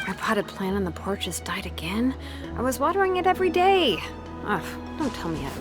My potted plant on the porch has died again. I was watering it every day. Ugh, don't tell me how.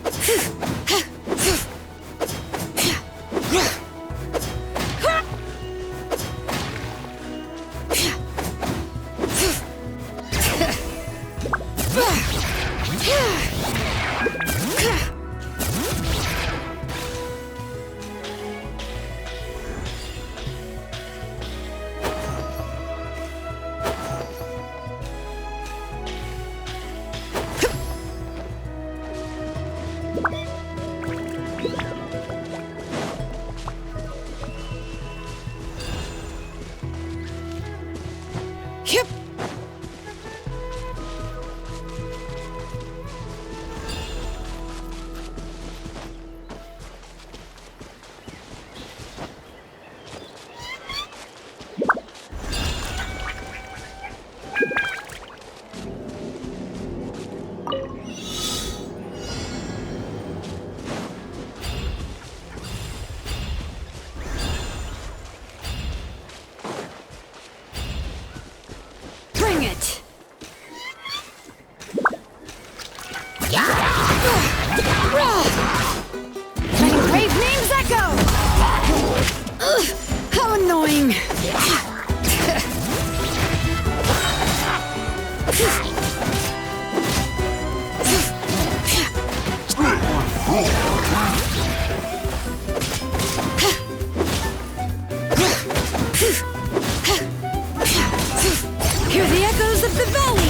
Hear the echoes of the valley!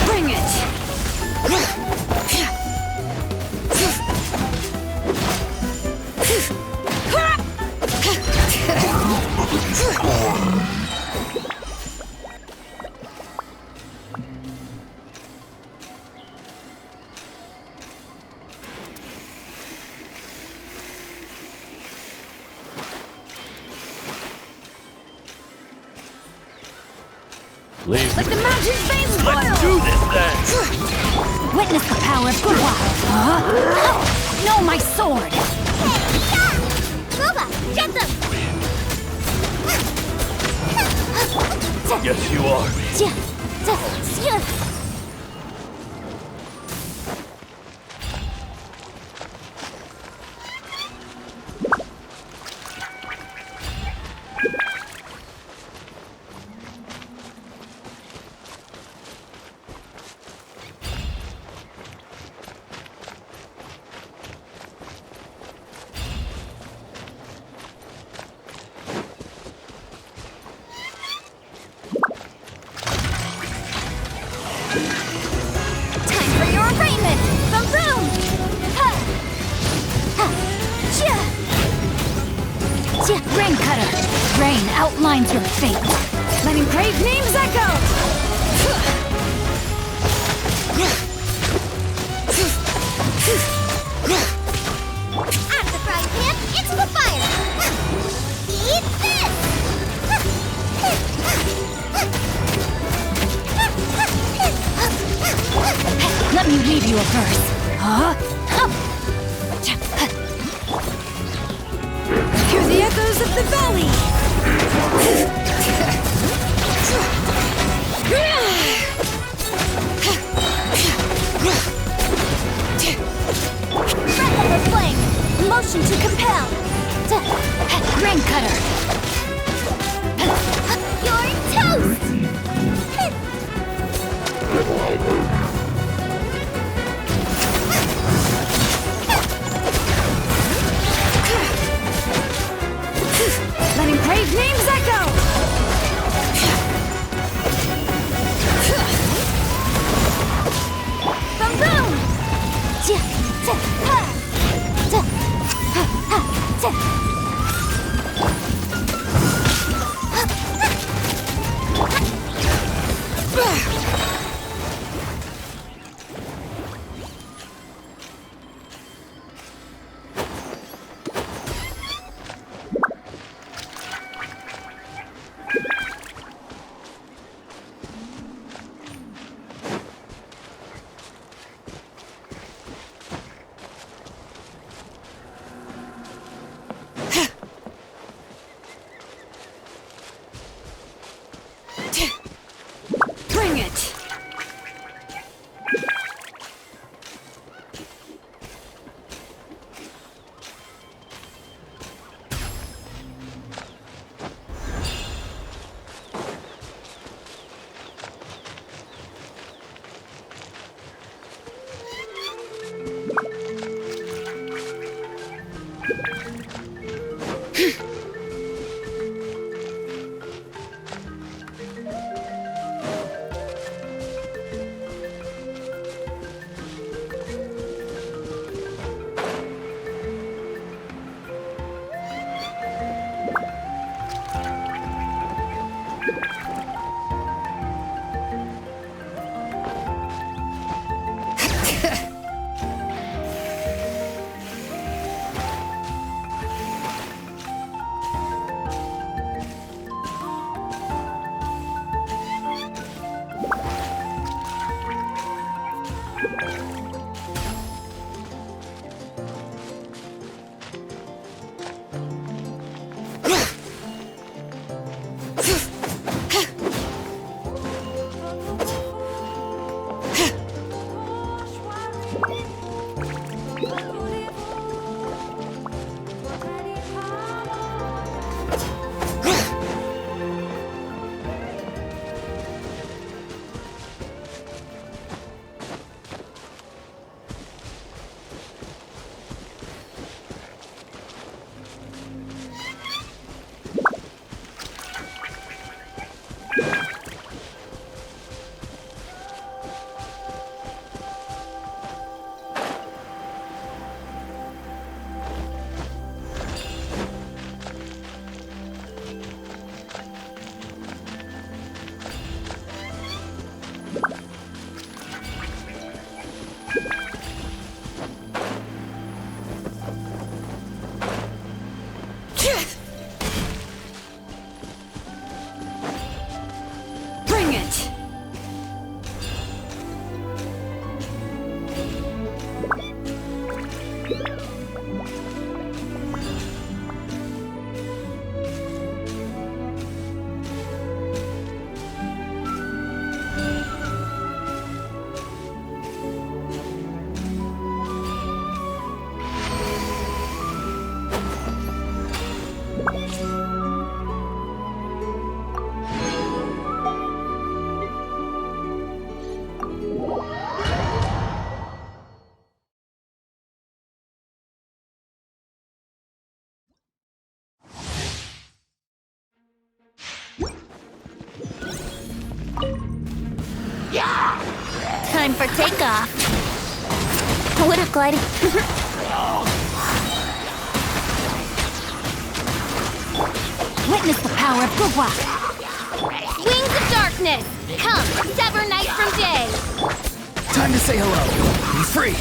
Bring it! Leave. Like the mountain's veins boil! Let's do this then! Witness the power of Gurwa! Huh? No, my sword! Yes, you are. Rain Cutter! Rain outlines your fate! Letting brave names echo! Out of the frying pan, into the fire! Eat this! a verse. Huh? Hear the echoes of the valley! Breath of a flame! Motion to compel! Ring cutter. You're toast! Letting brave names echo! Boom boom! Bring it! Bring it! Time for takeoff. Would have glided. Witness the power of the rock. Wings of darkness! Come, sever night from day! Time to say hello. Be free.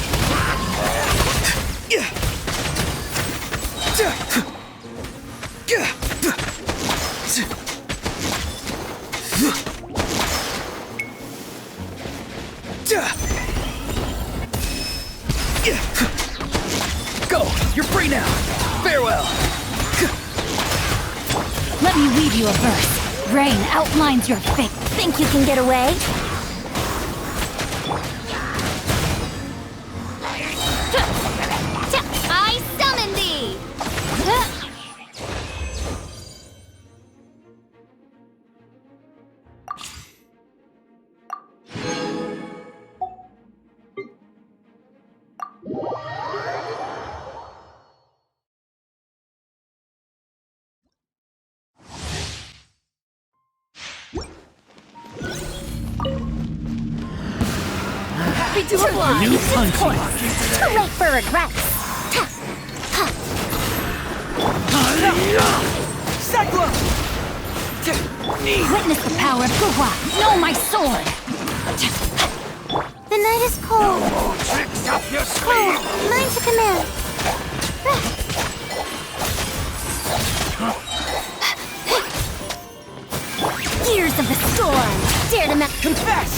Go! You're free now! Farewell! Let me read you a verse. Rain outlines your fate. Think you can get away? I summon thee! Happy to oblige. New punch. Too late for regrets. Cyclone! Witness the power of Guhua. Know my sword. The night is cold. Tricks up your Cold. Mine to command. Gears of the storm. Dare to Confess!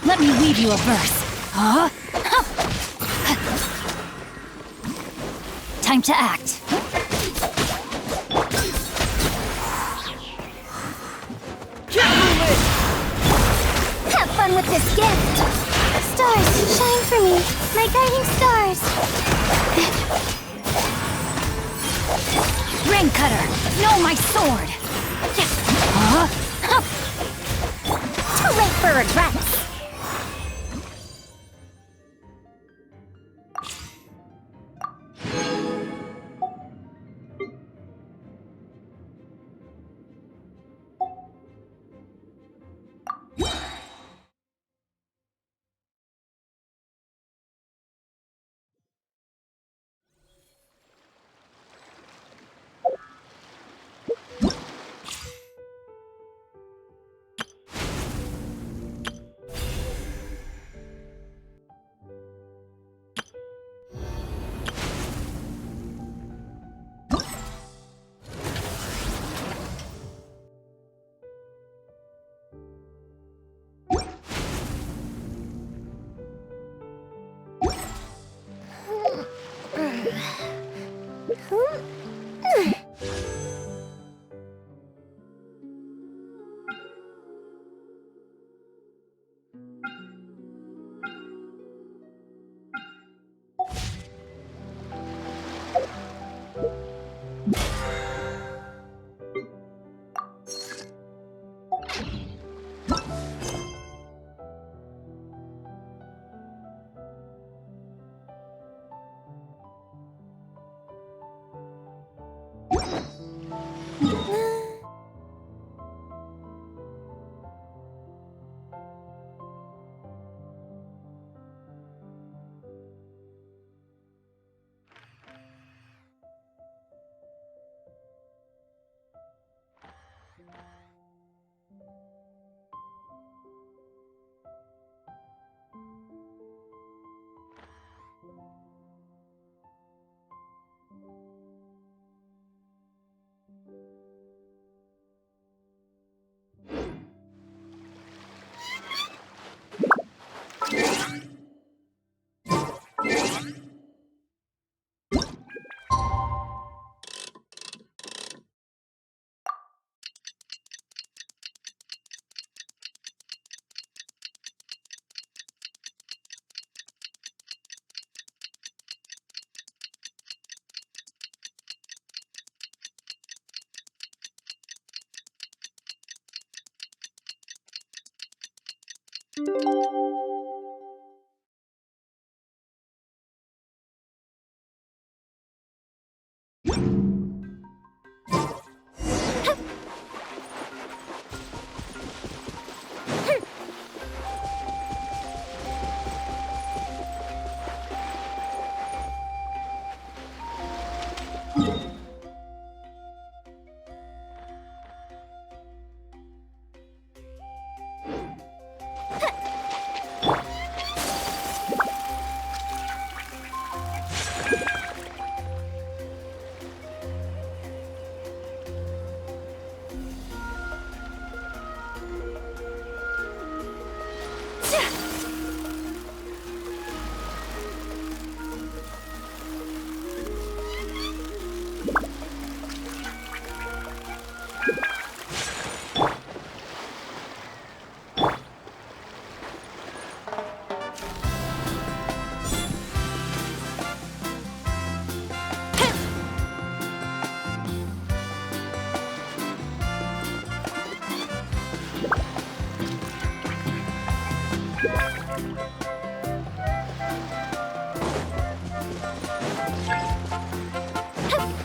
Let me read you a verse. Huh? Time to act. Have fun with this gift. Stars, shine for me. My guiding stars. Ring cutter. Know my sword. Huh? Too late for regrets.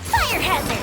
Fire hazard!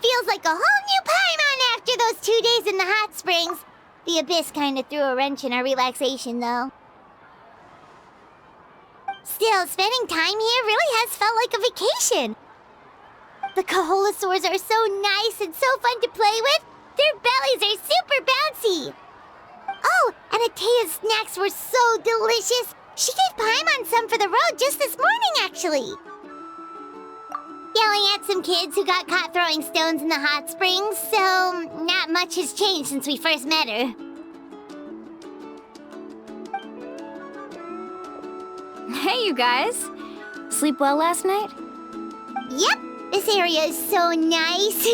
Feels like a whole new Paimon after those 2 days in the hot springs. The Abyss kind of threw a wrench in our relaxation, though. Still, spending time here really has felt like a vacation. The Kaholosaurs are so nice and so fun to play with. Their bellies are super bouncy. Oh, and Atea's snacks were so delicious. She gave Paimon some for the road just this morning, actually. Yelling at some kids who got caught throwing stones in the hot springs, so not much has changed since we first met her. Hey, you guys. Sleep well last night? Yep, this area is so nice.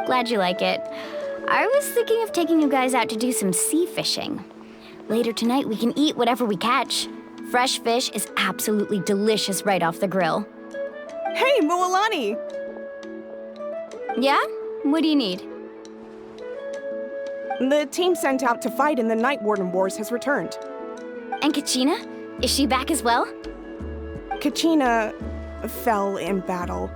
Glad you like it. I was thinking of taking you guys out to do some sea fishing. Later tonight, we can eat whatever we catch. Fresh fish is absolutely delicious right off the grill. Hey, Mualani! Yeah? What do you need? The team sent out to fight in the Night Warden Wars has returned. And Kachina? Is she back as well? Kachina fell in battle.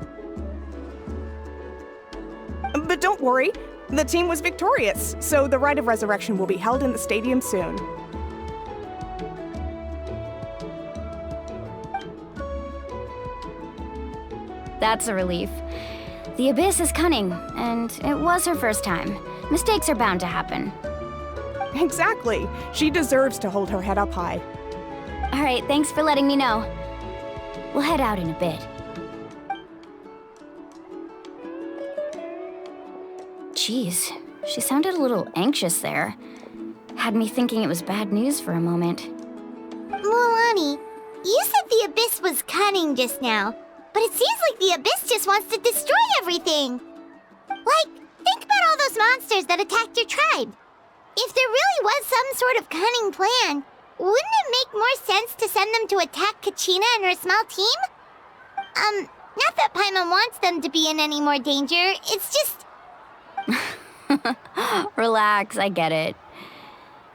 But don't worry, the team was victorious, so the Rite of Resurrection will be held in the stadium soon. That's a relief. The Abyss is cunning, and it was her first time. Mistakes are bound to happen. Exactly. She deserves to hold her head up high. All right, thanks for letting me know. We'll head out in a bit. Jeez, she sounded a little anxious there. Had me thinking it was bad news for a moment. Mualani, you said the Abyss was cunning just now. but it seems like the Abyss just wants to destroy everything. Like, think about all those monsters that attacked your tribe. If there really was some sort of cunning plan, wouldn't it make more sense to send them to attack Kachina and her small team? Not that Paimon wants them to be in any more danger, it's just... Relax, I get it.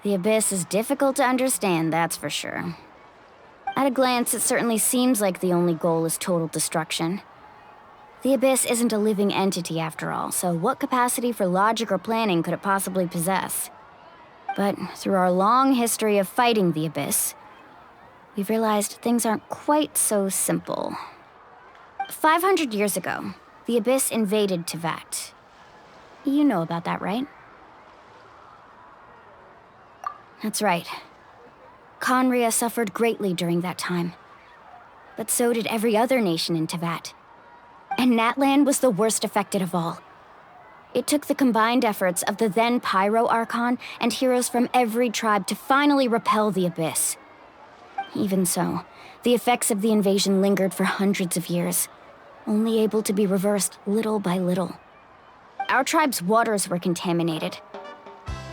The Abyss is difficult to understand, that's for sure. At a glance, it certainly seems like the only goal is total destruction. The Abyss isn't a living entity after all, so what capacity for logic or planning could it possibly possess? But through our long history of fighting the Abyss, we've realized things aren't quite so simple. 500 years ago, the Abyss invaded Teyvat. You know about that, right? That's right. Khaenri'ah suffered greatly during that time. But so did every other nation in Teyvat. And Natlan was the worst affected of all. It took the combined efforts of the then Pyro Archon and heroes from every tribe to finally repel the Abyss. Even so, the effects of the invasion lingered for hundreds of years, only able to be reversed little by little. Our tribe's waters were contaminated.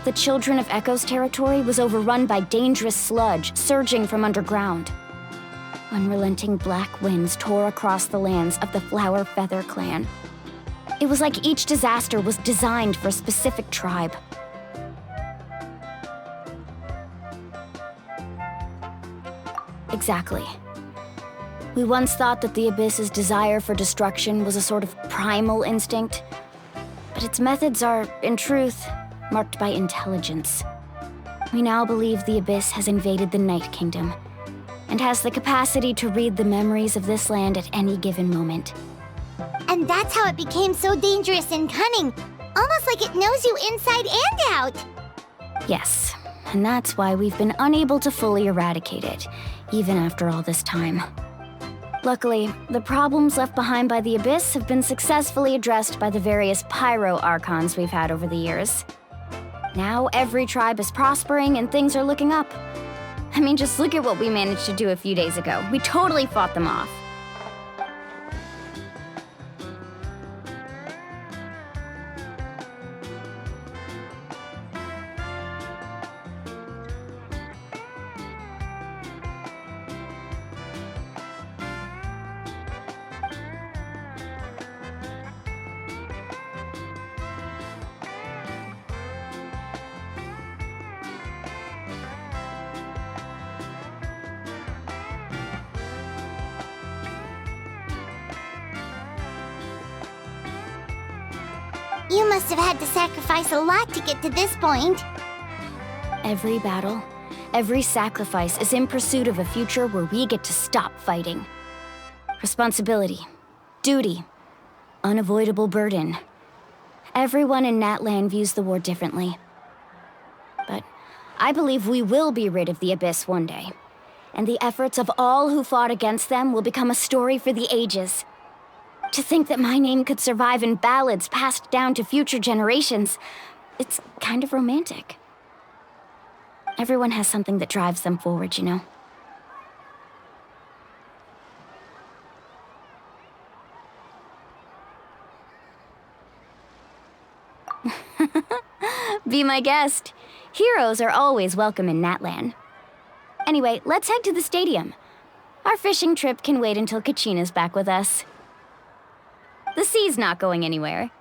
The Children of Echo's territory was overrun by dangerous sludge surging from underground. Unrelenting black winds tore across the lands of the Flower Feather clan. It was like each disaster was designed for a specific tribe. Exactly. We once thought that the Abyss's desire for destruction was a sort of primal instinct, but its methods are, in truth, marked by intelligence. We now believe the Abyss has invaded the Night Kingdom, and has the capacity to read the memories of this land at any given moment. And that's how it became so dangerous and cunning, almost like it knows you inside and out. Yes, and that's why we've been unable to fully eradicate it, even after all this time. Luckily, the problems left behind by the Abyss have been successfully addressed by the various Pyro Archons we've had over the years. Now every tribe is prospering and things are looking up. I mean, just look at what we managed to do a few days ago. We totally fought them off. You must have had to sacrifice a lot to get to this point. Every battle, every sacrifice is in pursuit of a future where we get to stop fighting. Responsibility, duty, unavoidable burden. Everyone in Natlan views the war differently. But I believe we will be rid of the Abyss one day, and the efforts of all who fought against them will become a story for the ages. To think that my name could survive in ballads passed down to future generations, it's kind of romantic. Everyone has something that drives them forward, you know? Be my guest. Heroes are always welcome in Natlan. Anyway, let's head to the stadium. Our fishing trip can wait until Kachina's back with us. The sea's not going anywhere.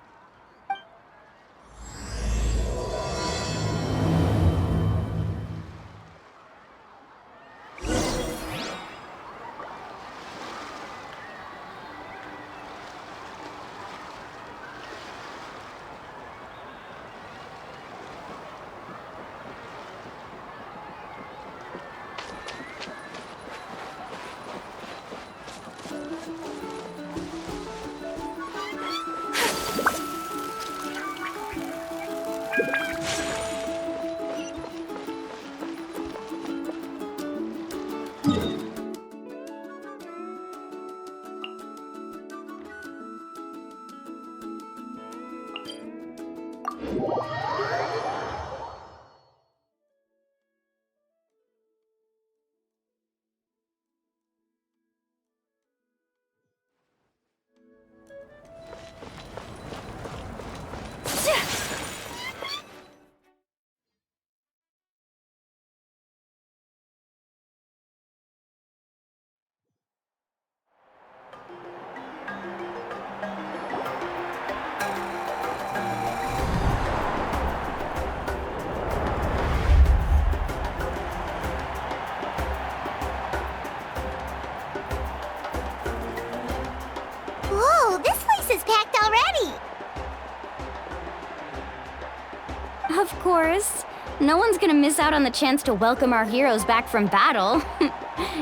Of course. No one's gonna miss out on the chance to welcome our heroes back from battle.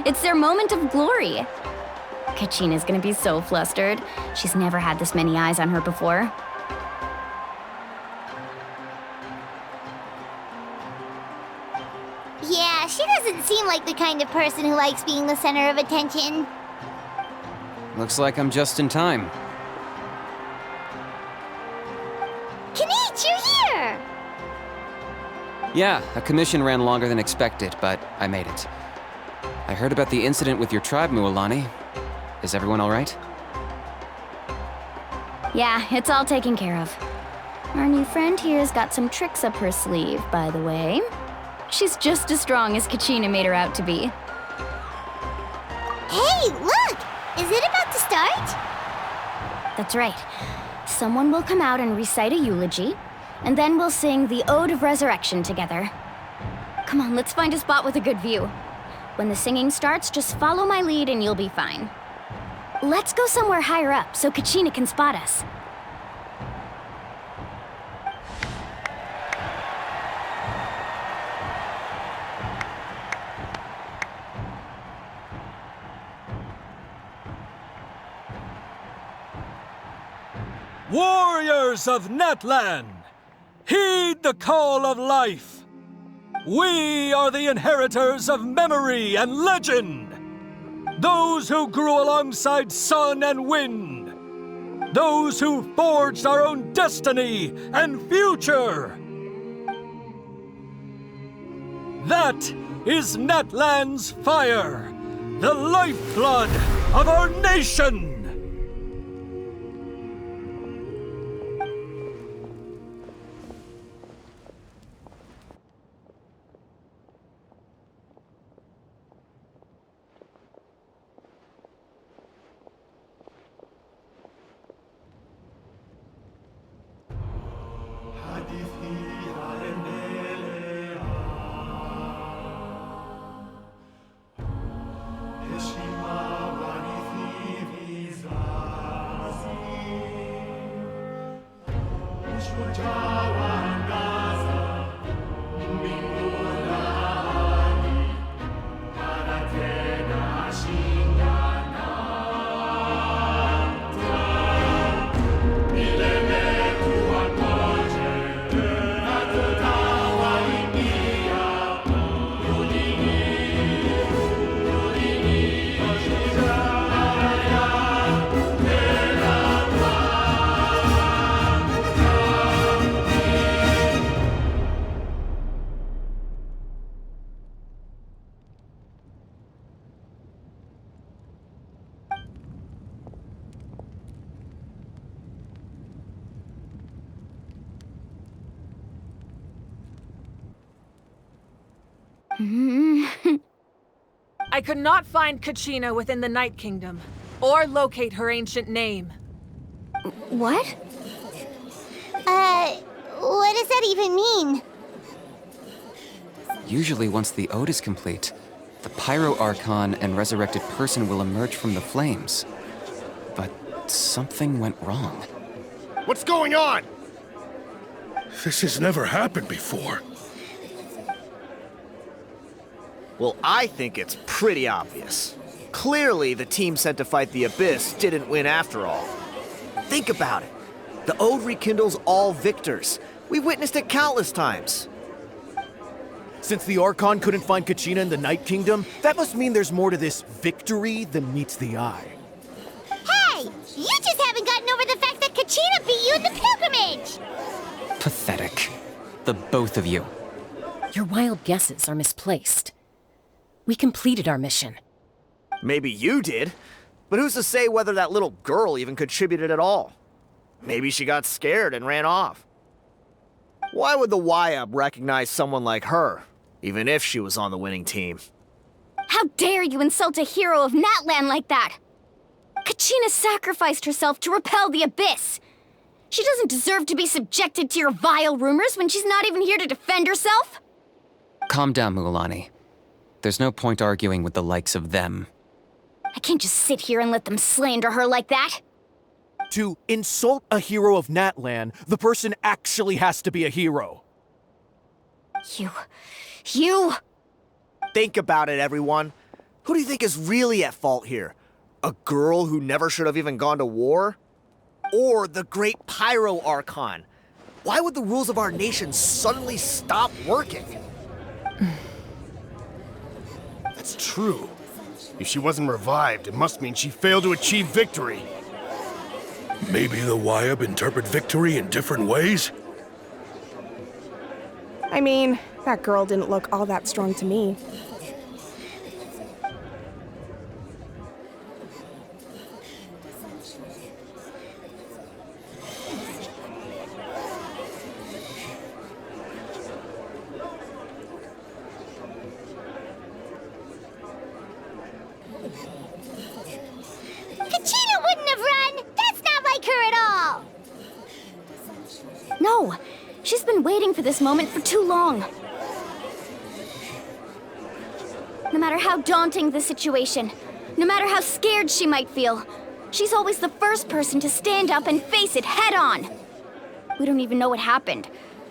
It's their moment of glory. Kachina's gonna be so flustered. She's never had this many eyes on her before. Yeah, she doesn't seem like the kind of person who likes being the center of attention. Looks like I'm just in time. Kanich, you're here! Yeah, a commission ran longer than expected, but I made it. I heard about the incident with your tribe, Mualani. Is everyone all right? Yeah, it's all taken care of. Our new friend here's got some tricks up her sleeve, by the way. She's just as strong as Kachina made her out to be. Hey, look! Is it about to start? That's right. Someone will come out and recite a eulogy, and then we'll sing the Ode of Resurrection together. Come on, let's find a spot with a good view. When the singing starts, just follow my lead and you'll be fine. Let's go somewhere higher up so Kachina can spot us. Warriors of Natlan, heed the call of life. We are the inheritors of memory and legend. Those who grew alongside sun and wind. Those who forged our own destiny and future. That is Natlan's fire, the lifeblood of our nation. I could not find Kachina within the Night Kingdom, or locate her ancient name. What? What does that even mean? Usually once the ode is complete, the Pyro Archon and resurrected person will emerge from the flames. But something went wrong. What's going on? This has never happened before. Well, I think it's pretty obvious. Clearly, the team sent to fight the Abyss didn't win after all. Think about it. The Ode rekindles all victors. We witnessed it countless times. Since the Archon couldn't find Kachina in the Night Kingdom, that must mean there's more to this victory than meets the eye. Hey! You just haven't gotten over the fact that Kachina beat you in the pilgrimage! Pathetic. The both of you. Your wild guesses are misplaced. We completed our mission. Maybe you did, but who's to say whether that little girl even contributed at all? Maybe she got scared and ran off. Why would the YUB recognize someone like her, even if she was on the winning team? How dare you insult a hero of Natlan like that? Kachina sacrificed herself to repel the Abyss. She doesn't deserve to be subjected to your vile rumors when she's not even here to defend herself. Calm down, Mualani. There's no point arguing with the likes of them. I can't just sit here and let them slander her like that. To insult a hero of Natlan, the person actually has to be a hero. You! Think about it, everyone. Who do you think is really at fault here? A girl who never should have even gone to war? Or the great Pyro Archon? Why would the rules of our nation suddenly stop working? That's true. If she wasn't revived, it must mean she failed to achieve victory. Maybe the Wyab interpret victory in different ways? I mean, that girl didn't look all that strong to me. Kachina wouldn't have run! That's not like her at all! No! She's been waiting for this moment for too long. No matter how daunting the situation, no matter how scared she might feel, she's always the first person to stand up and face it head on. We don't even know what happened,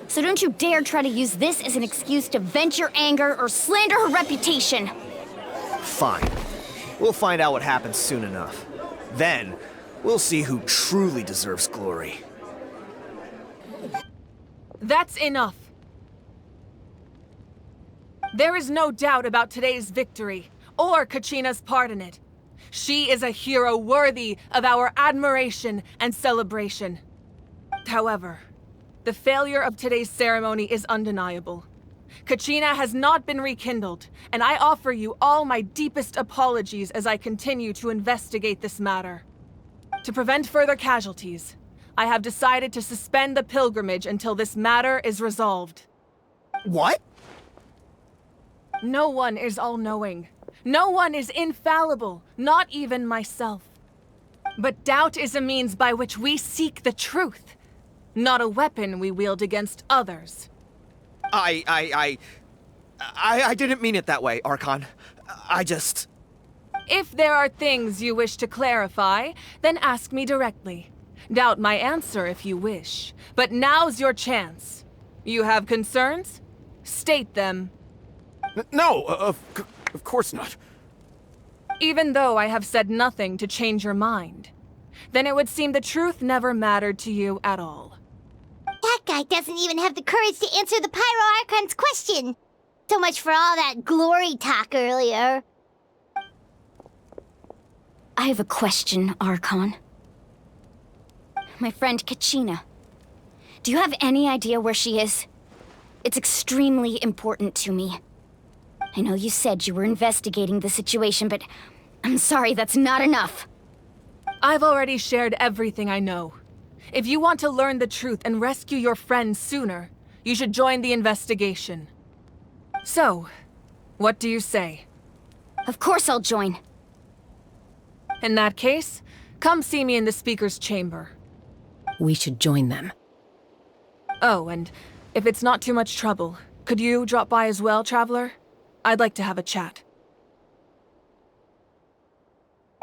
so don't you dare try to use this as an excuse to vent your anger or slander her reputation. Fine. We'll find out what happens soon enough. Then, we'll see who truly deserves glory. That's enough. There is no doubt about today's victory, or Kachina's part in it. She is a hero worthy of our admiration and celebration. However, the failure of today's ceremony is undeniable. Kachina has not been rekindled, and I offer you all my deepest apologies as I continue to investigate this matter. To prevent further casualties, I have decided to suspend the pilgrimage until this matter is resolved. What? No one is all-knowing. No one is infallible, not even myself. But doubt is a means by which we seek the truth, not a weapon we wield against others. I didn't mean it that way, Archon. If there are things you wish to clarify, then ask me directly. Doubt my answer if you wish, but now's your chance. You have concerns? State them. No, of course not. Even though I have said nothing to change your mind, then it would seem the truth never mattered to you at all. That guy doesn't even have the courage to answer the Pyro Archon's question. So much for all that glory talk earlier. I have a question, Archon. My friend Kachina. Do you have any idea where she is? It's extremely important to me. I know you said you were investigating the situation, but I'm sorry, that's not enough. I've already shared everything I know. If you want to learn the truth and rescue your friend sooner, you should join the investigation. So, what do you say? Of course I'll join. In that case, come see me in the speaker's chamber. We should join them. Oh, and if it's not too much trouble, could you drop by as well, Traveler? I'd like to have a chat.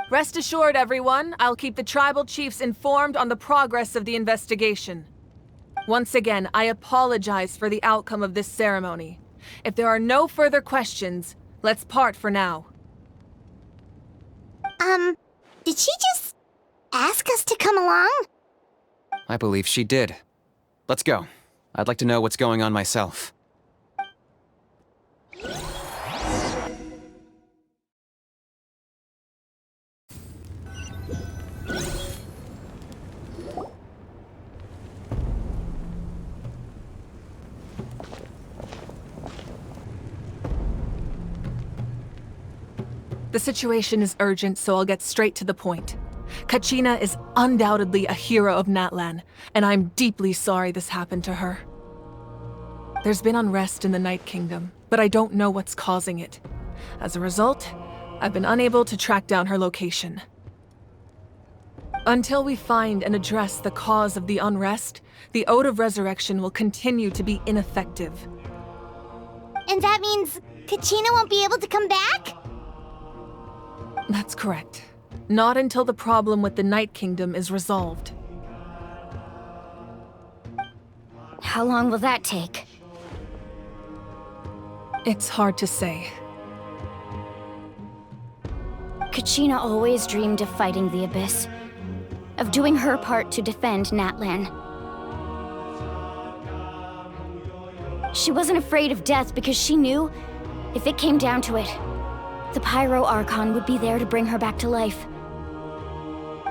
Rest assured, everyone, I'll keep the tribal chiefs informed on the progress of the investigation. Once again, I apologize for the outcome of this ceremony. If there are no further questions, let's part for now. Did she just ask us to come along? I believe she did. Let's go. I'd like to know what's going on myself. The situation is urgent, so I'll get straight to the point. Kachina is undoubtedly a hero of Natlan, and I'm deeply sorry this happened to her. There's been unrest in the Night Kingdom, but I don't know what's causing it. As a result, I've been unable to track down her location. Until we find and address the cause of the unrest, the Ode of Resurrection will continue to be ineffective. And that means Kachina won't be able to come back? That's correct. Not until the problem with the Night Kingdom is resolved. How long will that take? It's hard to say. Kachina always dreamed of fighting the Abyss, of doing her part to defend Natlan. She wasn't afraid of death because she knew, if it came down to it, the Pyro Archon would be there to bring her back to life.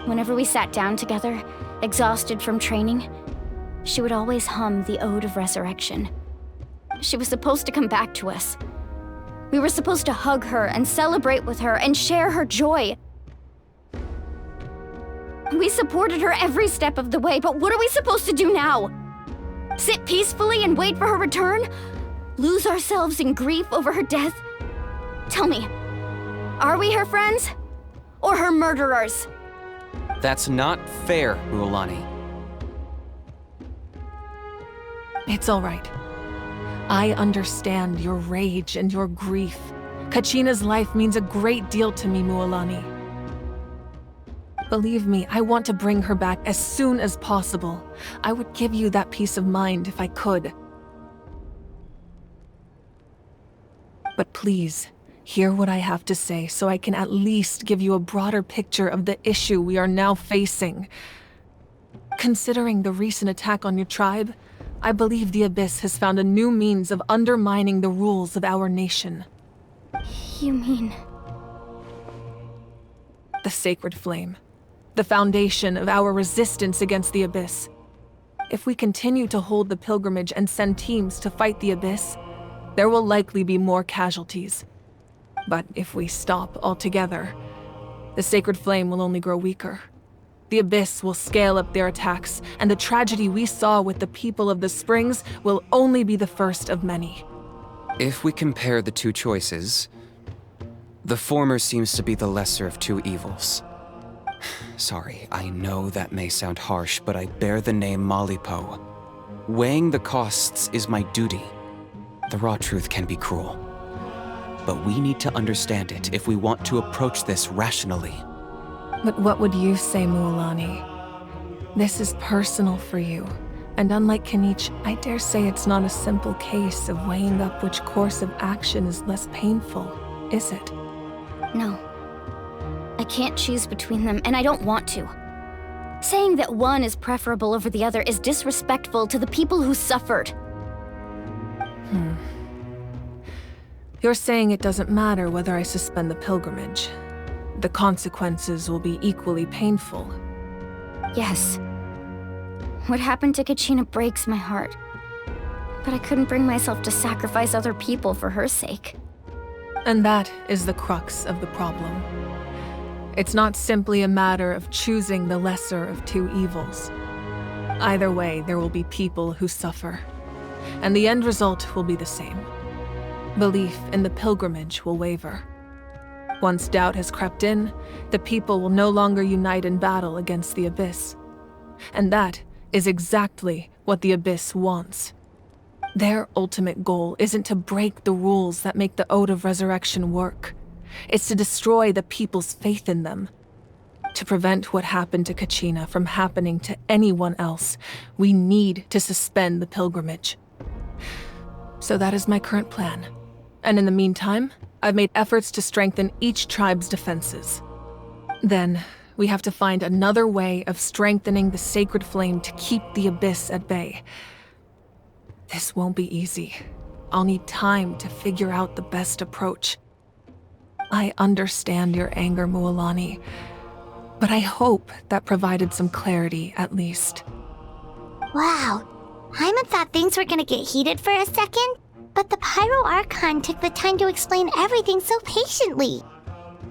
Whenever we sat down together, exhausted from training, she would always hum the Ode of Resurrection. She was supposed to come back to us. We were supposed to hug her and celebrate with her and share her joy. We supported her every step of the way, but what are we supposed to do now? Sit peacefully and wait for her return? Lose ourselves in grief over her death? Tell me, are we her friends? Or her murderers? That's not fair, Mualani. It's all right. I understand your rage and your grief. Kachina's life means a great deal to me, Mualani. Believe me, I want to bring her back as soon as possible. I would give you that peace of mind if I could. But please, hear what I have to say so I can at least give you a broader picture of the issue we are now facing. Considering the recent attack on your tribe, I believe the Abyss has found a new means of undermining the rules of our nation. You mean... The Sacred Flame. The foundation of our resistance against the Abyss. If we continue to hold the pilgrimage and send teams to fight the Abyss, there will likely be more casualties. But if we stop altogether, the Sacred Flame will only grow weaker. The Abyss will scale up their attacks, and the tragedy we saw with the people of the Springs will only be the first of many. If we compare the two choices, the former seems to be the lesser of two evils. Sorry, I know that may sound harsh, but I bear the name Malipo. Weighing the costs is my duty. The raw truth can be cruel. But we need to understand it if we want to approach this rationally. But what would you say, Mualani? This is personal for you, and unlike Kanich, I dare say it's not a simple case of weighing up which course of action is less painful, is it? No. I can't choose between them, and I don't want to. Saying that one is preferable over the other is disrespectful to the people who suffered. You're saying it doesn't matter whether I suspend the pilgrimage. The consequences will be equally painful. Yes. What happened to Kachina breaks my heart. But I couldn't bring myself to sacrifice other people for her sake. And that is the crux of the problem. It's not simply a matter of choosing the lesser of two evils. Either way, there will be people who suffer. And the end result will be the same. Belief in the pilgrimage will waver. Once doubt has crept in, the people will no longer unite in battle against the Abyss. And that is exactly what the Abyss wants. Their ultimate goal isn't to break the rules that make the Ode of Resurrection work. It's to destroy the people's faith in them. To prevent what happened to Kachina from happening to anyone else, we need to suspend the pilgrimage. So that is my current plan. And in the meantime, I've made efforts to strengthen each tribe's defenses. Then, we have to find another way of strengthening the Sacred Flame to keep the Abyss at bay. This won't be easy. I'll need time to figure out the best approach. I understand your anger, Mualani, but I hope that provided some clarity at least. Wow. Hyman thought things were gonna get heated for a second, but the Pyro Archon took the time to explain everything so patiently.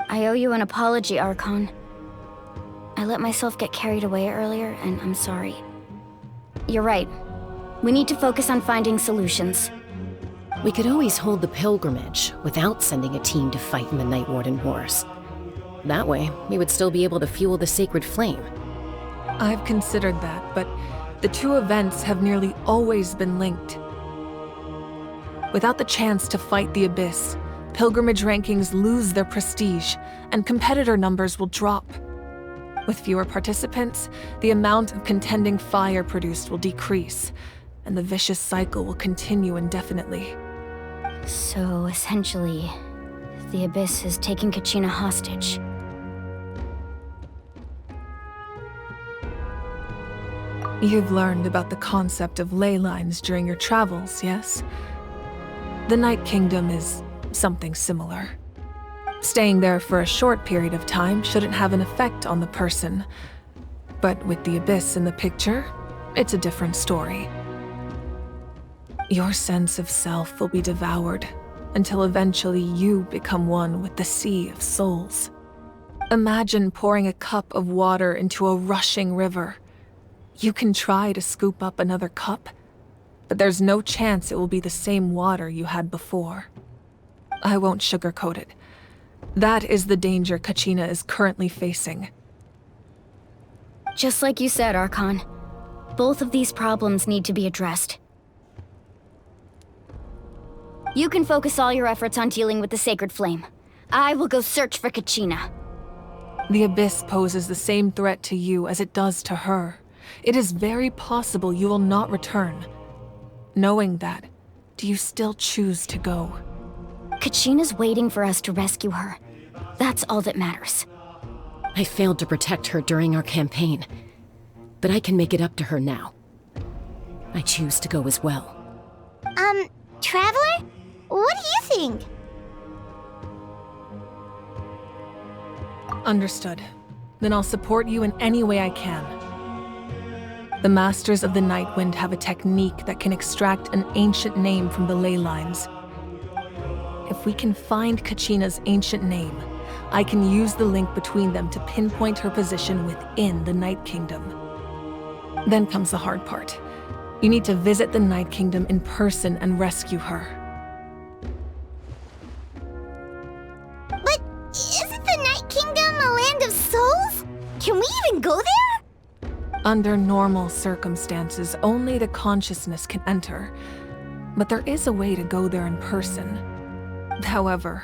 I owe you an apology, Archon. I let myself get carried away earlier, and I'm sorry. You're right. We need to focus on finding solutions. We could always hold the pilgrimage without sending a team to fight in the Night Warden Wars. That way, we would still be able to fuel the Sacred Flame. I've considered that, but the two events have nearly always been linked. Without the chance to fight the Abyss, pilgrimage rankings lose their prestige, and competitor numbers will drop. With fewer participants, the amount of contending fire produced will decrease, and the vicious cycle will continue indefinitely. So, essentially, the Abyss has taken Kachina hostage. You've learned about the concept of ley lines during your travels, yes? The Night Kingdom is something similar. Staying there for a short period of time shouldn't have an effect on the person. But with the Abyss in the picture, it's a different story. Your sense of self will be devoured until eventually you become one with the Sea of Souls. Imagine pouring a cup of water into a rushing river. You can try to scoop up another cup, but there's no chance it will be the same water you had before. I won't sugarcoat it. That is the danger Kachina is currently facing. Just like you said, Archon. Both of these problems need to be addressed. You can focus all your efforts on dealing with the Sacred Flame. I will go search for Kachina. The Abyss poses the same threat to you as it does to her. It is very possible you will not return. Knowing that, do you still choose to go? Kachina's waiting for us to rescue her. That's all that matters. I failed to protect her during our campaign, but I can make it up to her now. I choose to go as well. Traveler? What do you think? Understood. Then I'll support you in any way I can. The Masters of the Nightwind have a technique that can extract an ancient name from the ley lines. If we can find Kachina's ancient name, I can use the link between them to pinpoint her position within the Night Kingdom. Then comes the hard part. You need to visit the Night Kingdom in person and rescue her. But isn't the Night Kingdom a land of souls? Can we even go there? Under normal circumstances, only the consciousness can enter. But there is a way to go there in person. However,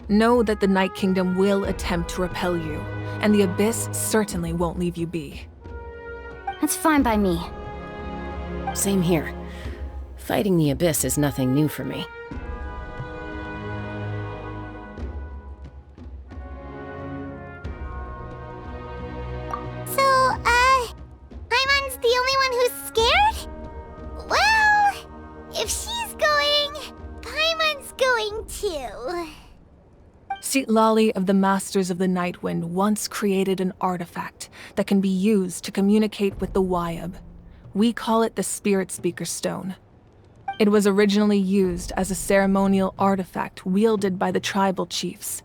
know that the Night Kingdom will attempt to repel you, and the Abyss certainly won't leave you be. That's fine by me. Same here. Fighting the Abyss is nothing new for me. So, Paimon's the only one who's scared? Well, if she's going, Paimon's going too. Citlali of the Masters of the Nightwind once created an artifact that can be used to communicate with the Wayab. We call it the Spirit Speaker Stone. It was originally used as a ceremonial artifact wielded by the tribal chiefs,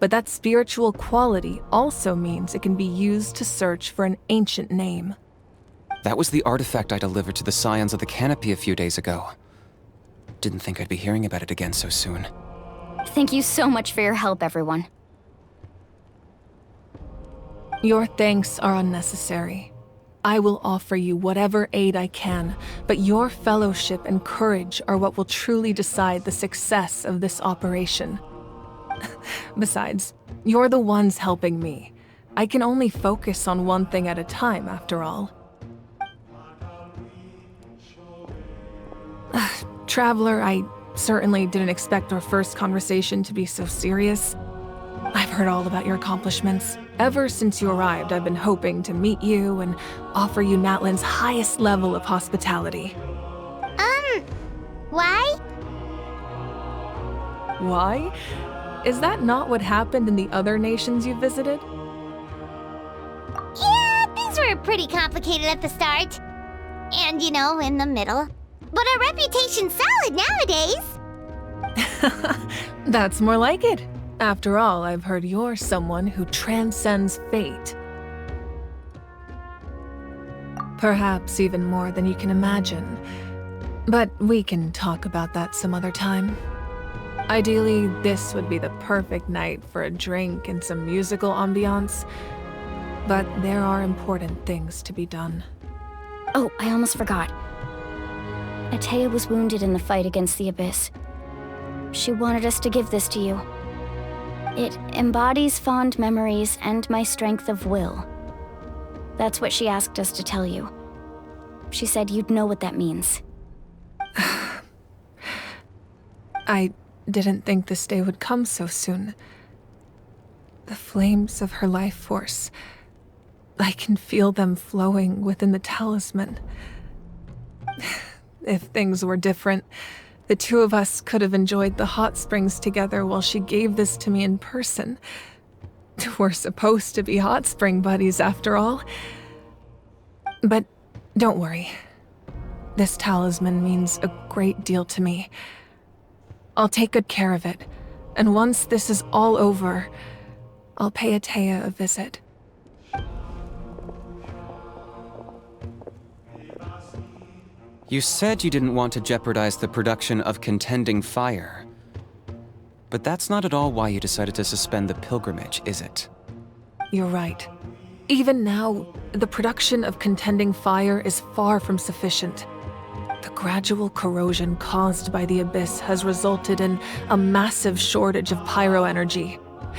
but that spiritual quality also means it can be used to search for an ancient name. That was the artifact I delivered to the Scions of the Canopy a few days ago. Didn't think I'd be hearing about it again so soon. Thank you so much for your help, everyone. Your thanks are unnecessary. I will offer you whatever aid I can, but your fellowship and courage are what will truly decide the success of this operation. Besides, you're the ones helping me. I can only focus on one thing at a time, after all. Traveler, I certainly didn't expect our first conversation to be so serious. I've heard all about your accomplishments. Ever since you arrived, I've been hoping to meet you and offer you Natlan's highest level of hospitality. Why? Why? Is that not what happened in the other nations you visited? Yeah, things were pretty complicated at the start. And, in the middle. But our reputation's solid nowadays. That's more like it. After all, I've heard you're someone who transcends fate. Perhaps even more than you can imagine. But we can talk about that some other time. Ideally, this would be the perfect night for a drink and some musical ambiance. But there are important things to be done. Oh, I almost forgot. Atea was wounded in the fight against the Abyss. She wanted us to give this to you. It embodies fond memories and my strength of will. That's what she asked us to tell you. She said you'd know what that means. I didn't think this day would come so soon. The flames of her life force, I can feel them flowing within the talisman. If things were different, the two of us could have enjoyed the hot springs together while she gave this to me in person. We're supposed to be hot spring buddies after all. But don't worry. This talisman means a great deal to me. I'll take good care of it, and once this is all over, I'll pay Atea a visit. You said you didn't want to jeopardize the production of Contending Fire. But that's not at all why you decided to suspend the pilgrimage, is it? You're right. Even now, the production of Contending Fire is far from sufficient. The gradual corrosion caused by the Abyss has resulted in a massive shortage of pyro energy,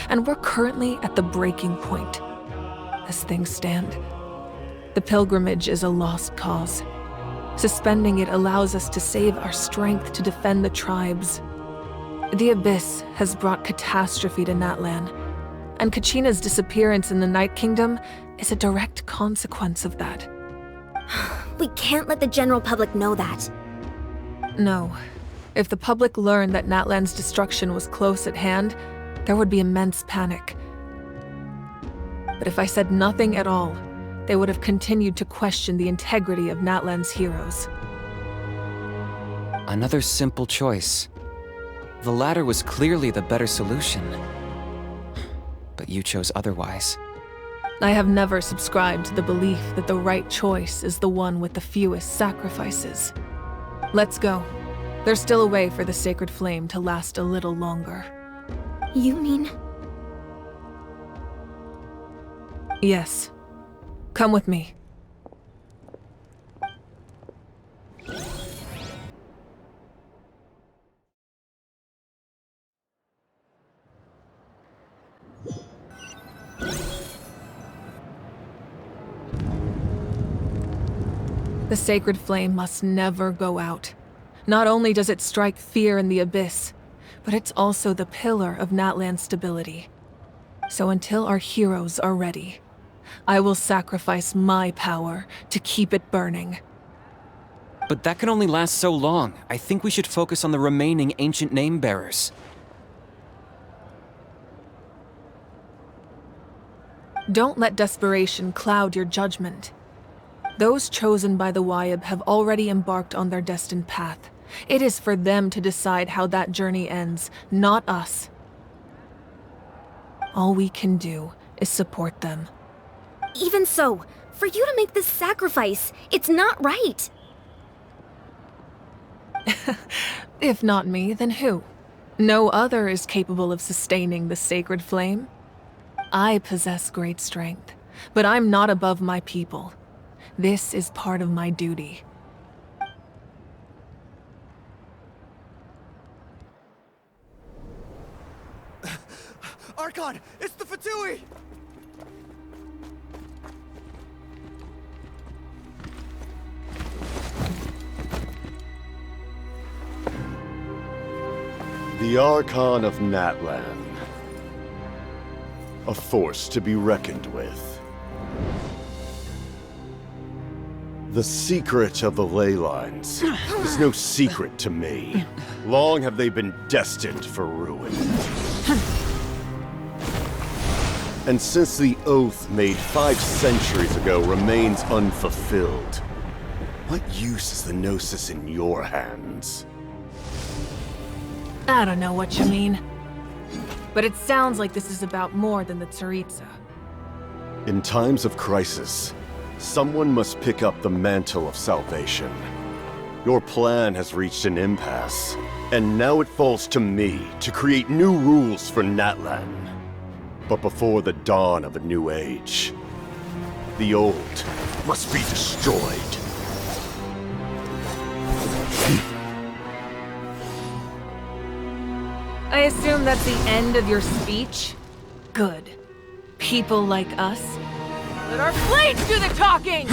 and we're currently at the breaking point. As things stand, the pilgrimage is a lost cause. Suspending it allows us to save our strength to defend the tribes. The Abyss has brought catastrophe to Natlan, and Kachina's disappearance in the Night Kingdom is a direct consequence of that. We can't let the general public know that. No. If the public learned that Natlan's destruction was close at hand, there would be immense panic. But if I said nothing at all, they would have continued to question the integrity of Natlan's heroes. Another simple choice. The latter was clearly the better solution. But you chose otherwise. I have never subscribed to the belief that the right choice is the one with the fewest sacrifices. Let's go. There's still a way for the sacred flame to last a little longer. You mean? Yes. Come with me. The sacred flame must never go out. Not only does it strike fear in the Abyss, but it's also the pillar of Natlan's stability. So until our heroes are ready, I will sacrifice my power to keep it burning. But that can only last so long. I think we should focus on the remaining ancient name-bearers. Don't let desperation cloud your judgment. Those chosen by the Wayab have already embarked on their destined path. It is for them to decide how that journey ends, not us. All we can do is support them. Even so, for you to make this sacrifice, it's not right. If not me, then who? No other is capable of sustaining the sacred flame. I possess great strength, but I'm not above my people. This is part of my duty. Archon, it's the Fatui! The Archon of Natlan. A force to be reckoned with. The secret of the ley lines is no secret to me. Long have they been destined for ruin. And since the oath made 5 centuries ago remains unfulfilled, what use is the Gnosis in your hands? I don't know what you mean. But it sounds like this is about more than the Tsaritsa. In times of crisis, someone must pick up the mantle of salvation. Your plan has reached an impasse, and now it falls to me to create new rules for Natlan. But before the dawn of a new age, the old must be destroyed. I assume that's the end of your speech? Good. People like us. Let our blades do the talking!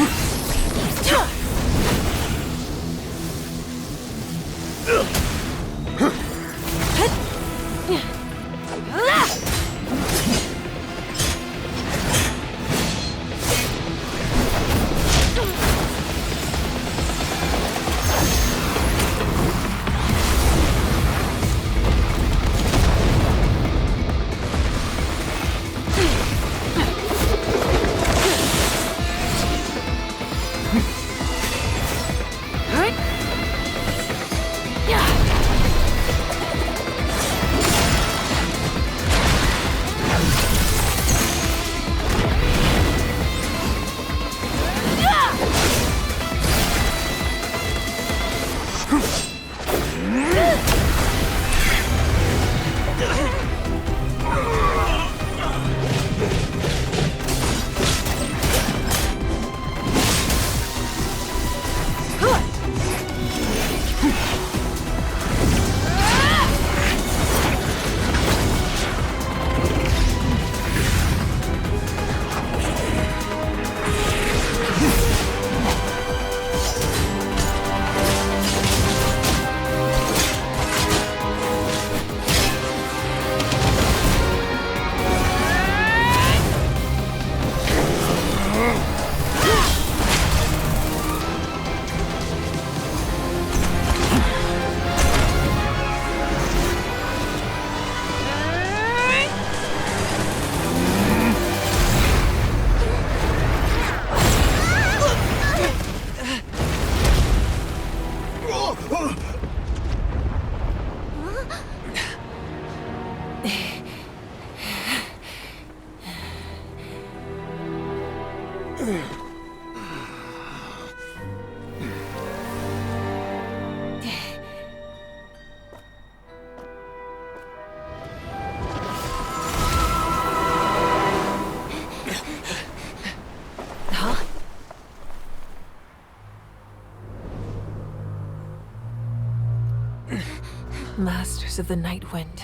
Masters of the Night Wind.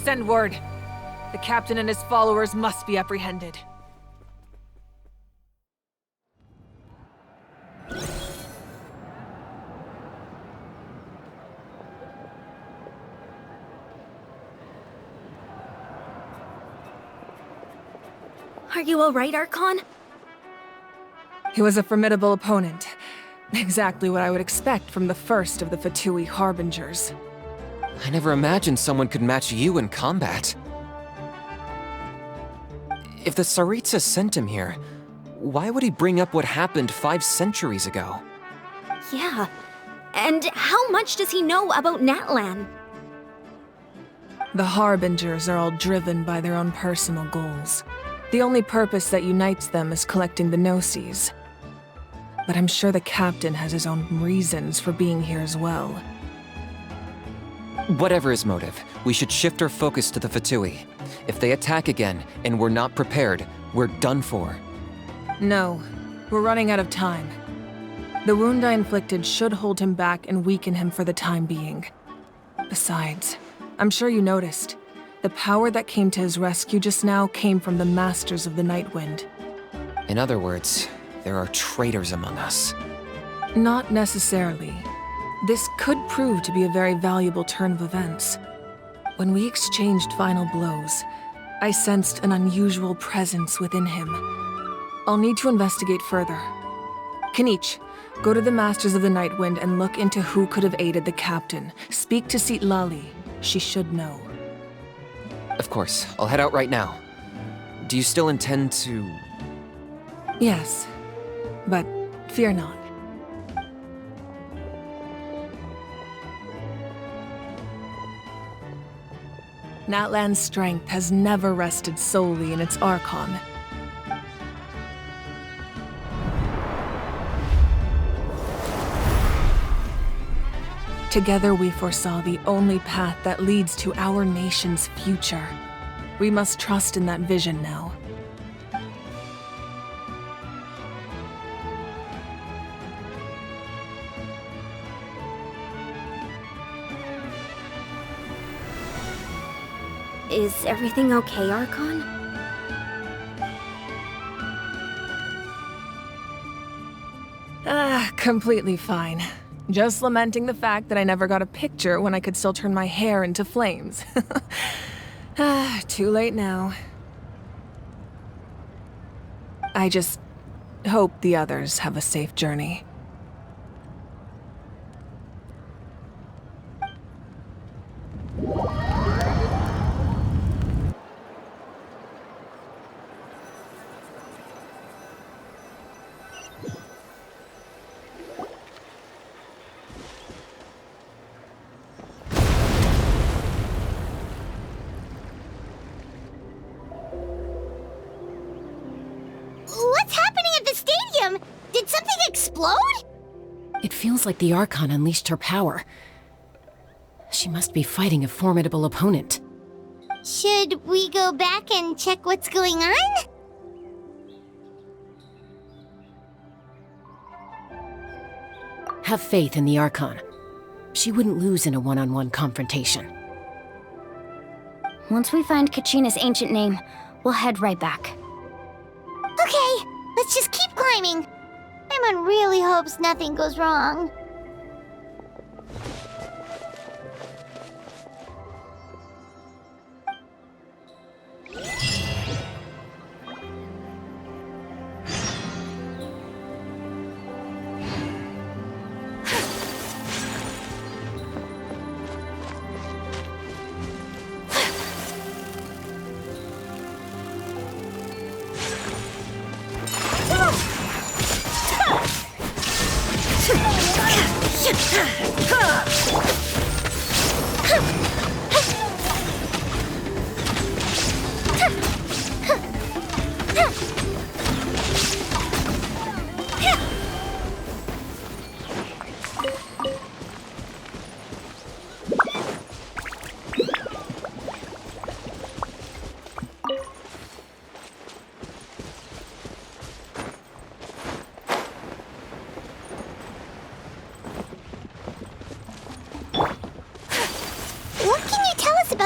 Send word. The captain and his followers must be apprehended. Are you all right, Archon? He was a formidable opponent. Exactly what I would expect from the first of the Fatui Harbingers. I never imagined someone could match you in combat. If the Tsaritsa sent him here, why would he bring up what happened 5 centuries ago? Yeah. And how much does he know about Natlan? The Harbingers are all driven by their own personal goals. The only purpose that unites them is collecting the Gnosis. But I'm sure the captain has his own reasons for being here as well. Whatever his motive, we should shift our focus to the Fatui. If they attack again, and we're not prepared, we're done for. No, we're running out of time. The wound I inflicted should hold him back and weaken him for the time being. Besides, I'm sure you noticed, the power that came to his rescue just now came from the Masters of the Night Wind. In other words, there are traitors among us. Not necessarily. This could prove to be a very valuable turn of events. When we exchanged final blows, I sensed an unusual presence within him. I'll need to investigate further. Kanich, go to the Masters of the Night Wind and look into who could have aided the captain. Speak to Sitlali. She should know. Of course, I'll head out right now. Do you still intend to... Yes, but fear not. Natlan's strength has never rested solely in its Archon. Together we foresaw the only path that leads to our nation's future. We must trust in that vision now. Is everything okay, Archon? Completely fine. Just lamenting the fact that I never got a picture when I could still turn my hair into flames. Too late now. I just hope the others have a safe journey. What's happening at the stadium? Did something explode? It feels like the Archon unleashed her power. She must be fighting a formidable opponent. Should we go back and check what's going on? Have faith in the Archon. She wouldn't lose in a one-on-one confrontation. Once we find Kachina's ancient name, we'll head right back. Okay, let's just keep climbing. Paimon really hopes nothing goes wrong.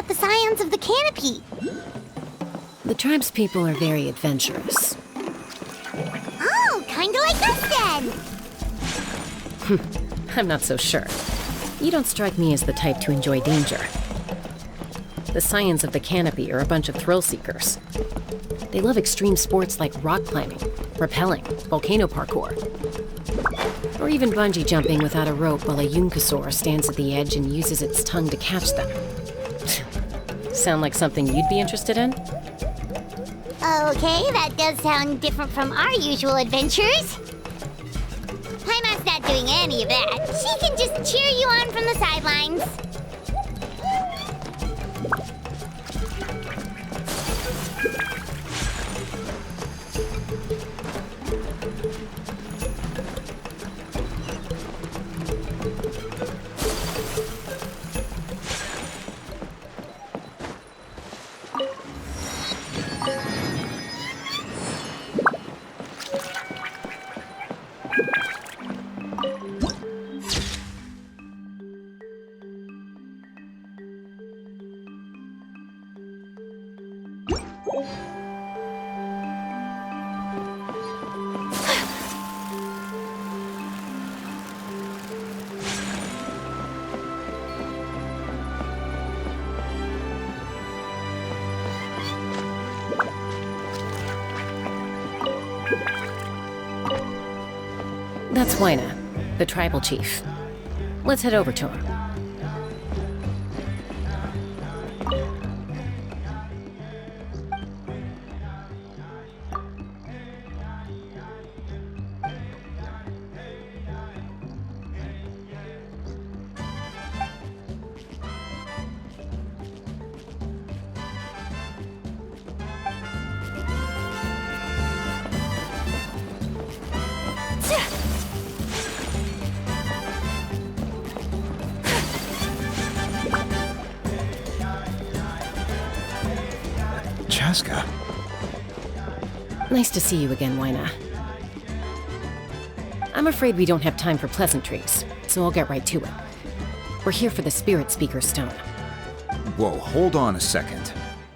about the Scions of the Canopy? The tribe's people are very adventurous. Oh, kinda like us then! I'm not so sure. You don't strike me as the type to enjoy danger. The Scions of the Canopy are a bunch of thrill seekers. They love extreme sports like rock climbing, rappelling, volcano parkour, or even bungee jumping without a rope while a Yunkasaur stands at the edge and uses its tongue to catch them. Sound like something you'd be interested in? Okay, that does sound different from our usual adventures. Paimon's not doing any of that. She can just cheer you on from the sidelines. That's Wyna, the tribal chief. Let's head over to him. Chaska. Nice to see you again, Wyna. I'm afraid we don't have time for pleasantries, so I'll get right to it. We're here for the Spirit Speaker Stone. Whoa, hold on a second.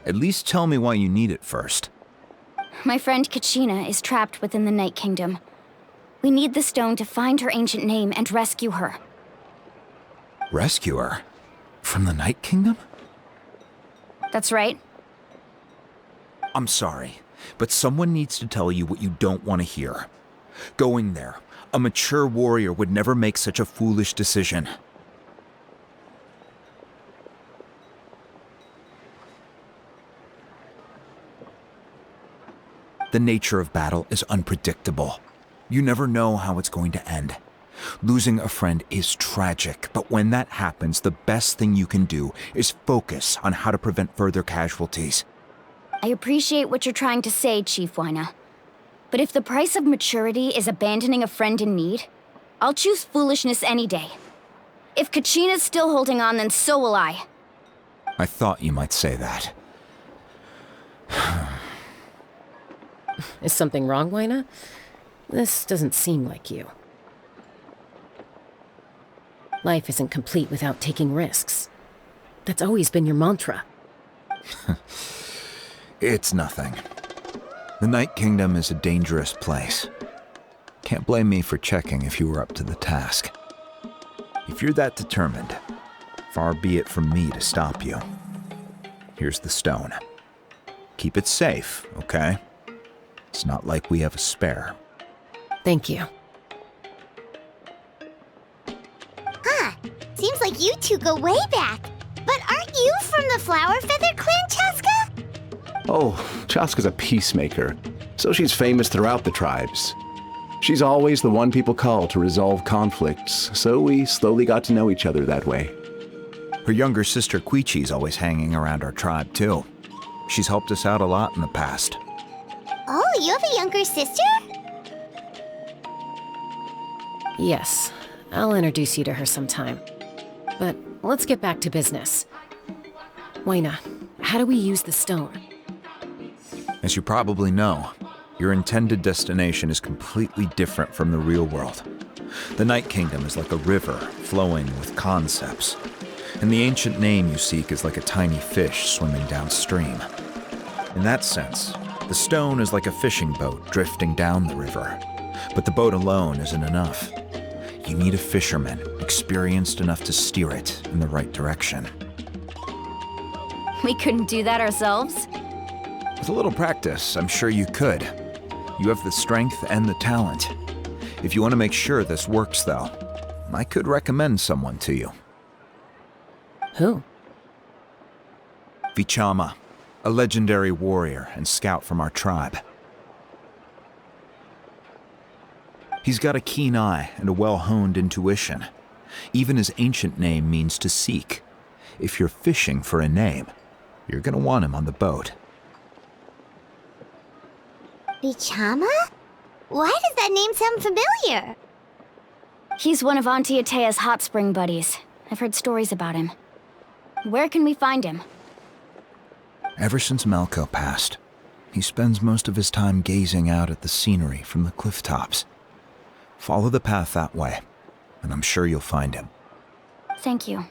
At least tell me why you need it first. My friend Kachina is trapped within the Night Kingdom. We need the stone to find her ancient name and rescue her. Rescue her? From the Night Kingdom? That's right. I'm sorry, but someone needs to tell you what you don't want to hear. Going there, a mature warrior would never make such a foolish decision. The nature of battle is unpredictable. You never know how it's going to end. Losing a friend is tragic, but when that happens, the best thing you can do is focus on how to prevent further casualties. I appreciate what you're trying to say, Chief Wyna. But if the price of maturity is abandoning a friend in need, I'll choose foolishness any day. If Kachina's still holding on, then so will I. I thought you might say that. Is something wrong, Wyna? This doesn't seem like you. Life isn't complete without taking risks. That's always been your mantra. It's nothing. The Night Kingdom is a dangerous place. Can't blame me for checking if you were up to the task. If you're that determined, far be it from me to stop you. Here's the stone. Keep it safe, okay? It's not like we have a spare. Thank you. Huh. Seems like you two go way back. But aren't you from the Flower Feather Clan, Chaska? Oh, Chaska's a peacemaker, so she's famous throughout the tribes. She's always the one people call to resolve conflicts, so we slowly got to know each other that way. Her younger sister Quichi's always hanging around our tribe, too. She's helped us out a lot in the past. Oh, you have a younger sister? Yes, I'll introduce you to her sometime. But let's get back to business. Wyna, how do we use the stone? As you probably know, your intended destination is completely different from the real world. The Night Kingdom is like a river flowing with concepts. And the ancient name you seek is like a tiny fish swimming downstream. In that sense, the stone is like a fishing boat drifting down the river. But the boat alone isn't enough. You need a fisherman experienced enough to steer it in the right direction. We couldn't do that ourselves? With a little practice, I'm sure you could. You have the strength and the talent. If you want to make sure this works, though, I could recommend someone to you. Who? Vichama, a legendary warrior and scout from our tribe. He's got a keen eye and a well-honed intuition. Even his ancient name means to seek. If you're fishing for a name, you're gonna want him on the boat. Vichama? Why does that name sound familiar? He's one of Auntie Atea's hot spring buddies. I've heard stories about him. Where can we find him? Ever since Malco passed, he spends most of his time gazing out at the scenery from the cliff tops. Follow the path that way, and I'm sure you'll find him. Thank you.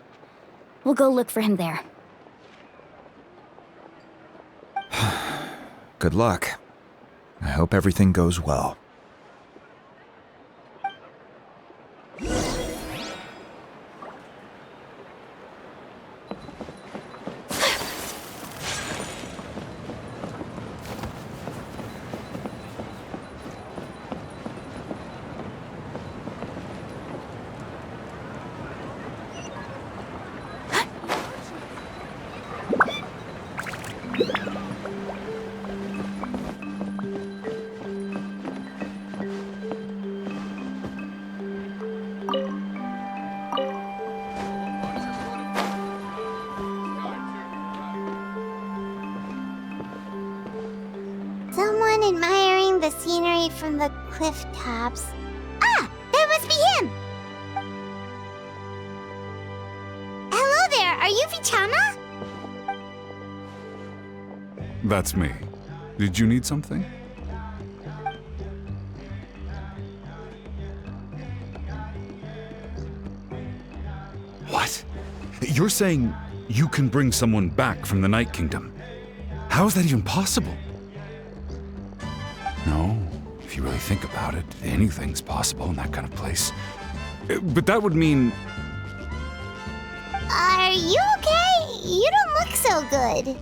We'll go look for him there. Good luck. I hope everything goes well. Someone admiring the scenery from the cliff tops. Ah! That must be him! Hello there, are you Vichama? That's me. Did you need something? What? You're saying you can bring someone back from the Night Kingdom? How is that even possible? No, if you really think about it, anything's possible in that kind of place. But that would mean... Are you okay? You don't look so good.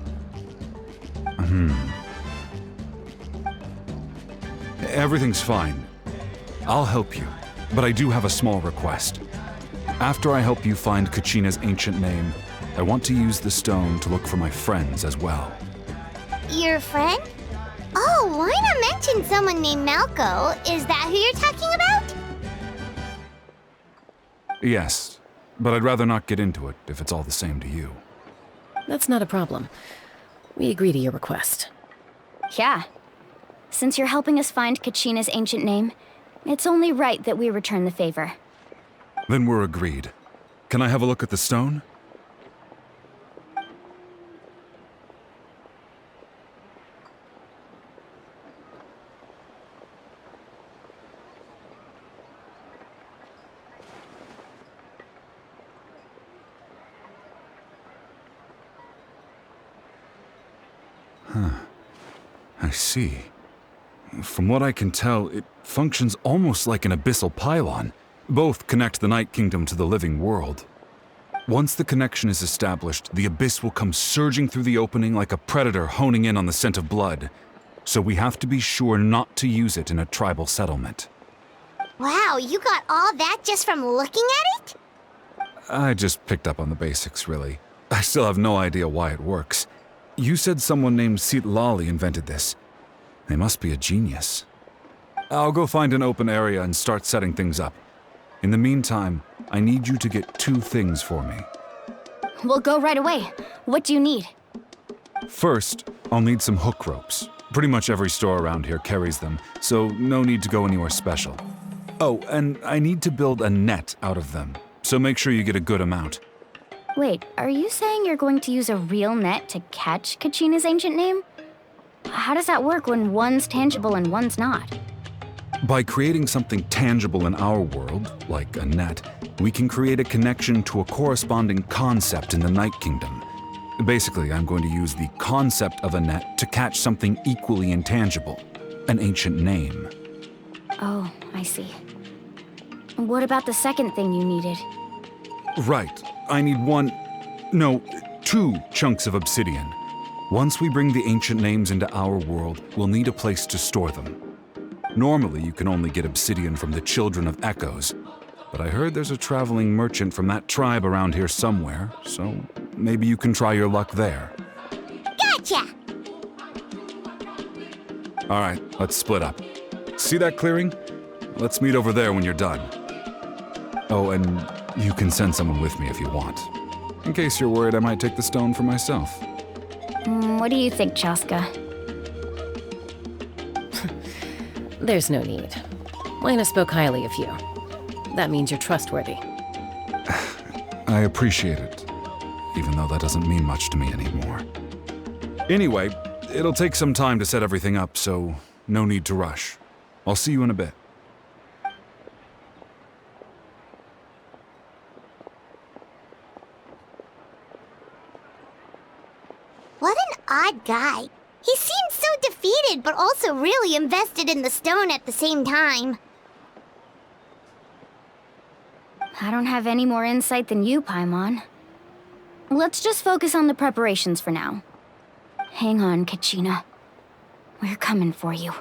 Everything's fine. I'll help you, but I do have a small request. After I help you find Kachina's ancient name, I want to use the stone to look for my friends as well. Your friend? Oh, why not mention someone named Malco? Is that who you're talking about? Yes, but I'd rather not get into it if it's all the same to you. That's not a problem. We agree to your request. Yeah. Since you're helping us find Kachina's ancient name, it's only right that we return the favor. Then we're agreed. Can I have a look at the stone? I see. From what I can tell, it functions almost like an abyssal pylon. Both connect the Night Kingdom to the living world. Once the connection is established, the abyss will come surging through the opening like a predator honing in on the scent of blood. So we have to be sure not to use it in a tribal settlement. Wow, you got all that just from looking at it? I just picked up on the basics, really. I still have no idea why it works. You said someone named Sitlali invented this. They must be a genius. I'll go find an open area and start setting things up. In the meantime, I need you to get 2 things for me. We'll go right away. What do you need? First, I'll need some hook ropes. Pretty much every store around here carries them, so no need to go anywhere special. Oh, and I need to build a net out of them, so make sure you get a good amount. Wait, are you saying you're going to use a real net to catch Kachina's ancient name? How does that work when one's tangible and one's not? By creating something tangible in our world, like a net, we can create a connection to a corresponding concept in the Night Kingdom. Basically, I'm going to use the concept of a net to catch something equally intangible, an ancient name. Oh, I see. What about the second thing you needed? Right. I need two chunks of obsidian. Once we bring the ancient names into our world, we'll need a place to store them. Normally, you can only get obsidian from the Children of Echoes, but I heard there's a traveling merchant from that tribe around here somewhere, so maybe you can try your luck there. Gotcha! All right, let's split up. See that clearing? Let's meet over there when you're done. Oh, and you can send someone with me if you want. In case you're worried I might take the stone for myself. What do you think, Chaska? There's no need. Lena spoke highly of you. That means you're trustworthy. I appreciate it, even though that doesn't mean much to me anymore. Anyway, it'll take some time to set everything up, so no need to rush. I'll see you in a bit. What an odd guy. He seemed so defeated, but also really invested in the stone at the same time. I don't have any more insight than you, Paimon. Let's just focus on the preparations for now. Hang on, Kachina. We're coming for you.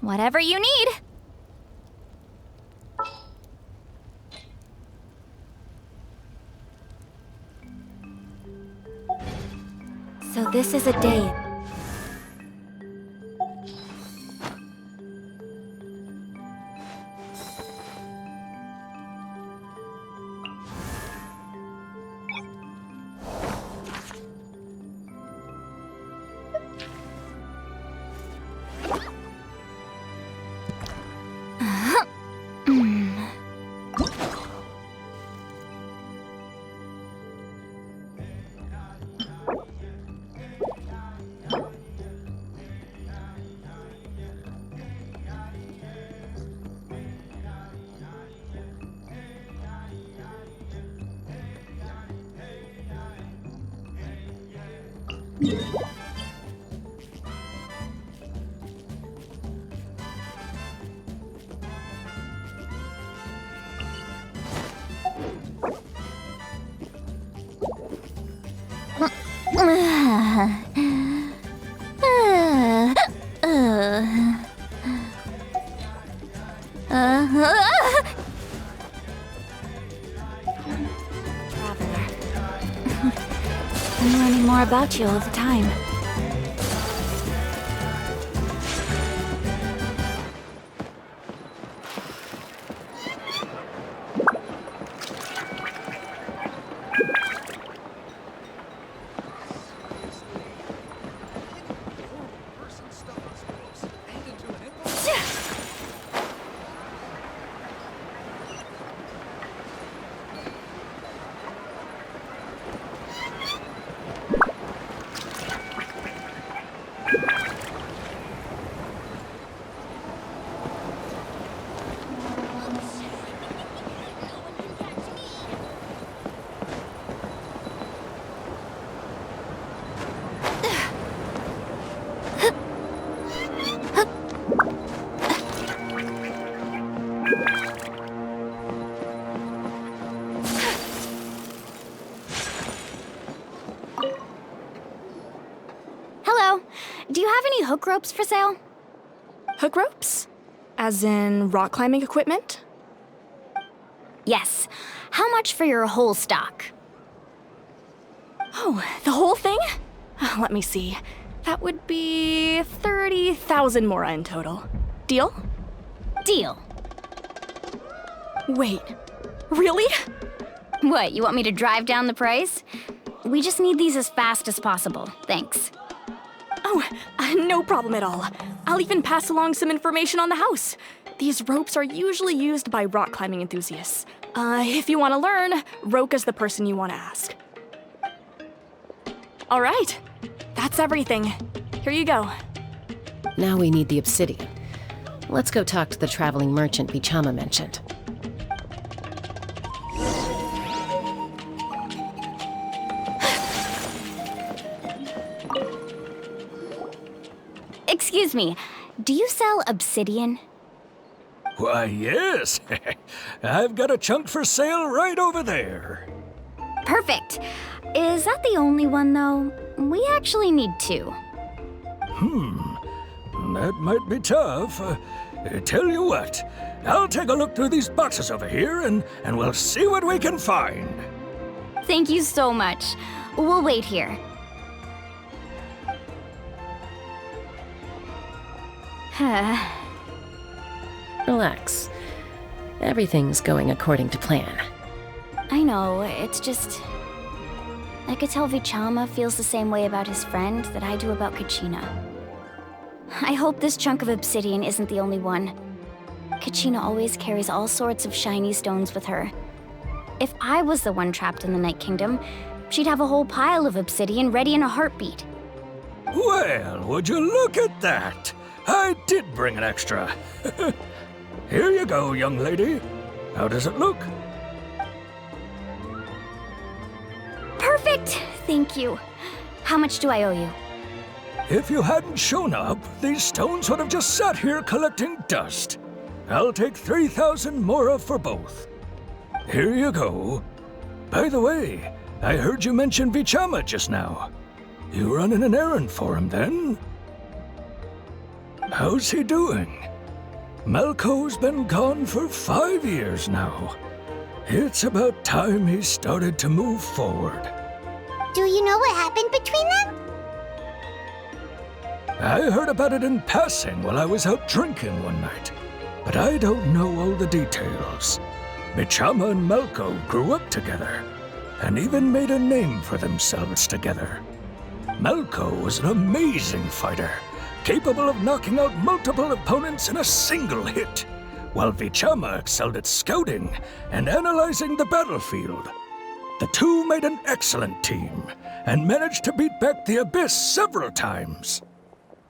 Whatever you need. So this is a day. I'm learning more about you all the time. Do you have any hook ropes for sale? Hook ropes? As in rock climbing equipment? Yes. How much for your whole stock? Oh, the whole thing? Let me see. That would be 30,000 mora in total. Deal? Deal. Wait, really? What, you want me to drive down the price? We just need these as fast as possible. Thanks. Oh, no problem at all. I'll even pass along some information on the house. These ropes are usually used by rock climbing enthusiasts. If you want to learn, Roka's the person you want to ask. All right, that's everything. Here you go. Now we need the obsidian. Let's go talk to the traveling merchant Vichama mentioned. Excuse me, do you sell obsidian? Why, yes. I've got a chunk for sale right over there. Perfect. Is that the only one, though? We actually need two. That might be tough. Tell you what, I'll take a look through these boxes over here and we'll see what we can find. Thank you so much. We'll wait here. Relax. Everything's going according to plan. I know, it's just... I could tell Vichama feels the same way about his friend that I do about Kachina. I hope this chunk of obsidian isn't the only one. Kachina always carries all sorts of shiny stones with her. If I was the one trapped in the Night Kingdom, she'd have a whole pile of obsidian ready in a heartbeat. Well, would you look at that? I did bring an extra. Here you go, young lady. How does it look? Perfect! Thank you. How much do I owe you? If you hadn't shown up, these stones would have just sat here collecting dust. I'll take 3,000 mora for both. Here you go. By the way, I heard you mention Vichama just now. You running an errand for him, then? How's he doing? Malko's been gone for 5 years now. It's about time he started to move forward. Do you know what happened between them? I heard about it in passing while I was out drinking one night, but I don't know all the details. Vichama and Malko grew up together, and even made a name for themselves together. Malko was an amazing fighter, capable of knocking out multiple opponents in a single hit, while Vichama excelled at scouting and analyzing the battlefield. The two made an excellent team, and managed to beat back the Abyss several times.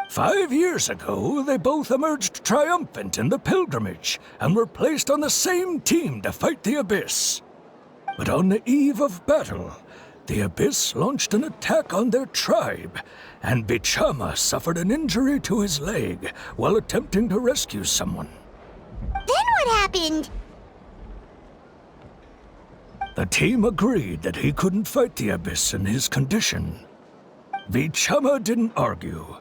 5 years ago, they both emerged triumphant in the pilgrimage, and were placed on the same team to fight the Abyss. But on the eve of battle, the Abyss launched an attack on their tribe, and Vichama suffered an injury to his leg while attempting to rescue someone. Then what happened? The team agreed that he couldn't fight the Abyss in his condition. Vichama didn't argue.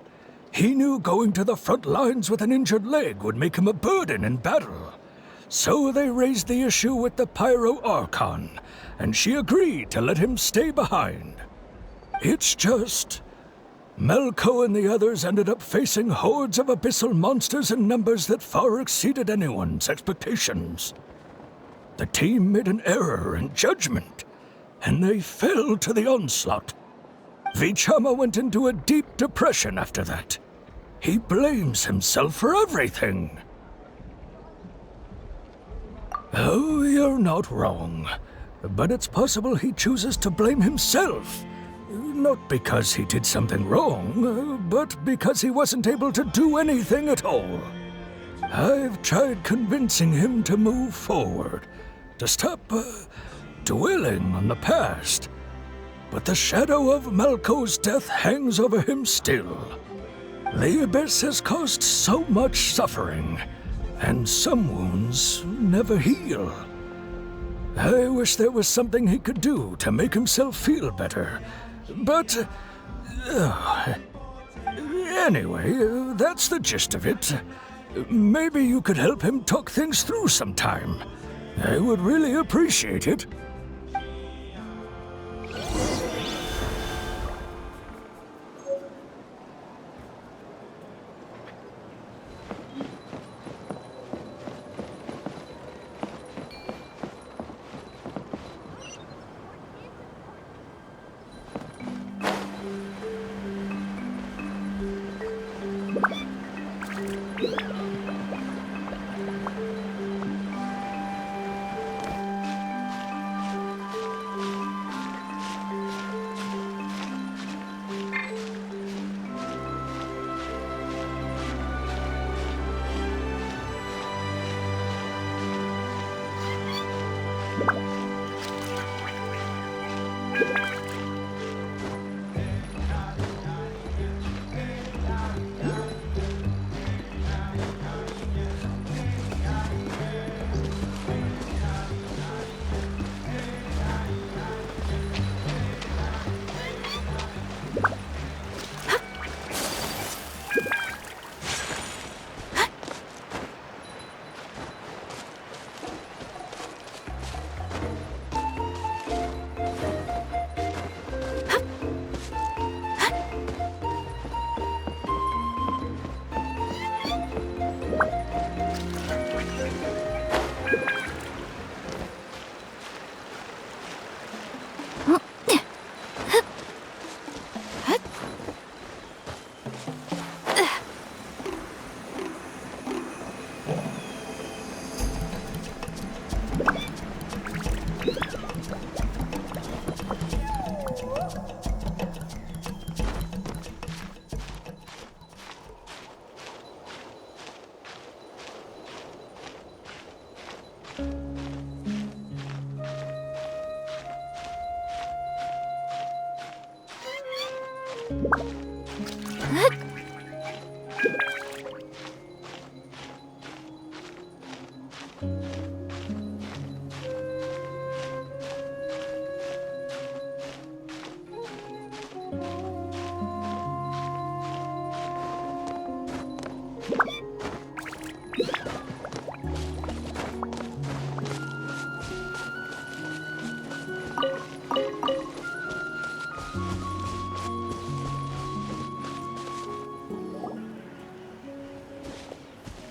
He knew going to the front lines with an injured leg would make him a burden in battle. So they raised the issue with the Pyro Archon, and she agreed to let him stay behind. It's just... Malko and the others ended up facing hordes of abyssal monsters in numbers that far exceeded anyone's expectations. The team made an error in judgment, and they fell to the onslaught. Vichama went into a deep depression after that. He blames himself for everything. Oh, you're not wrong. But it's possible he chooses to blame himself. Not because he did something wrong, but because he wasn't able to do anything at all. I've tried convincing him to move forward, to stop dwelling on the past. But the shadow of Malko's death hangs over him still. The Abyss has caused so much suffering, and some wounds never heal. I wish there was something he could do to make himself feel better, but... anyway, that's the gist of it. Maybe you could help him talk things through sometime. I would really appreciate it.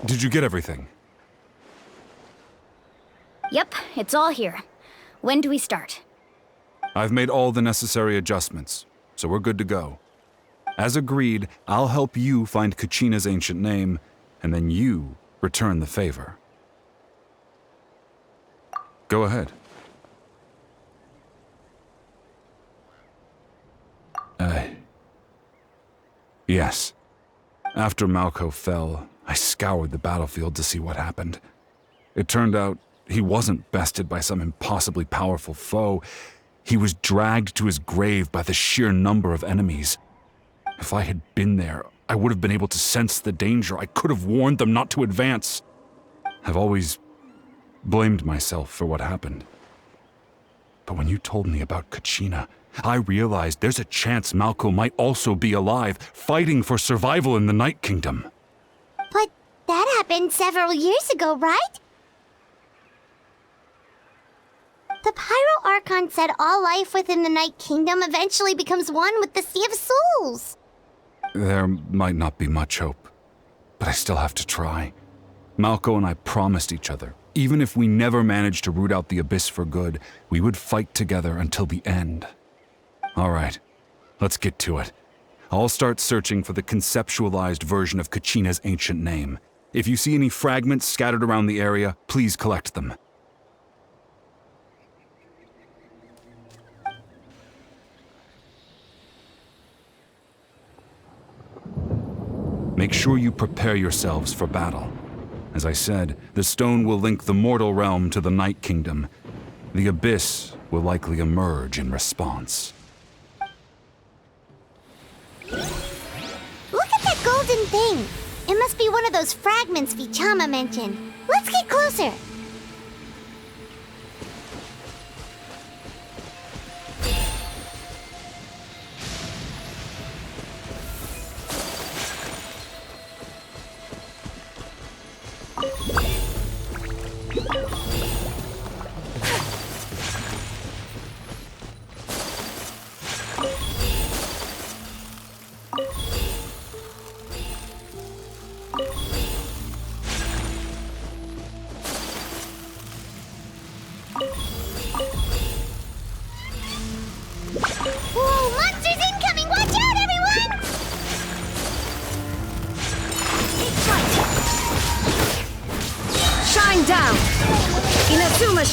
Did you get everything? Yep, it's all here. When do we start? I've made all the necessary adjustments, so we're good to go. As agreed, I'll help you find Kachina's ancient name, and then you return the favor. Go ahead. Yes. After Malko fell, I scoured the battlefield to see what happened. It turned out he wasn't bested by some impossibly powerful foe. He was dragged to his grave by the sheer number of enemies. If I had been there, I would have been able to sense the danger. I could have warned them not to advance. I've always blamed myself for what happened. But when you told me about Kachina, I realized there's a chance Malko might also be alive, fighting for survival in the Night Kingdom. But that happened several years ago, right? The Pyro Archon said all life within the Night Kingdom eventually becomes one with the Sea of Souls. There might not be much hope, but I still have to try. Malko and I promised each other, even if we never managed to root out the Abyss for good, we would fight together until the end. All right, let's get to it. I'll start searching for the conceptualized version of Kachina's ancient name. If you see any fragments scattered around the area, please collect them. Make sure you prepare yourselves for battle. As I said, the stone will link the mortal realm to the Night Kingdom. The Abyss will likely emerge in response. Look at that golden thing! It must be one of those fragments Vichama mentioned. Let's get closer!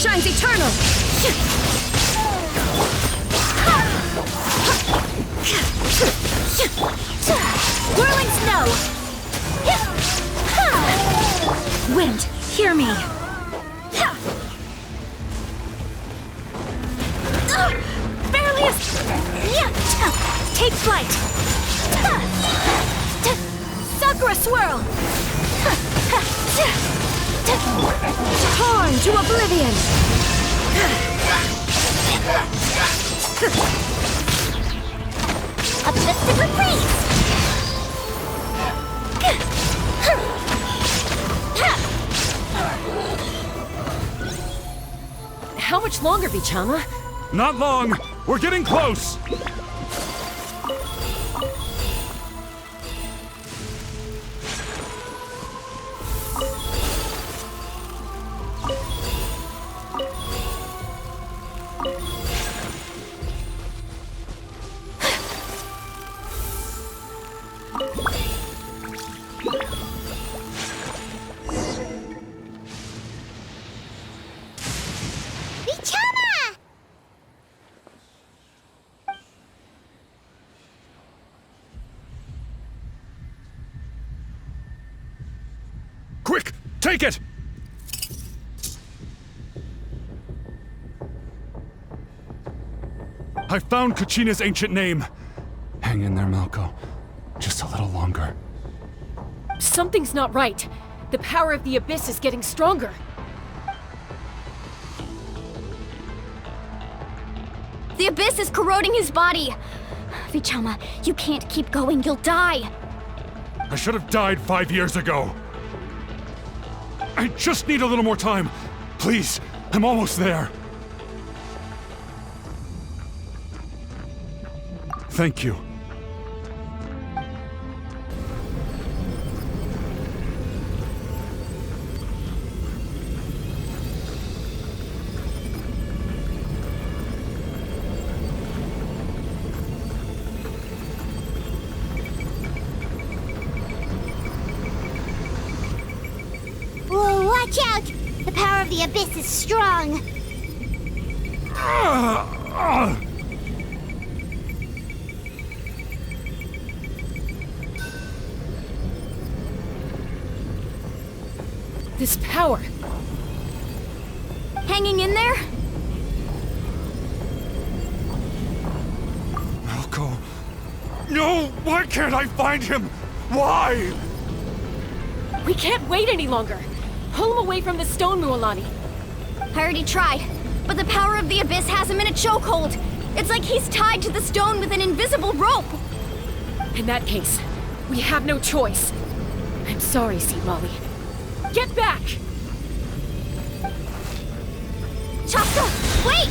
shines eternal! Whirling snow! Wind, hear me! Barelius! Take flight! Sakura swirl! Torn to oblivion! Uplifted reprise! How much longer, Vichama? Not long! We're getting close! Vichama! Quick! Take it! I found Kachina's ancient name. Hang in there, Malko. Just a little longer. Something's not right. The power of the Abyss is getting stronger. The Abyss is corroding his body! Vichama, you can't keep going, you'll die! I should have died 5 years ago. I just need a little more time. Please, I'm almost there. Thank you. Whoa, watch out! The power of the Abyss is strong. This power. Hanging in there? Malko. No! Why can't I find him? Why? We can't wait any longer. Pull him away from the stone, Mualani. I already tried, but the power of the Abyss has him in a chokehold. It's like he's tied to the stone with an invisible rope. In that case, we have no choice. I'm sorry, Sea Molly. Get back! Chaska, wait!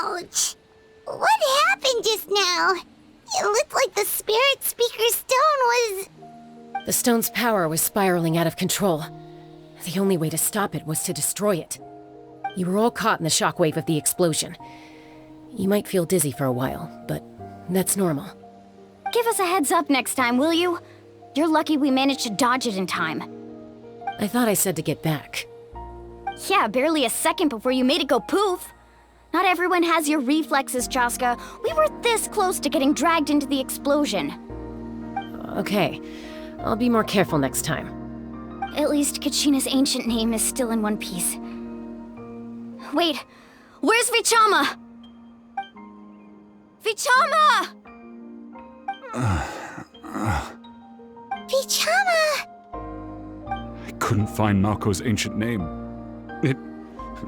Ouch! What happened just now? It looked like the Spirit Speaker's stone was... The stone's power was spiraling out of control. The only way to stop it was to destroy it. You were all caught in the shockwave of the explosion. You might feel dizzy for a while, but that's normal. Give us a heads up next time, will you? You're lucky we managed to dodge it in time. I thought I said to get back. Yeah, barely a second before you made it go poof. Not everyone has your reflexes, Chaska. We were this close to getting dragged into the explosion. Okay, I'll be more careful next time. At least Kachina's ancient name is still in one piece. Wait, where's Vichama? Vichama! Vichama! I couldn't find Malko's ancient name. It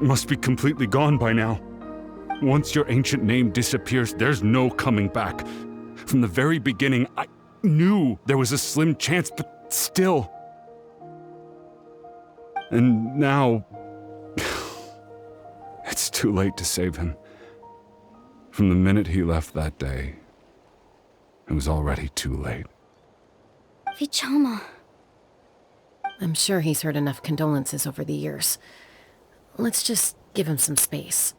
must be completely gone by now. Once your ancient name disappears, there's no coming back. From the very beginning, I knew there was a slim chance, but still. And now... it's too late to save him. From the minute he left that day, it was already too late. Vichama. I'm sure he's heard enough condolences over the years. Let's just give him some space.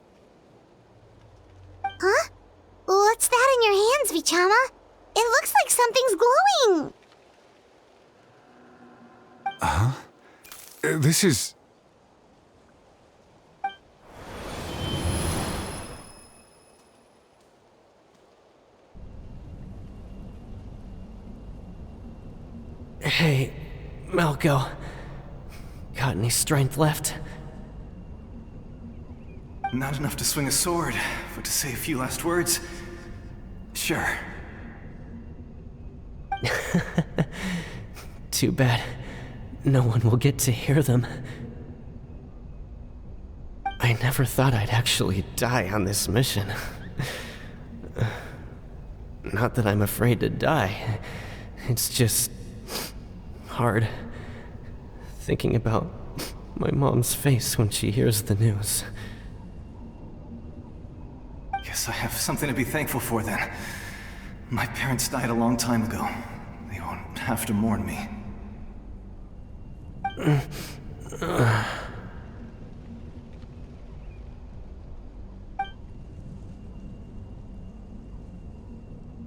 Huh? What's that in your hands, Vichama? It looks like something's glowing. Huh? This is... Hey, Malco. Got any strength left? Not enough to swing a sword, but to say a few last words? Sure. Too bad. No one will get to hear them. I never thought I'd actually die on this mission. Not that I'm afraid to die. It's just... hard. Thinking about my mom's face when she hears the news. Guess I have something to be thankful for then. My parents died a long time ago. They won't have to mourn me.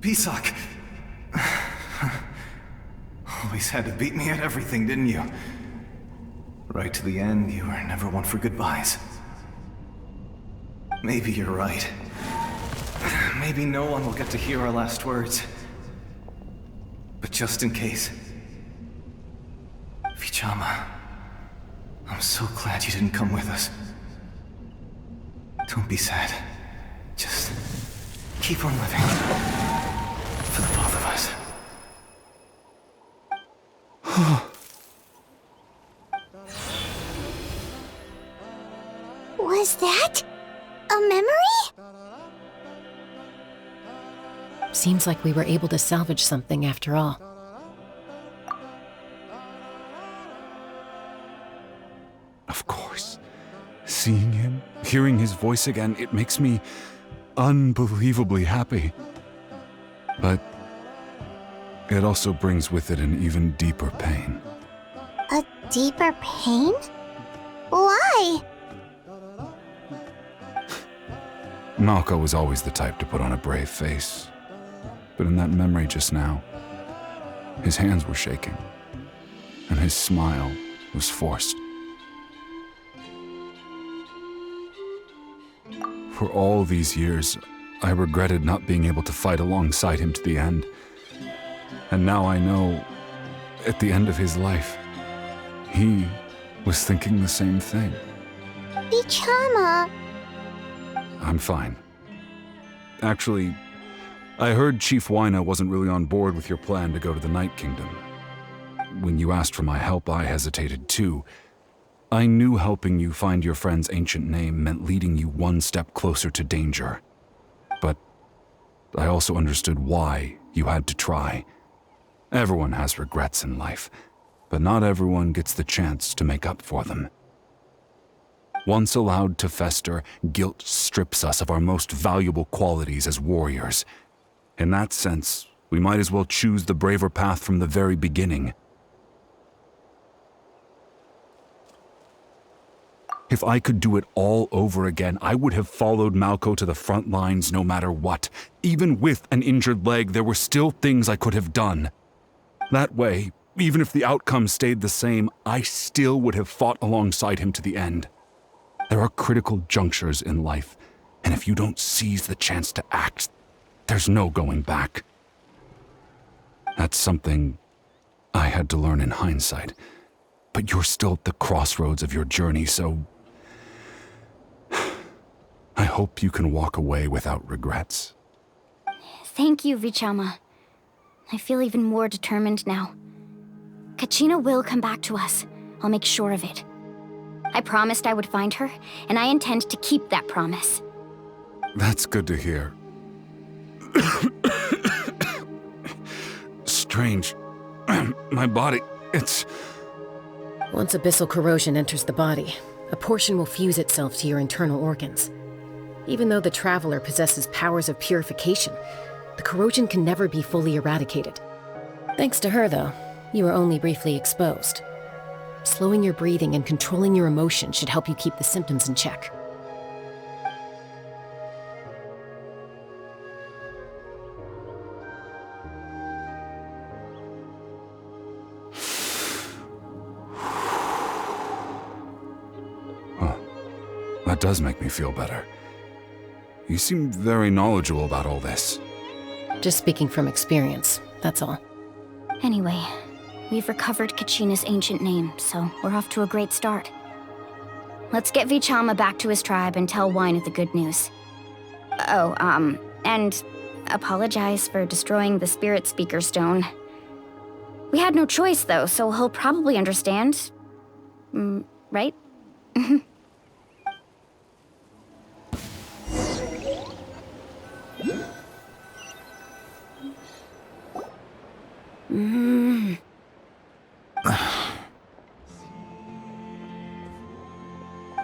Pisak! Always had to beat me at everything, didn't you? Right to the end, you were never one for goodbyes. Maybe you're right. Maybe no one will get to hear our last words. But just in case... Vichama, I'm so glad you didn't come with us. Don't be sad. Just keep on living. For the both of us. Was that a memory? Seems like we were able to salvage something after all. Of course. Seeing him, hearing his voice again, it makes me unbelievably happy. But it also brings with it an even deeper pain. A deeper pain? Why? Malco was always the type to put on a brave face. But in that memory just now, his hands were shaking, and his smile was forced. For all these years, I regretted not being able to fight alongside him to the end. And now I know, at the end of his life, he was thinking the same thing. Vichama. I'm fine. Actually, I heard Chief Wyna wasn't really on board with your plan to go to the Night Kingdom. When you asked for my help, I hesitated too. I knew helping you find your friend's ancient name meant leading you one step closer to danger. But I also understood why you had to try. Everyone has regrets in life, but not everyone gets the chance to make up for them. Once allowed to fester, guilt strips us of our most valuable qualities as warriors. In that sense, we might as well choose the braver path from the very beginning. If I could do it all over again, I would have followed Malco to the front lines no matter what. Even with an injured leg, there were still things I could have done. That way, even if the outcome stayed the same, I still would have fought alongside him to the end. There are critical junctures in life, and if you don't seize the chance to act, there's no going back. That's something I had to learn in hindsight, but you're still at the crossroads of your journey, so I hope you can walk away without regrets. Thank you, Vichama. I feel even more determined now. Kachina will come back to us. I'll make sure of it. I promised I would find her, and I intend to keep that promise. That's good to hear. Strange. My body, it's... Once abyssal corrosion enters the body, a portion will fuse itself to your internal organs. Even though the Traveler possesses powers of purification, the corrosion can never be fully eradicated. Thanks to her, though, you were only briefly exposed. Slowing your breathing and controlling your emotions should help you keep the symptoms in check. That does make me feel better. You seem very knowledgeable about all this. Just speaking from experience, that's all. Anyway, we've recovered Kachina's ancient name, so we're off to a great start. Let's get Vichama back to his tribe and tell Wyneth the good news. Oh, and apologize for destroying the Spirit Speaker Stone. We had no choice, though, so he'll probably understand. Right?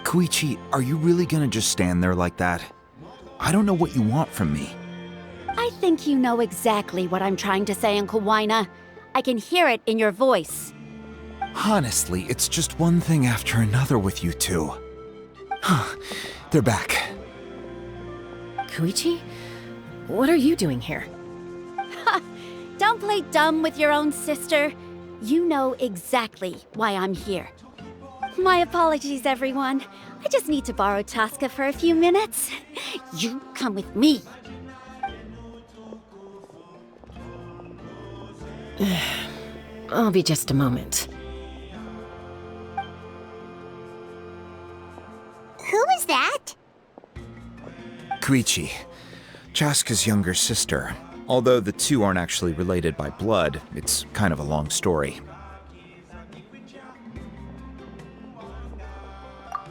Koichi, are you really gonna just stand there like that? I don't know what you want from me. I think you know exactly what I'm trying to say, Uncle Wyna. I can hear it in your voice. Honestly, it's just one thing after another with you two. They're back. Koichi? What are you doing here? Don't play dumb with your own sister. You know exactly why I'm here. My apologies, everyone. I just need to borrow Chaska for a few minutes. You come with me. I'll be just a moment. Who is that? Koichi, Chaska's younger sister. Although the two aren't actually related by blood, it's kind of a long story.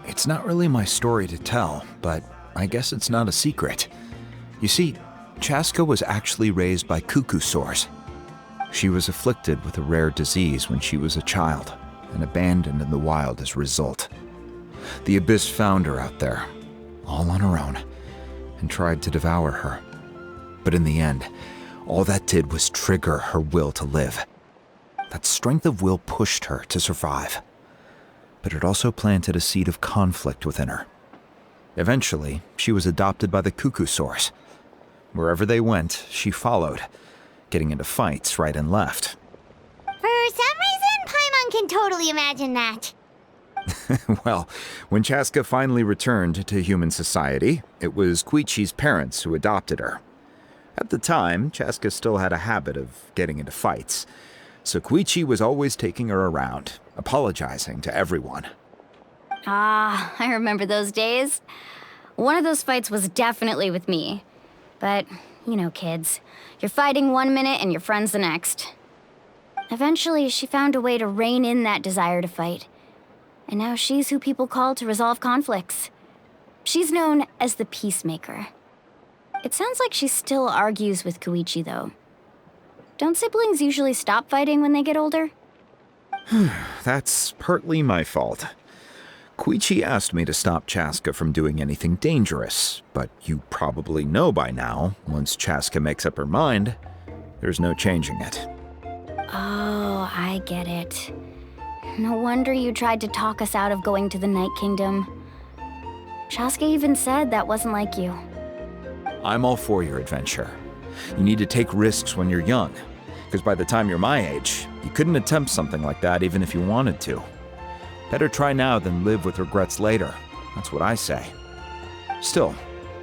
It's not really my story to tell, but I guess it's not a secret. You see, Chaska was actually raised by cuckoo sores. She was afflicted with a rare disease when she was a child, and abandoned in the wild as a result. The Abyss found her out there, all on her own, and tried to devour her. But in the end, all that did was trigger her will to live. That strength of will pushed her to survive. But it also planted a seed of conflict within her. Eventually, she was adopted by the cuckoo sores. Wherever they went, she followed, getting into fights right and left. For some reason, Paimon can totally imagine that. Well, when Chaska finally returned to human society, it was Koichi's parents who adopted her. At the time, Chaska still had a habit of getting into fights, so Koichi was always taking her around, apologizing to everyone. Ah, I remember those days. One of those fights was definitely with me. But, you know, kids. You're fighting one minute and your friend's the next. Eventually, she found a way to rein in that desire to fight. And now she's who people call to resolve conflicts. She's known as the Peacemaker. It sounds like she still argues with Koichi, though. Don't siblings usually stop fighting when they get older? That's partly my fault. Koichi asked me to stop Chaska from doing anything dangerous, but you probably know by now, once Chaska makes up her mind, there's no changing it. Oh, I get it. No wonder you tried to talk us out of going to the Night Kingdom. Chaska even said that wasn't like you. I'm all for your adventure. You need to take risks when you're young, because by the time you're my age, you couldn't attempt something like that even if you wanted to. Better try now than live with regrets later. That's what I say. Still,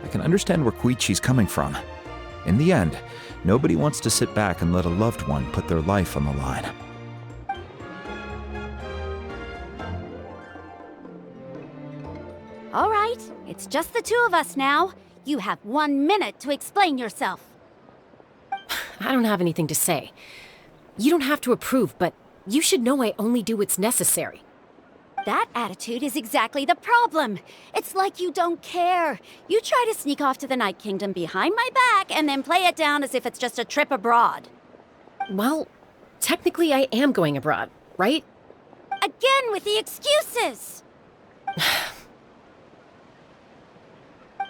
I can understand where Koichi's coming from. In the end, nobody wants to sit back and let a loved one put their life on the line. All right, it's just the two of us now. You have 1 minute to explain yourself. I don't have anything to say. You don't have to approve, but you should know I only do what's necessary. That attitude is exactly the problem. It's like you don't care. You try to sneak off to the Night Kingdom behind my back and then play it down as if it's just a trip abroad. Well, technically I am going abroad, right? Again with the excuses!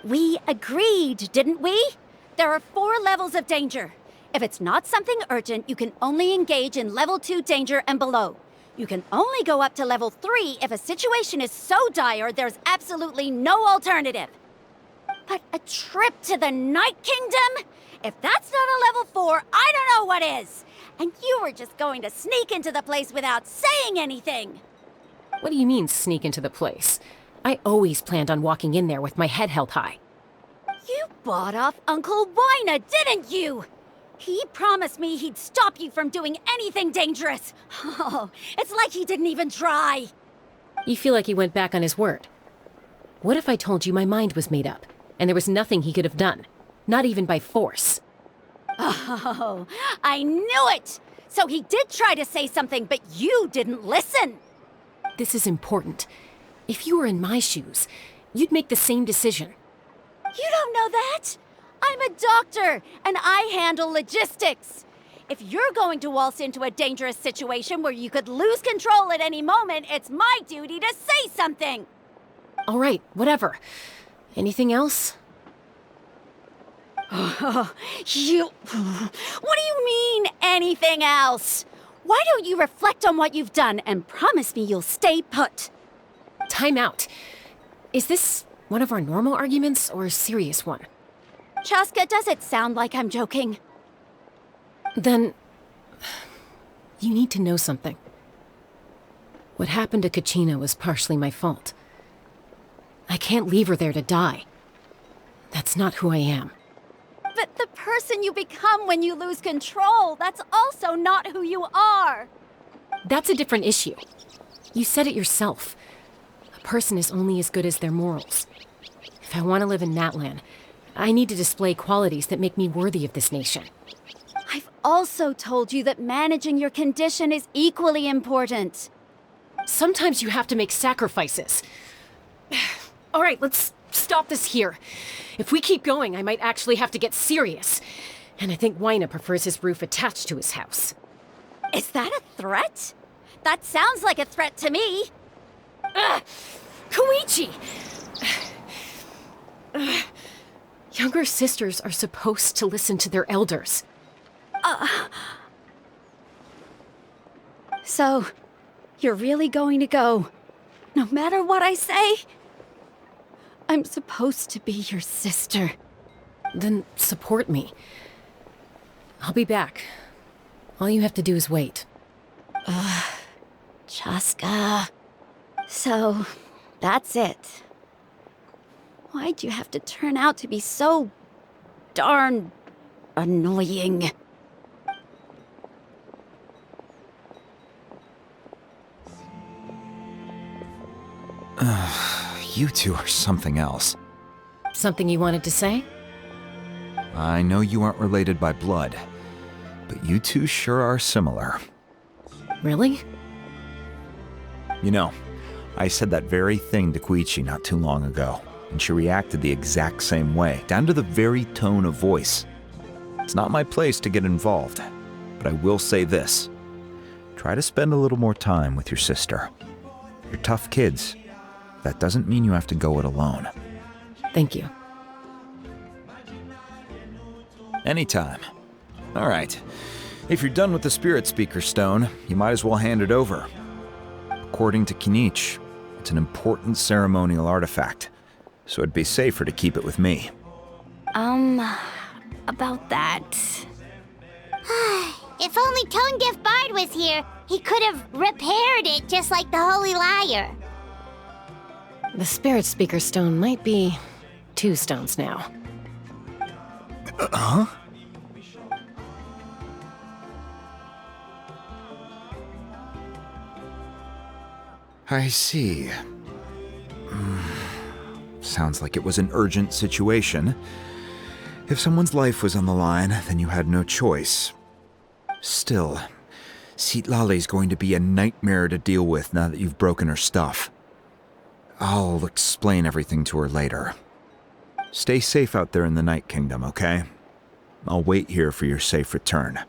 We agreed, didn't we? There are 4 levels of danger. If it's not something urgent, you can only engage in level 2 danger and below. You can only go up to level 3 if a situation is so dire there's absolutely no alternative. But a trip to the Night Kingdom? If that's not a level 4, I don't know what is. And you were just going to sneak into the place without saying anything. What do you mean, sneak into the place? I always planned on walking in there with my head held high. You bought off Uncle Wina, didn't you? He promised me he'd stop you from doing anything dangerous. Oh, it's like he didn't even try. You feel like he went back on his word. What if I told you my mind was made up, and there was nothing he could have done? Not even by force. Oh, I knew it! So he did try to say something, but you didn't listen. This is important. If you were in my shoes, you'd make the same decision. You don't know that? I'm a doctor, and I handle logistics. If you're going to waltz into a dangerous situation where you could lose control at any moment, it's my duty to say something. All right, whatever. Anything else? What do you mean, anything else? Why don't you reflect on what you've done and promise me you'll stay put? Time out. Is this one of our normal arguments or a serious one? Chaska, does it sound like I'm joking? Then, you need to know something. What happened to Kachina was partially my fault. I can't leave her there to die. That's not who I am. But the person you become when you lose control, that's also not who you are. That's a different issue. You said it yourself. A person is only as good as their morals. If I want to live in Natlan, I need to display qualities that make me worthy of this nation. I've also told you that managing your condition is equally important. Sometimes you have to make sacrifices. All right, let's stop this here. If we keep going, I might actually have to get serious. And I think Wina prefers his roof attached to his house. Is that a threat? That sounds like a threat to me. Koichi! Younger sisters are supposed to listen to their elders. So, you're really going to go, no matter what I say? I'm supposed to be your sister. Then support me. I'll be back. All you have to do is wait. Chaska. So, that's it. Why'd you have to turn out to be so darn annoying? You two are something else. Something you wanted to say? I know you aren't related by blood, but you two sure are similar. Really? You know, I said that very thing to Koichi not too long ago, and she reacted the exact same way, down to the very tone of voice. It's not my place to get involved, but I will say this. Try to spend a little more time with your sister. You're tough kids. That doesn't mean you have to go it alone. Thank you. Anytime. All right. If you're done with the Spirit Speaker Stone, you might as well hand it over. According to Kinich, it's an important ceremonial artifact, so it'd be safer to keep it with me. About that. If only Tone Deaf Bard was here, he could have repaired it just like the Holy Liar. The Spirit Speaker Stone might be 2 stones now. Huh? I see. Sounds like it was an urgent situation. If someone's life was on the line, then you had no choice. Still, Citlali's going to be a nightmare to deal with now that you've broken her stuff. I'll explain everything to her later. Stay safe out there in the Night Kingdom, okay? I'll wait here for your safe return.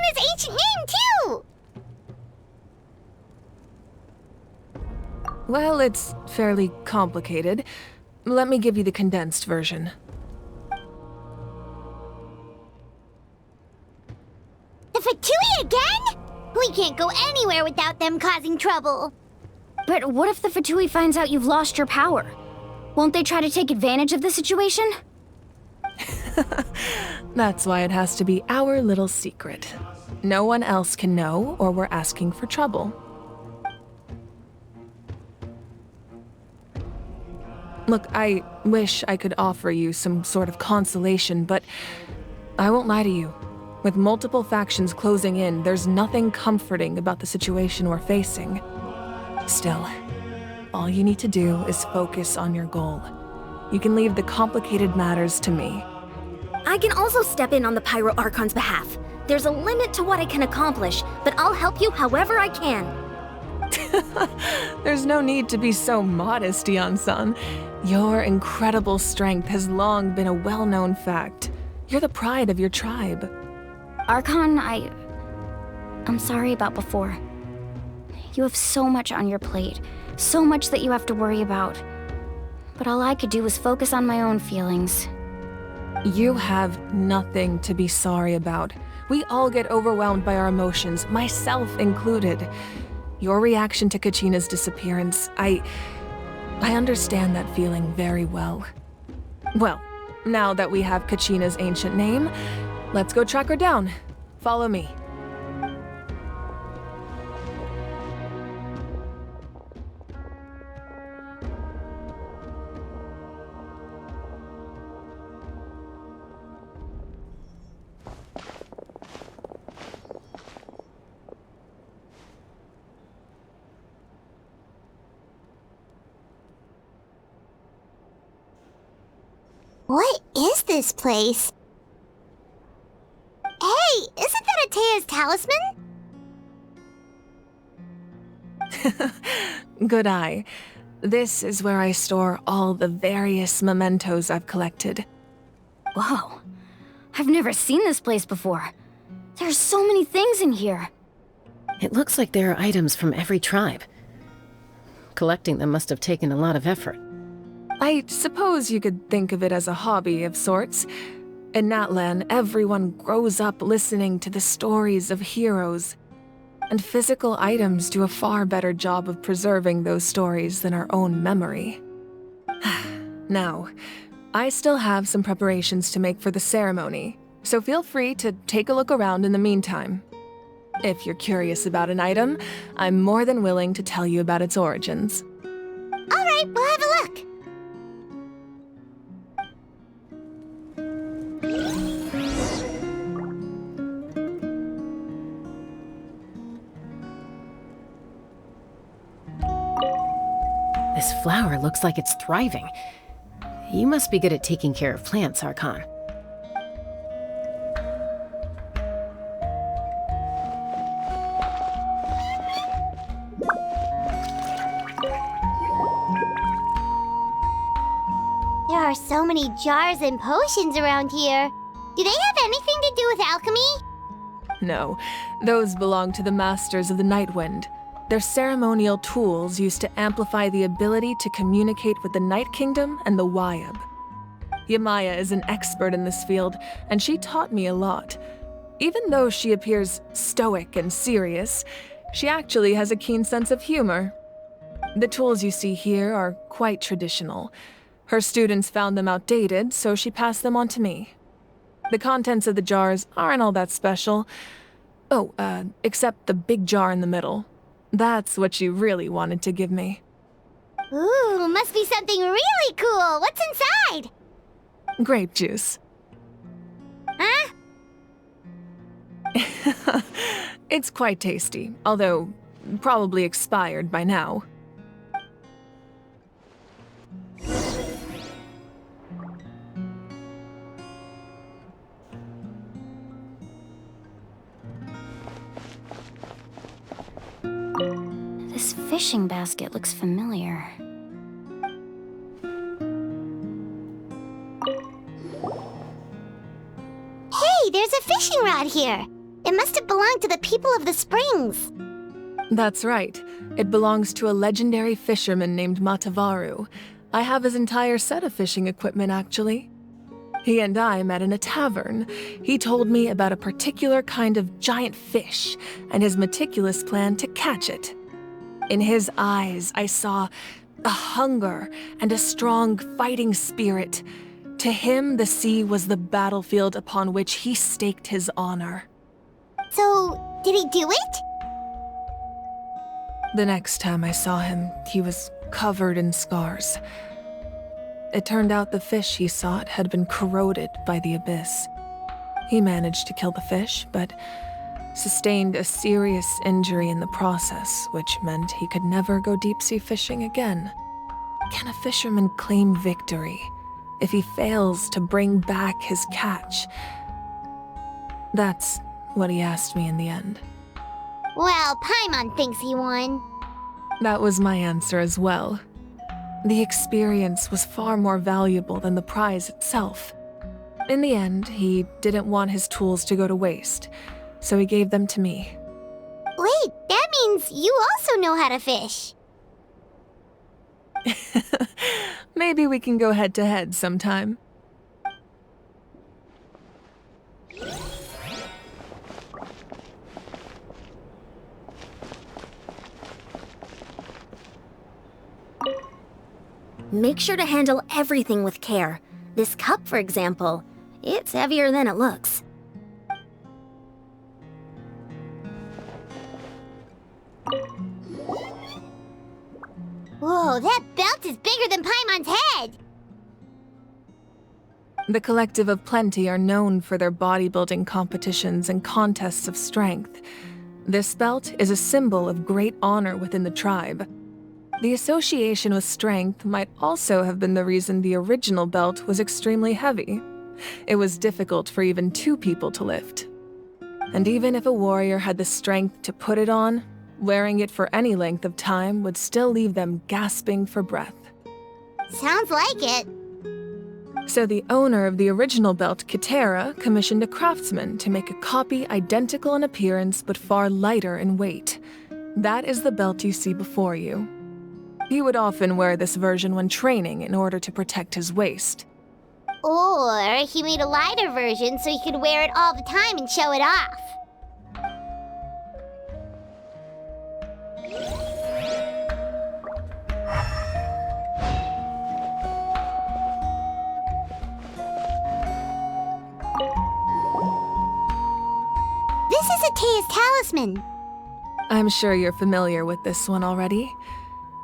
Kachina's ancient name, too! Well, it's fairly complicated. Let me give you the condensed version. The Fatui again? We can't go anywhere without them causing trouble. But what if the Fatui finds out you've lost your power? Won't they try to take advantage of the situation? That's why it has to be our little secret. No one else can know, or we're asking for trouble. Look, I wish I could offer you some sort of consolation, but I won't lie to you. With multiple factions closing in, there's nothing comforting about the situation we're facing. Still, all you need to do is focus on your goal. You can leave the complicated matters to me. I can also step in on the Pyro Archon's behalf. There's a limit to what I can accomplish, but I'll help you however I can. There's no need to be so modest, Yeon-san. Your incredible strength has long been a well-known fact. You're the pride of your tribe. Archon, I'm sorry about before. You have so much on your plate, so much that you have to worry about. But all I could do was focus on my own feelings. You have nothing to be sorry about. We all get overwhelmed by our emotions, myself included. Your reaction to Kachina's disappearance, I understand that feeling very well. Well, now that we have Kachina's ancient name, let's go track her down. Follow me. What is this place? Hey, isn't that Atea's talisman? Good eye. This is where I store all the various mementos I've collected. Whoa. I've never seen this place before. There's so many things in here. It looks like there are items from every tribe. Collecting them must have taken a lot of effort. I suppose you could think of it as a hobby of sorts. In Natlan, everyone grows up listening to the stories of heroes. And physical items do a far better job of preserving those stories than our own memory. Now, I still have some preparations to make for the ceremony, so feel free to take a look around in the meantime. If you're curious about an item, I'm more than willing to tell you about its origins. All right, we'll have a look. This flower looks like it's thriving. You must be good at taking care of plants, Archon. There are so many jars and potions around here. Do they have anything to do with alchemy? No, those belong to the Masters of the Nightwind. They're ceremonial tools used to amplify the ability to communicate with the Night Kingdom and the Wayab. Yamaya is an expert in this field, and she taught me a lot. Even though she appears stoic and serious, she actually has a keen sense of humor. The tools you see here are quite traditional. Her students found them outdated, so she passed them on to me. The contents of the jars aren't all that special. Oh, except the big jar in the middle. That's what she really wanted to give me. Ooh, must be something really cool. What's inside? Grape juice. Huh? It's quite tasty, although probably expired by now. This fishing basket looks familiar. Hey, there's a fishing rod here. It must have belonged to the people of the springs. That's right. It belongs to a legendary fisherman named Matavaru. I have his entire set of fishing equipment, actually. He and I met in a tavern. He told me about a particular kind of giant fish and his meticulous plan to catch it. In his eyes, I saw a hunger and a strong fighting spirit. To him, the sea was the battlefield upon which he staked his honor. So, did he do it? The next time I saw him, he was covered in scars. It turned out the fish he sought had been corroded by the abyss. He managed to kill the fish, but sustained a serious injury in the process, which meant he could never go deep-sea fishing again. Can a fisherman claim victory if he fails to bring back his catch? That's what he asked me in the end. Well, Paimon thinks he won. That was my answer as well. The experience was far more valuable than the prize itself. In the end, he didn't want his tools to go to waste, so he gave them to me. Wait, that means you also know how to fish. Maybe we can go head-to-head sometime. Make sure to handle everything with care. This cup, for example, it's heavier than it looks. Whoa, that belt is bigger than Paimon's head! The Collective of Plenty are known for their bodybuilding competitions and contests of strength. This belt is a symbol of great honor within the tribe. The association with strength might also have been the reason the original belt was extremely heavy. It was difficult for even 2 people to lift. And even if a warrior had the strength to put it on, wearing it for any length of time would still leave them gasping for breath. Sounds like it. So the owner of the original belt, Kitera, commissioned a craftsman to make a copy identical in appearance but far lighter in weight. That is the belt you see before you. He would often wear this version when training in order to protect his waist. Or he made a lighter version so he could wear it all the time and show it off. This is Atea's talisman. I'm sure you're familiar with this one already.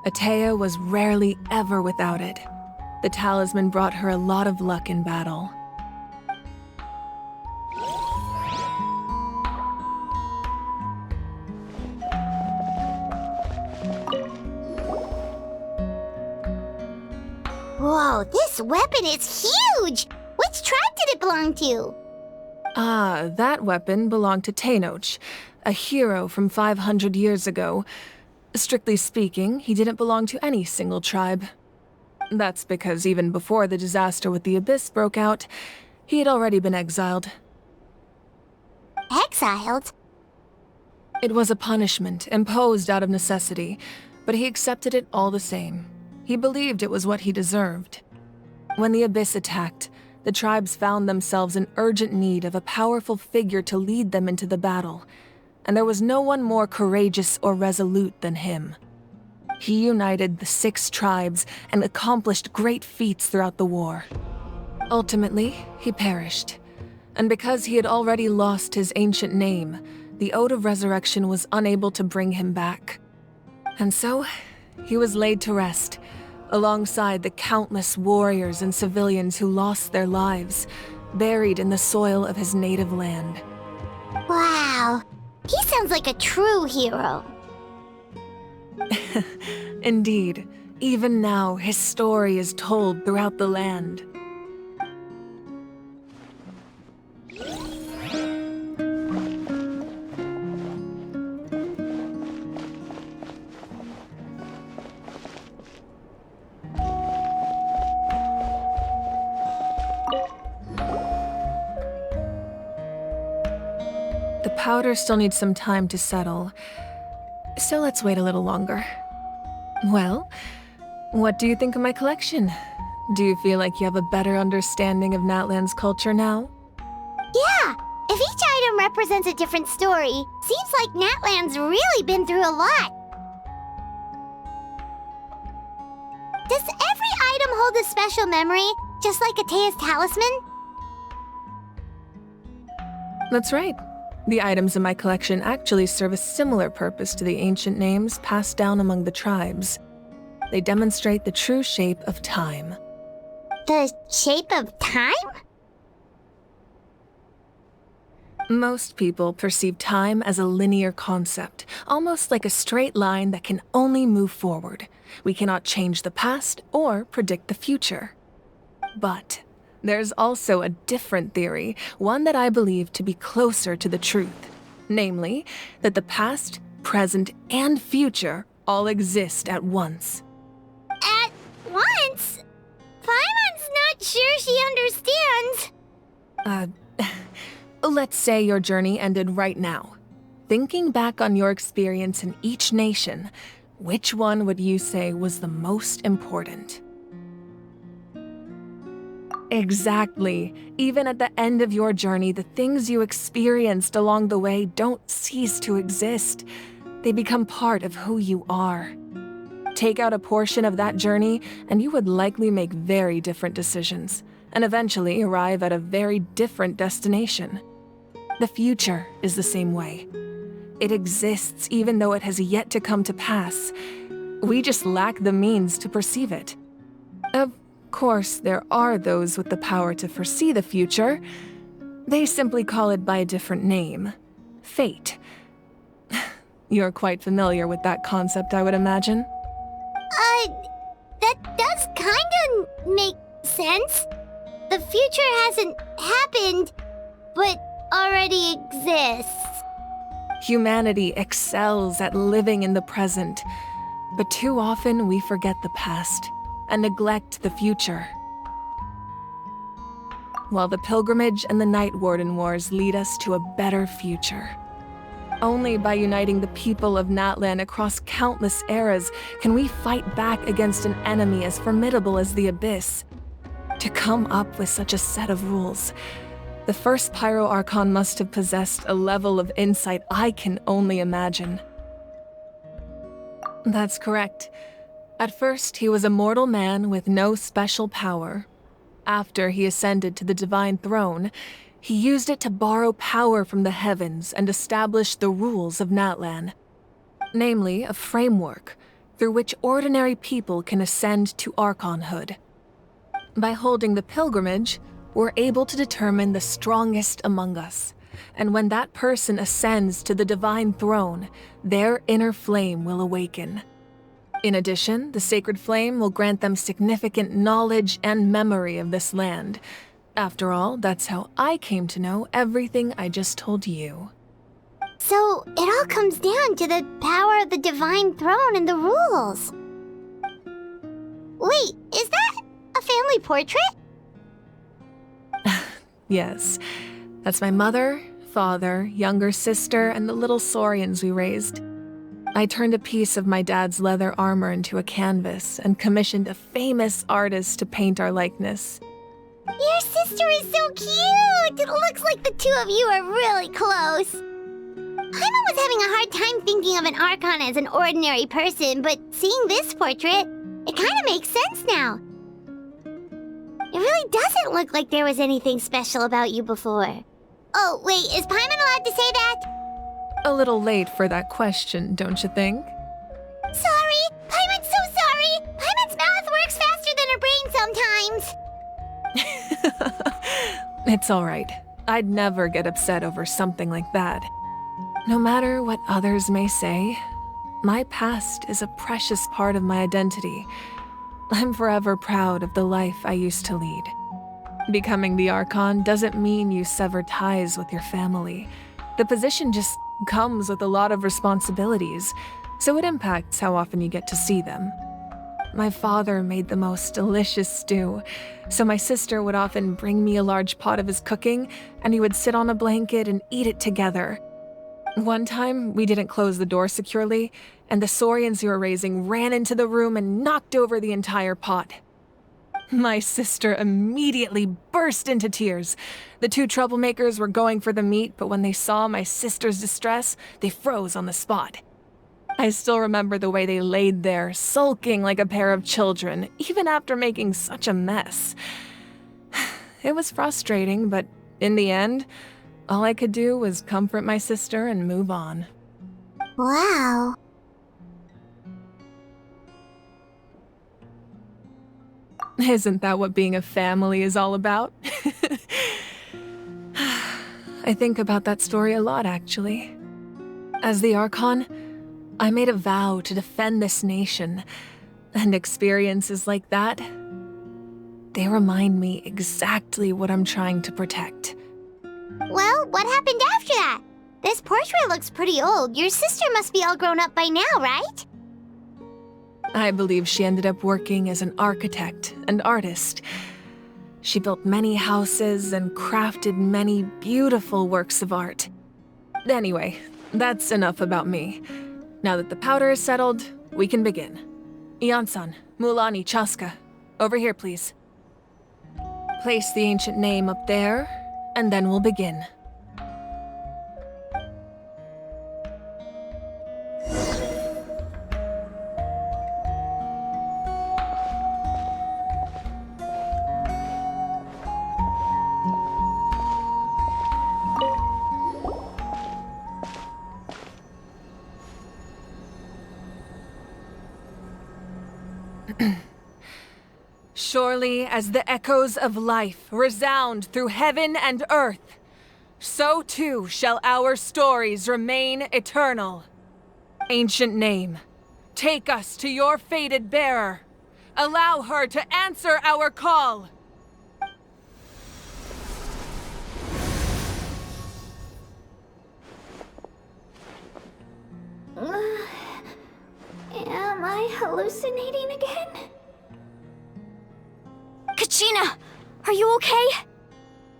Atea was rarely ever without it. The talisman brought her a lot of luck in battle. Whoa, this weapon is huge! Which tribe did it belong to? Ah, that weapon belonged to Tenoch, a hero from 500 years ago. Strictly speaking, he didn't belong to any single tribe. That's because even before the disaster with the Abyss broke out, he had already been exiled. Exiled? It was a punishment imposed out of necessity, but he accepted it all the same. He believed it was what he deserved. When the Abyss attacked, the tribes found themselves in urgent need of a powerful figure to lead them into the battle, and there was no one more courageous or resolute than him. He united the 6 tribes and accomplished great feats throughout the war. Ultimately, he perished, and because he had already lost his ancient name, the Ode of Resurrection was unable to bring him back. And so, he was laid to rest, alongside the countless warriors and civilians who lost their lives, buried in the soil of his native land. Wow, he sounds like a true hero. Indeed, even now his story is told throughout the land. The powder still needs some time to settle, so let's wait a little longer. Well, what do you think of my collection? Do you feel like you have a better understanding of Natlan's culture now? Yeah! If each item represents a different story, seems like Natlan's really been through a lot. Does every item hold a special memory, just like Atea's talisman? That's right. The items in my collection actually serve a similar purpose to the ancient names passed down among the tribes. They demonstrate the true shape of time. The shape of time? Most people perceive time as a linear concept, almost like a straight line that can only move forward. We cannot change the past or predict the future. But there's also a different theory, one that I believe to be closer to the truth. Namely, that the past, present, and future all exist at once. At once? Paimon's not sure she understands. Let's say your journey ended right now. Thinking back on your experience in each nation, which one would you say was the most important? Exactly. Even at the end of your journey, the things you experienced along the way don't cease to exist. They become part of who you are. Take out a portion of that journey, and you would likely make very different decisions, and eventually arrive at a very different destination. The future is the same way. It exists even though it has yet to come to pass. We just lack the means to perceive it. Of course, there are those with the power to foresee the future. They simply call it by a different name. Fate. You're quite familiar with that concept, I would imagine. That does kinda make sense. The future hasn't happened, but already exists. Humanity excels at living in the present, but too often we forget the past and neglect the future. While the pilgrimage and the Night Warden Wars lead us to a better future. Only by uniting the people of Natlan across countless eras can we fight back against an enemy as formidable as the Abyss. To come up with such a set of rules, the first Pyro Archon must have possessed a level of insight I can only imagine. That's correct. At first, he was a mortal man with no special power. After he ascended to the Divine Throne, he used it to borrow power from the heavens and establish the rules of Natlan. Namely, a framework through which ordinary people can ascend to Archonhood. By holding the pilgrimage, we're able to determine the strongest among us, and when that person ascends to the Divine Throne, their inner flame will awaken. In addition, the sacred flame will grant them significant knowledge and memory of this land. After all, that's how I came to know everything I just told you. So, it all comes down to the power of the Divine Throne and the rules. Wait, is that a family portrait? Yes, that's my mother, father, younger sister, and the little saurians we raised. I turned a piece of my dad's leather armor into a canvas and commissioned a famous artist to paint our likeness. Your sister is so cute! It looks like the two of you are really close. Paimon was having a hard time thinking of an Archon as an ordinary person, but seeing this portrait, it kind of makes sense now. It really doesn't look like there was anything special about you before. Oh, wait, is Paimon allowed to say that? A little late for that question, don't you think? Sorry! Paimon's so sorry! Paimon's mouth works faster than her brain sometimes! It's all right. I'd never get upset over something like that. No matter what others may say, my past is a precious part of my identity. I'm forever proud of the life I used to lead. Becoming the Archon doesn't mean you sever ties with your family. The position just comes with a lot of responsibilities, so it impacts how often you get to see them. My father made the most delicious stew, so my sister would often bring me a large pot of his cooking, and he would sit on a blanket and eat it together. One time, we didn't close the door securely, and the Saurians you were raising ran into the room and knocked over the entire pot. My sister immediately burst into tears. The two troublemakers were going for the meat, but when they saw my sister's distress, they froze on the spot. I still remember the way they laid there, sulking like a pair of children, even after making such a mess. It was frustrating, but in the end, all I could do was comfort my sister and move on. Wow. Isn't that what being a family is all about? I think about that story a lot, actually. As the Archon, I made a vow to defend this nation, and experiences like that, they remind me exactly what I'm trying to protect. Well, what happened after that? This portrait looks pretty old. Your sister must be all grown up by now, right? I believe she ended up working as an architect and artist. She built many houses and crafted many beautiful works of art. Anyway, that's enough about me. Now that the powder is settled, we can begin. Ian-san, Mulani, Chaska, over here, please. Place the ancient name up there, and then we'll begin. Surely as the echoes of life resound through heaven and earth, so too shall our stories remain eternal. Ancient name, take us to your fated bearer. Allow her to answer our call. Am I hallucinating again? Kachina, are you okay?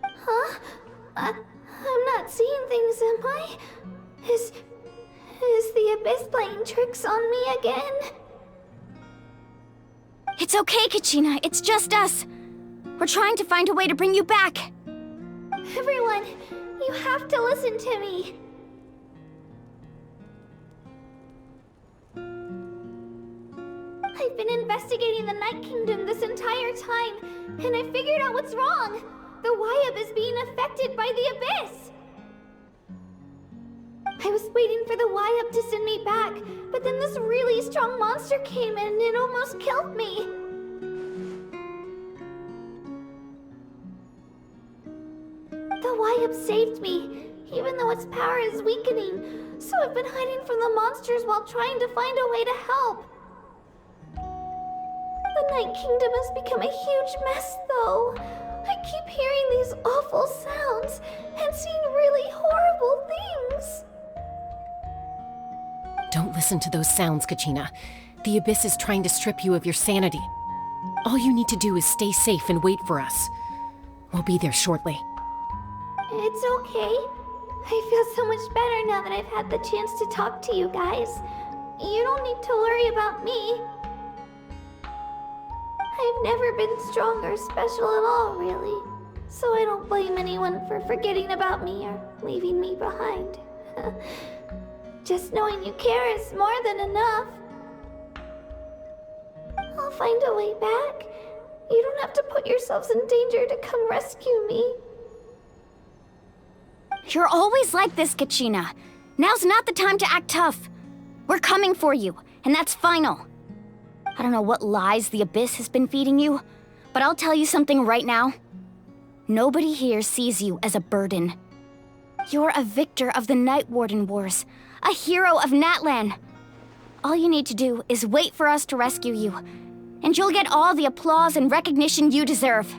Huh? I'm not seeing things, am I? Is the Abyss playing tricks on me again? It's okay, Kachina. It's just us. We're trying to find a way to bring you back. Everyone, you have to listen to me. I've been investigating the Night Kingdom this entire time, and I figured out what's wrong. The Wayab is being affected by the Abyss. I was waiting for the Wayab to send me back, but then this really strong monster came in and it almost killed me. The Wayab saved me, even though its power is weakening, so I've been hiding from the monsters while trying to find a way to help. The Night Kingdom has become a huge mess, though. I keep hearing these awful sounds and seeing really horrible things. Don't listen to those sounds, Kachina. The Abyss is trying to strip you of your sanity. All you need to do is stay safe and wait for us. We'll be there shortly. It's okay. I feel so much better now that I've had the chance to talk to you guys. You don't need to worry about me. I've never been strong or special at all, really. So I don't blame anyone for forgetting about me or leaving me behind. Just knowing you care is more than enough. I'll find a way back. You don't have to put yourselves in danger to come rescue me. You're always like this, Kachina. Now's not the time to act tough. We're coming for you, and that's final. I don't know what lies the Abyss has been feeding you, but I'll tell you something right now. Nobody here sees you as a burden. You're a victor of the Night Warden Wars, a hero of Natlan. All you need to do is wait for us to rescue you, and you'll get all the applause and recognition you deserve.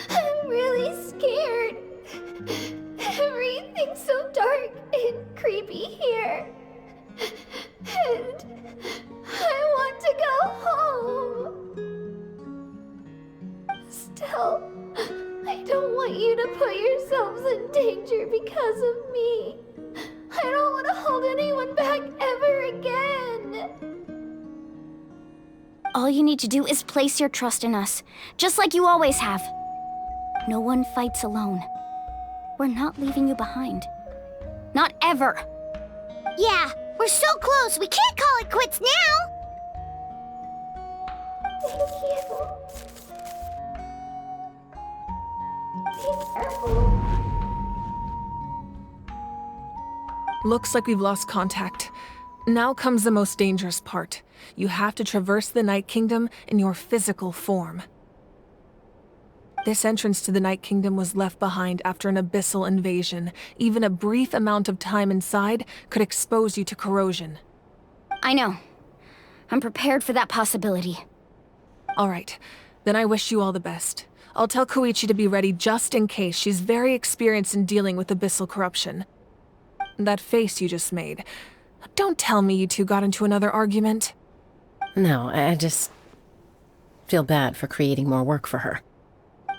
I'm really scared. Everything's so dark and creepy here. And I want to go home. tell. I don't want you to put yourselves in danger because of me. I don't want to hold anyone back ever again. All you need to do is place your trust in us, just like you always have. No one fights alone. We're not leaving you behind. Not ever. Yeah, we're so close. We can't call it quits now. Thank you. Be careful. Looks like we've lost contact. Now comes the most dangerous part. You have to traverse the Night Kingdom in your physical form. This entrance to the Night Kingdom was left behind after an abyssal invasion. Even a brief amount of time inside could expose you to corrosion. I know. I'm prepared for that possibility. All right, then I wish you all the best. I'll tell Koichi to be ready just in case. She's very experienced in dealing with abyssal corruption. That face you just made. Don't tell me you two got into another argument. No, I just feel bad for creating more work for her.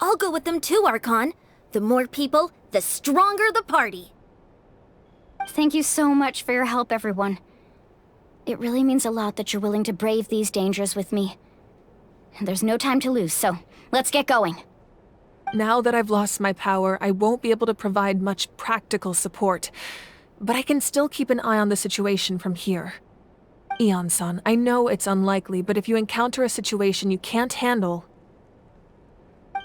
I'll go with them too, Archon. The more people, the stronger the party. Thank you so much for your help, everyone. It really means a lot that you're willing to brave these dangers with me. And there's no time to lose, so let's get going. Now that I've lost my power, I won't be able to provide much practical support. But I can still keep an eye on the situation from here. Eon-san, I know it's unlikely, but if you encounter a situation you can't handle...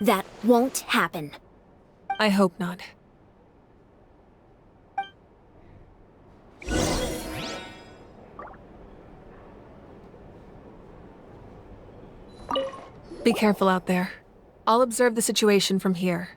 That won't happen. I hope not. Be careful out there. I'll observe the situation from here.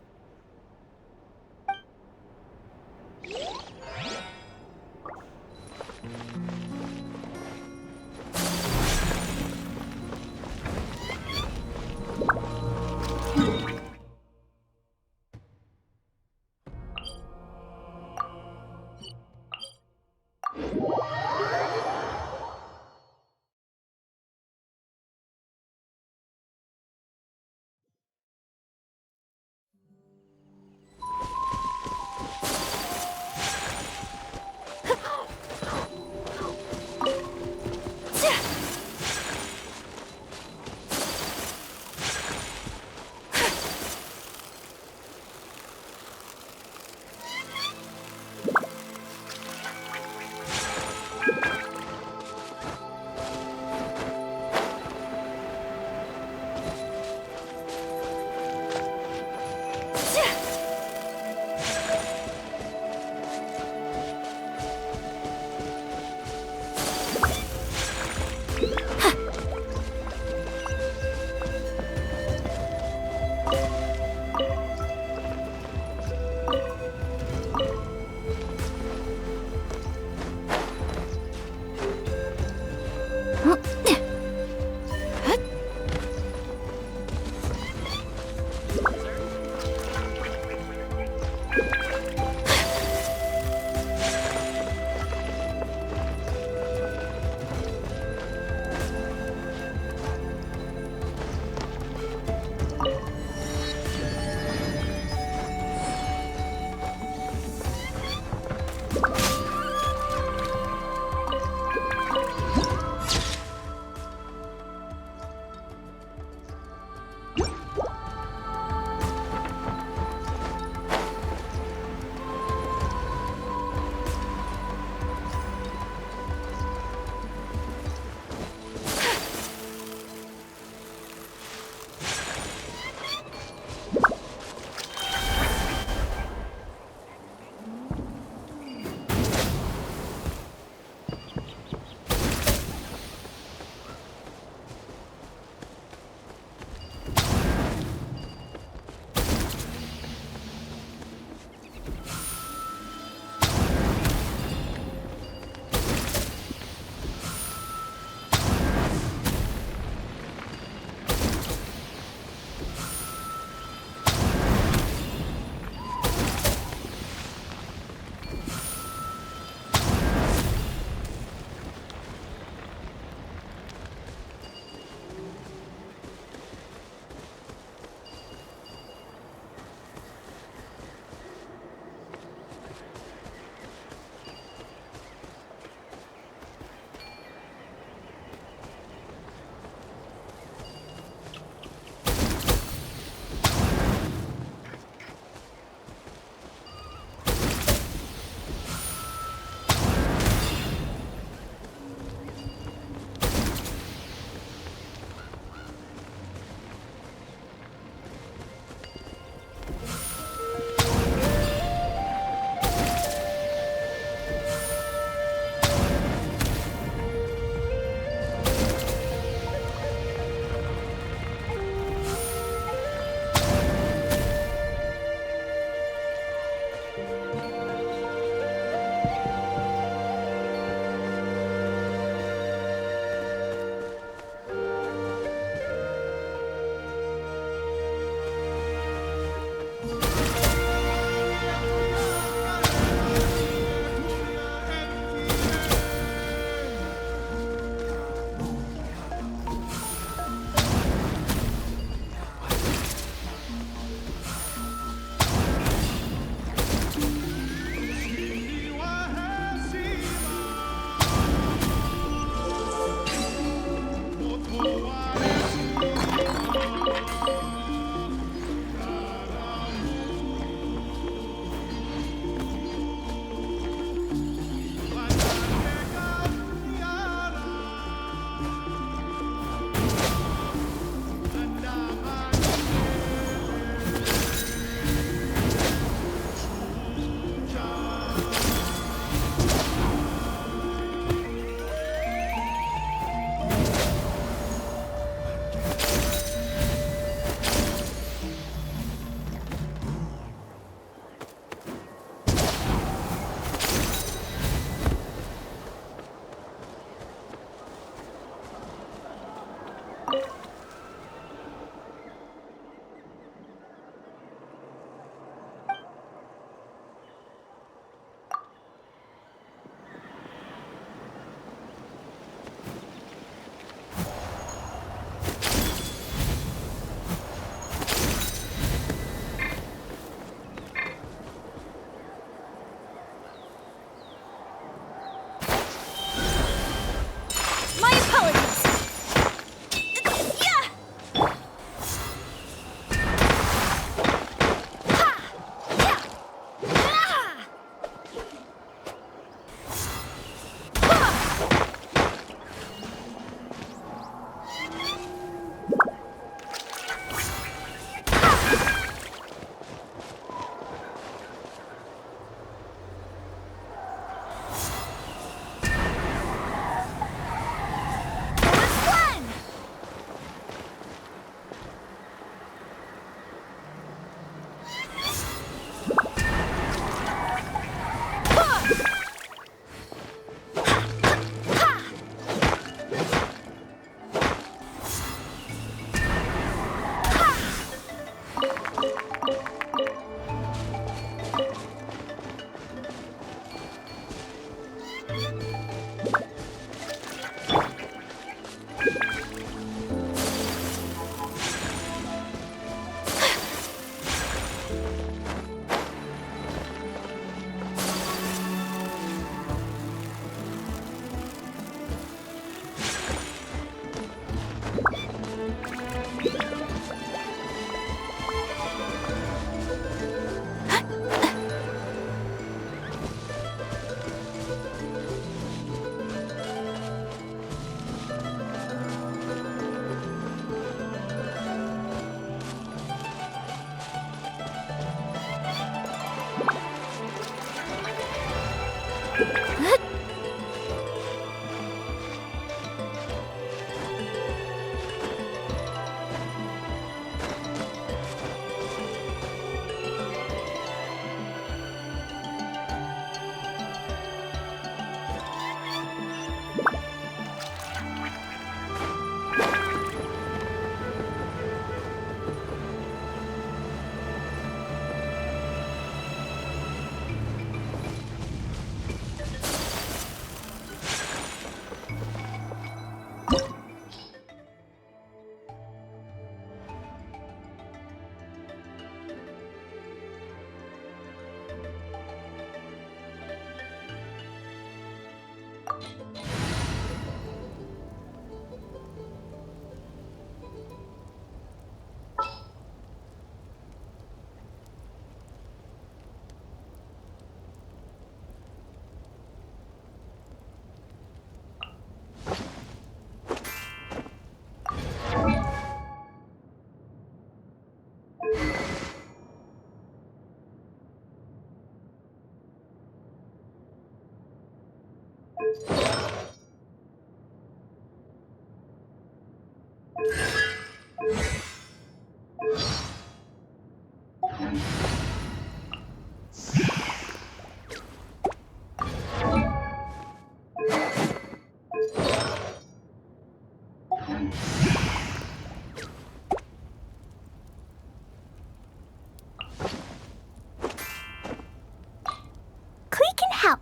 Klee can help.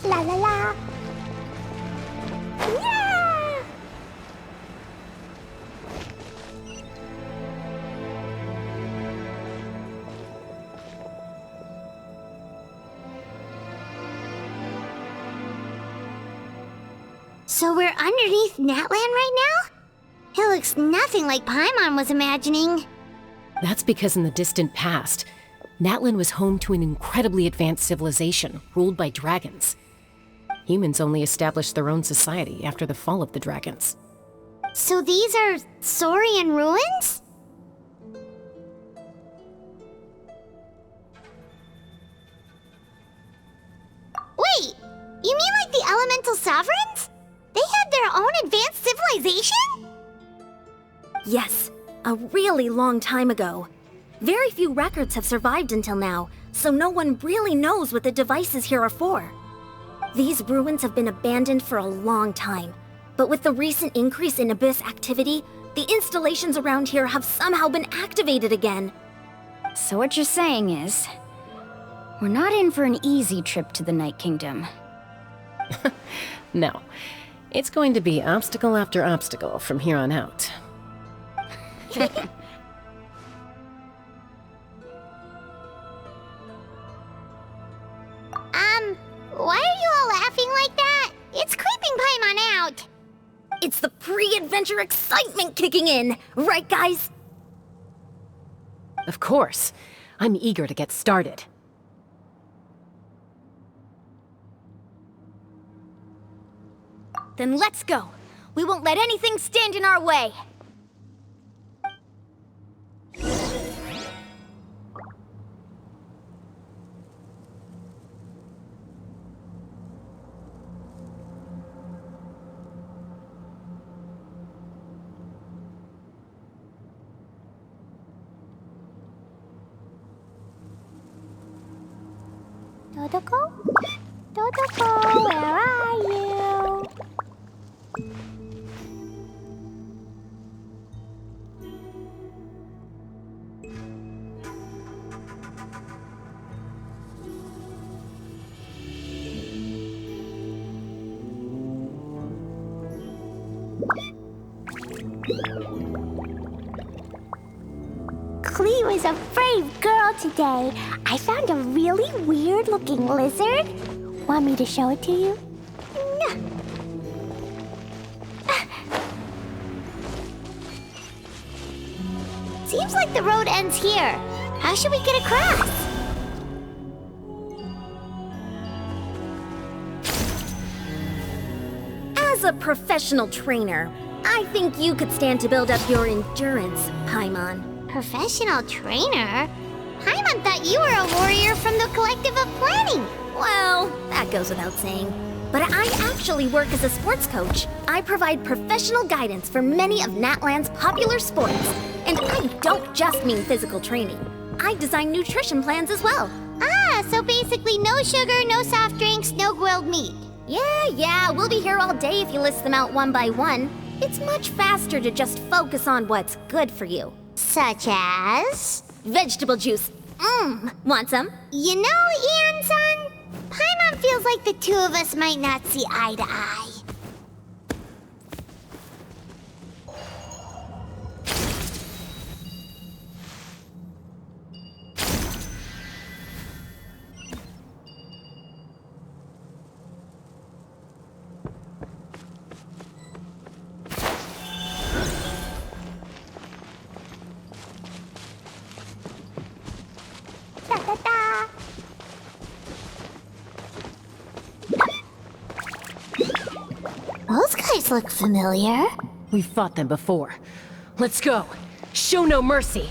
La la la. Yeah! So we're underneath Natland right now? It looks nothing like Paimon was imagining. That's because in the distant past, Natlan was home to an incredibly advanced civilization ruled by dragons. Humans only established their own society after the fall of the dragons. So these are Saurian ruins? Wait, you mean like the elemental sovereigns? They had their own advanced civilization? Yes, a really long time ago. Very few records have survived until now, so no one really knows what the devices here are for. These ruins have been abandoned for a long time, but with the recent increase in Abyss activity, the installations around here have somehow been activated again. So what you're saying is, we're not in for an easy trip to the Night Kingdom. No, it's going to be obstacle after obstacle from here on out. Why are you all laughing like that? It's creeping Paimon out. It's the pre-adventure excitement kicking in, right guys? Of course. I'm eager to get started. Then let's go. We won't let anything stand in our way. Dodoko? Dodoko, where are you? Klee was a brave girl today. I found a really weird-looking lizard. Want me to show it to you? Seems like the road ends here. How should we get across? As a professional trainer, I think you could stand to build up your endurance, Paimon. Professional trainer? Paimon thought you were a warrior from the Collective of Planning. Well, that goes without saying. But I actually work as a sports coach. I provide professional guidance for many of Natland's popular sports. And I don't just mean physical training. I design nutrition plans as well. Ah, so basically no sugar, no soft drinks, no grilled meat. Yeah, we'll be here all day if you list them out one by one. It's much faster to just focus on what's good for you. Such as? Vegetable juice. Want some? You know, Ian-san, Paimon feels like the two of us might not see eye to eye. fighters look familiar. We've fought them before. Let's go. Show no mercy.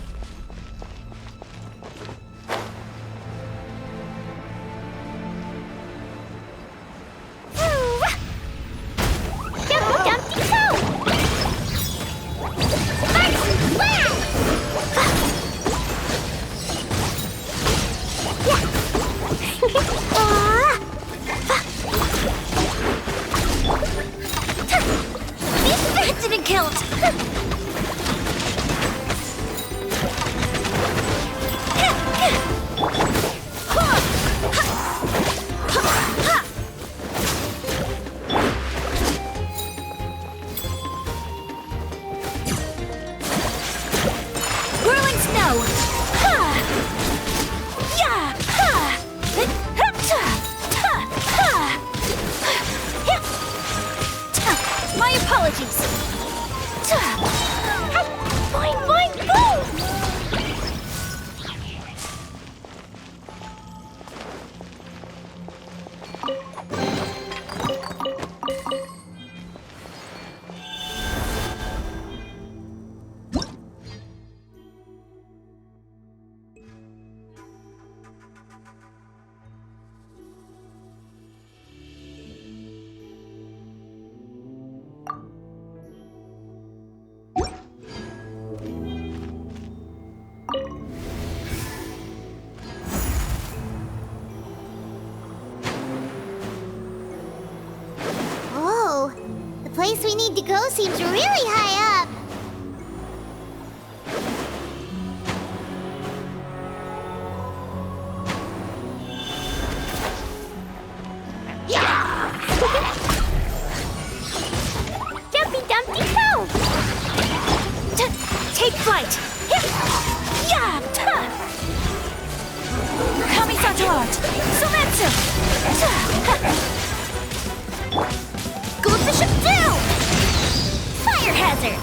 Didn't kill it. Whirling snow! My apologies! Boing, boing, boom! Oh, the place we need to go seems really high up. Jumpy Dumpty Go! Take flight! Kamisato art! Sometsu! Goldfish up down! Fire hazard!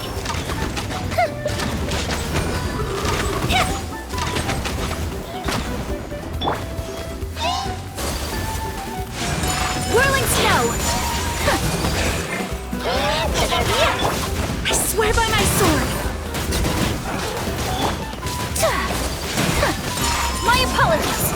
Whirling snow! I swear by my sword! My apologies!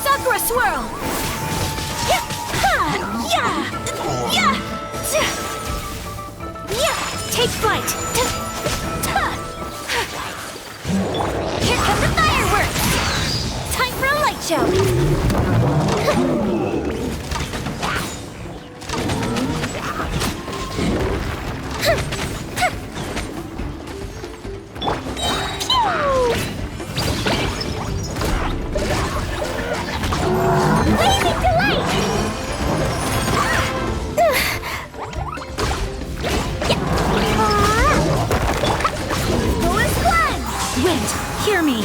Sakura swirl! Take flight! Here come the fireworks! Time for a light show! Blazing delight! Lowest one! Wind, hear me!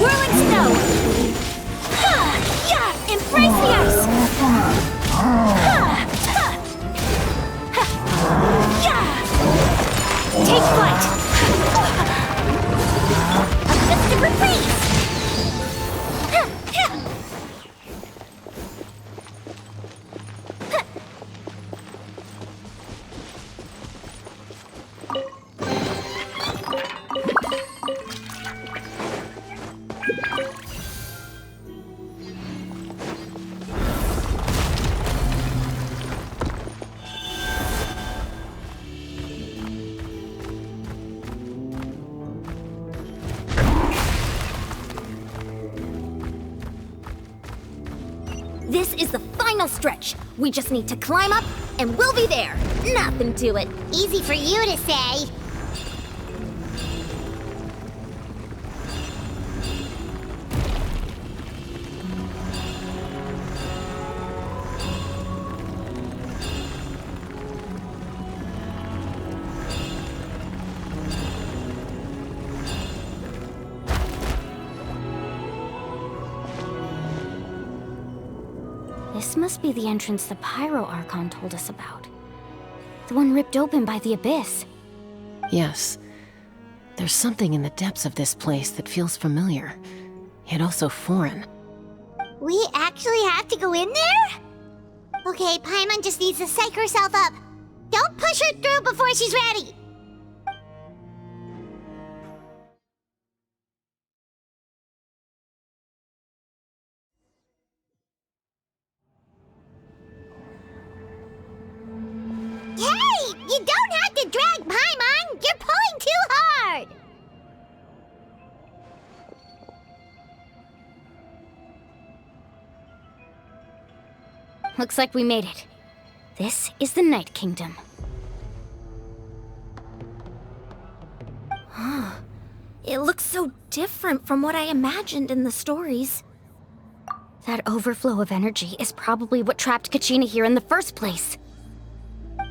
Whirling snow! Embrace the ice! Take flight! This is the final stretch. We just need to climb up, and we'll be there. Nothing to it. Easy for you to say. This must be the entrance the Pyro Archon told us about. The one ripped open by the Abyss. Yes. There's something in the depths of this place that feels familiar, yet also foreign. We actually have to go in there? Okay, Paimon just needs to psych herself up. Don't push her through before she's ready. Hey! You don't have to drag Paimon! You're pulling too hard! Looks like we made it. This is the Night Kingdom. It looks so different from what I imagined in the stories. That overflow of energy is probably what trapped Kachina here in the first place.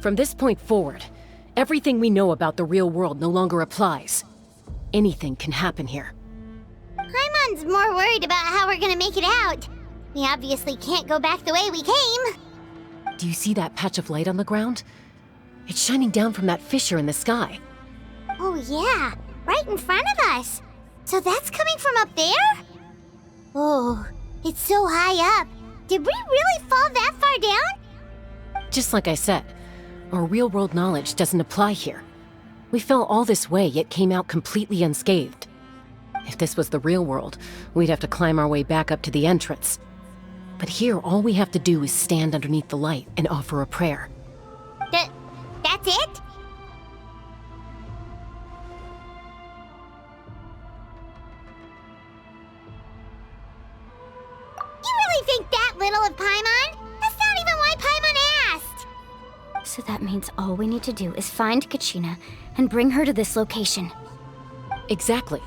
From this point forward, everything we know about the real world no longer applies. Anything can happen here. Paimon's more worried about how we're gonna make it out. We obviously can't go back the way we came. Do you see that patch of light on the ground? It's shining down from that fissure in the sky. Oh yeah, right in front of us. So that's coming from up there? Oh, it's so high up. Did we really fall that far down? Just like I said, our real-world knowledge doesn't apply here. We fell all this way, yet came out completely unscathed. If this was the real world, we'd have to climb our way back up to the entrance. But here, all we have to do is stand underneath the light and offer a prayer. That's it? You really think that little of Paimon? That's not even why Paimon asked! So that means all we need to do is find Kachina and bring her to this location. Exactly.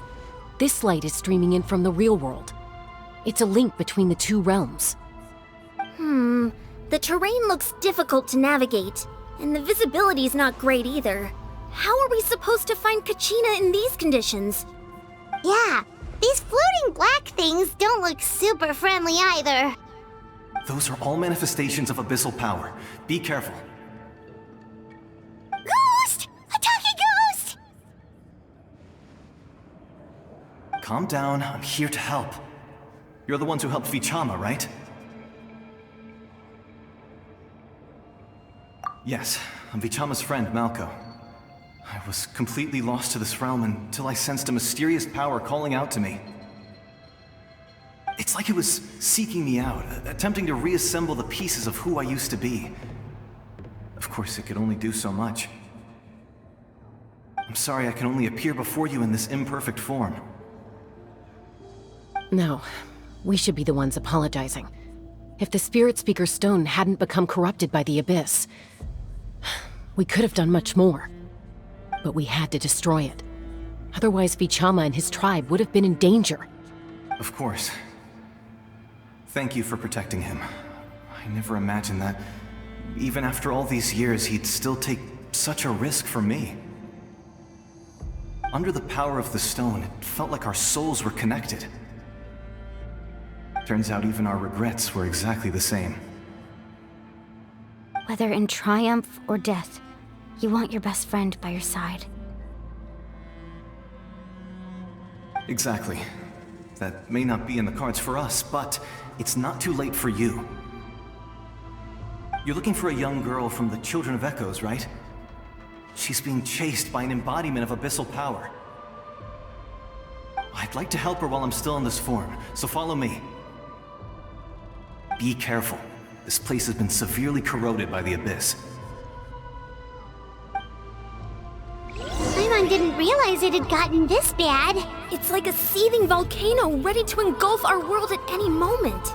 This light is streaming in from the real world. It's a link between the two realms. The terrain looks difficult to navigate, and the visibility's not great either. How are we supposed to find Kachina in these conditions? Yeah, these floating black things don't look super friendly either. Those are all manifestations of abyssal power. Be careful. Ghost! A talking ghost! Calm down, I'm here to help. You're the ones who helped Vichama, right? Yes, I'm Vichama's friend, Malko. I was completely lost to this realm until I sensed a mysterious power calling out to me. It's like it was seeking me out, attempting to reassemble the pieces of who I used to be. Of course, it could only do so much. I'm sorry I can only appear before you in this imperfect form. No, we should be the ones apologizing. If the Spirit Speaker's stone hadn't become corrupted by the Abyss, we could have done much more. But we had to destroy it. Otherwise, Vichama and his tribe would have been in danger. Of course. Thank you for protecting him. I never imagined that, even after all these years, he'd still take such a risk for me. Under the power of the stone, it felt like our souls were connected. Turns out even our regrets were exactly the same. Whether in triumph or death, you want your best friend by your side. Exactly. That may not be in the cards for us, but it's not too late for you. You're looking for a young girl from the Children of Echoes, right? She's being chased by an embodiment of abyssal power. I'd like to help her while I'm still in this form, so follow me. Be careful. This place has been severely corroded by the Abyss. Paimon didn't realize it had gotten this bad. It's like a seething volcano ready to engulf our world at any moment.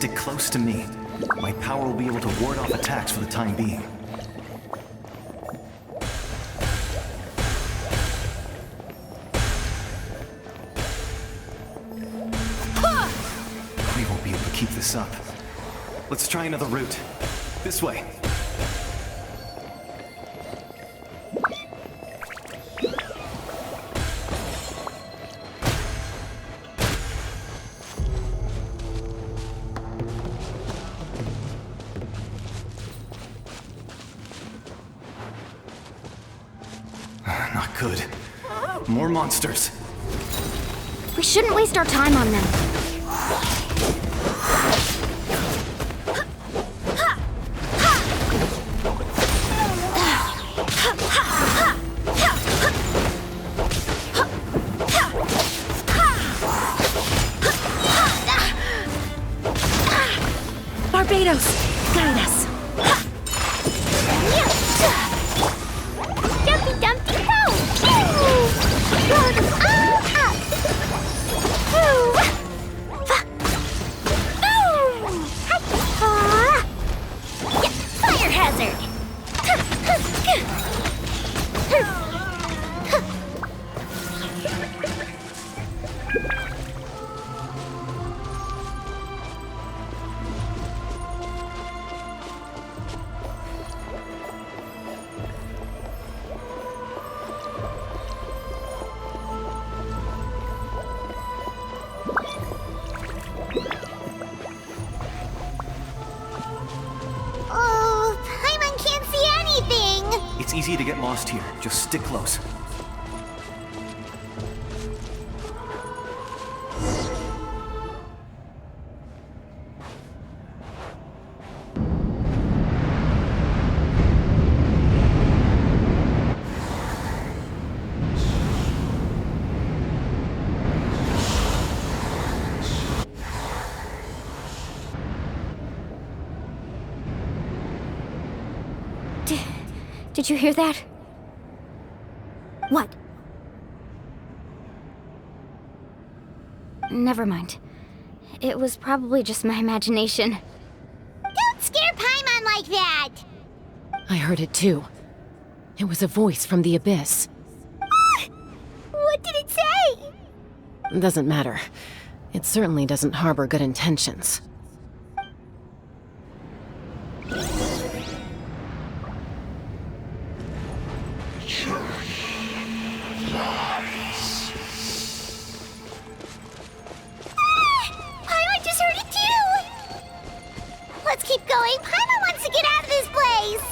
stick close to me. My power will be able to ward off attacks for the time being. We won't be able to keep this up. Let's try another route. This way. Not good. More monsters. We shouldn't waste our time on them. Barbados, guide us. Dumpty Dumpty Go! Fire hazard! Oh, Paimon can't see anything! It's easy to get lost here. Just stick close. Did you hear that? What? Never mind. It was probably just my imagination. Don't scare Paimon like that! I heard it too. It was a voice from the abyss. What did it say? Doesn't matter. It certainly doesn't harbor good intentions. Paimon just heard it too! Let's keep going. Paimon wants to get out of this place!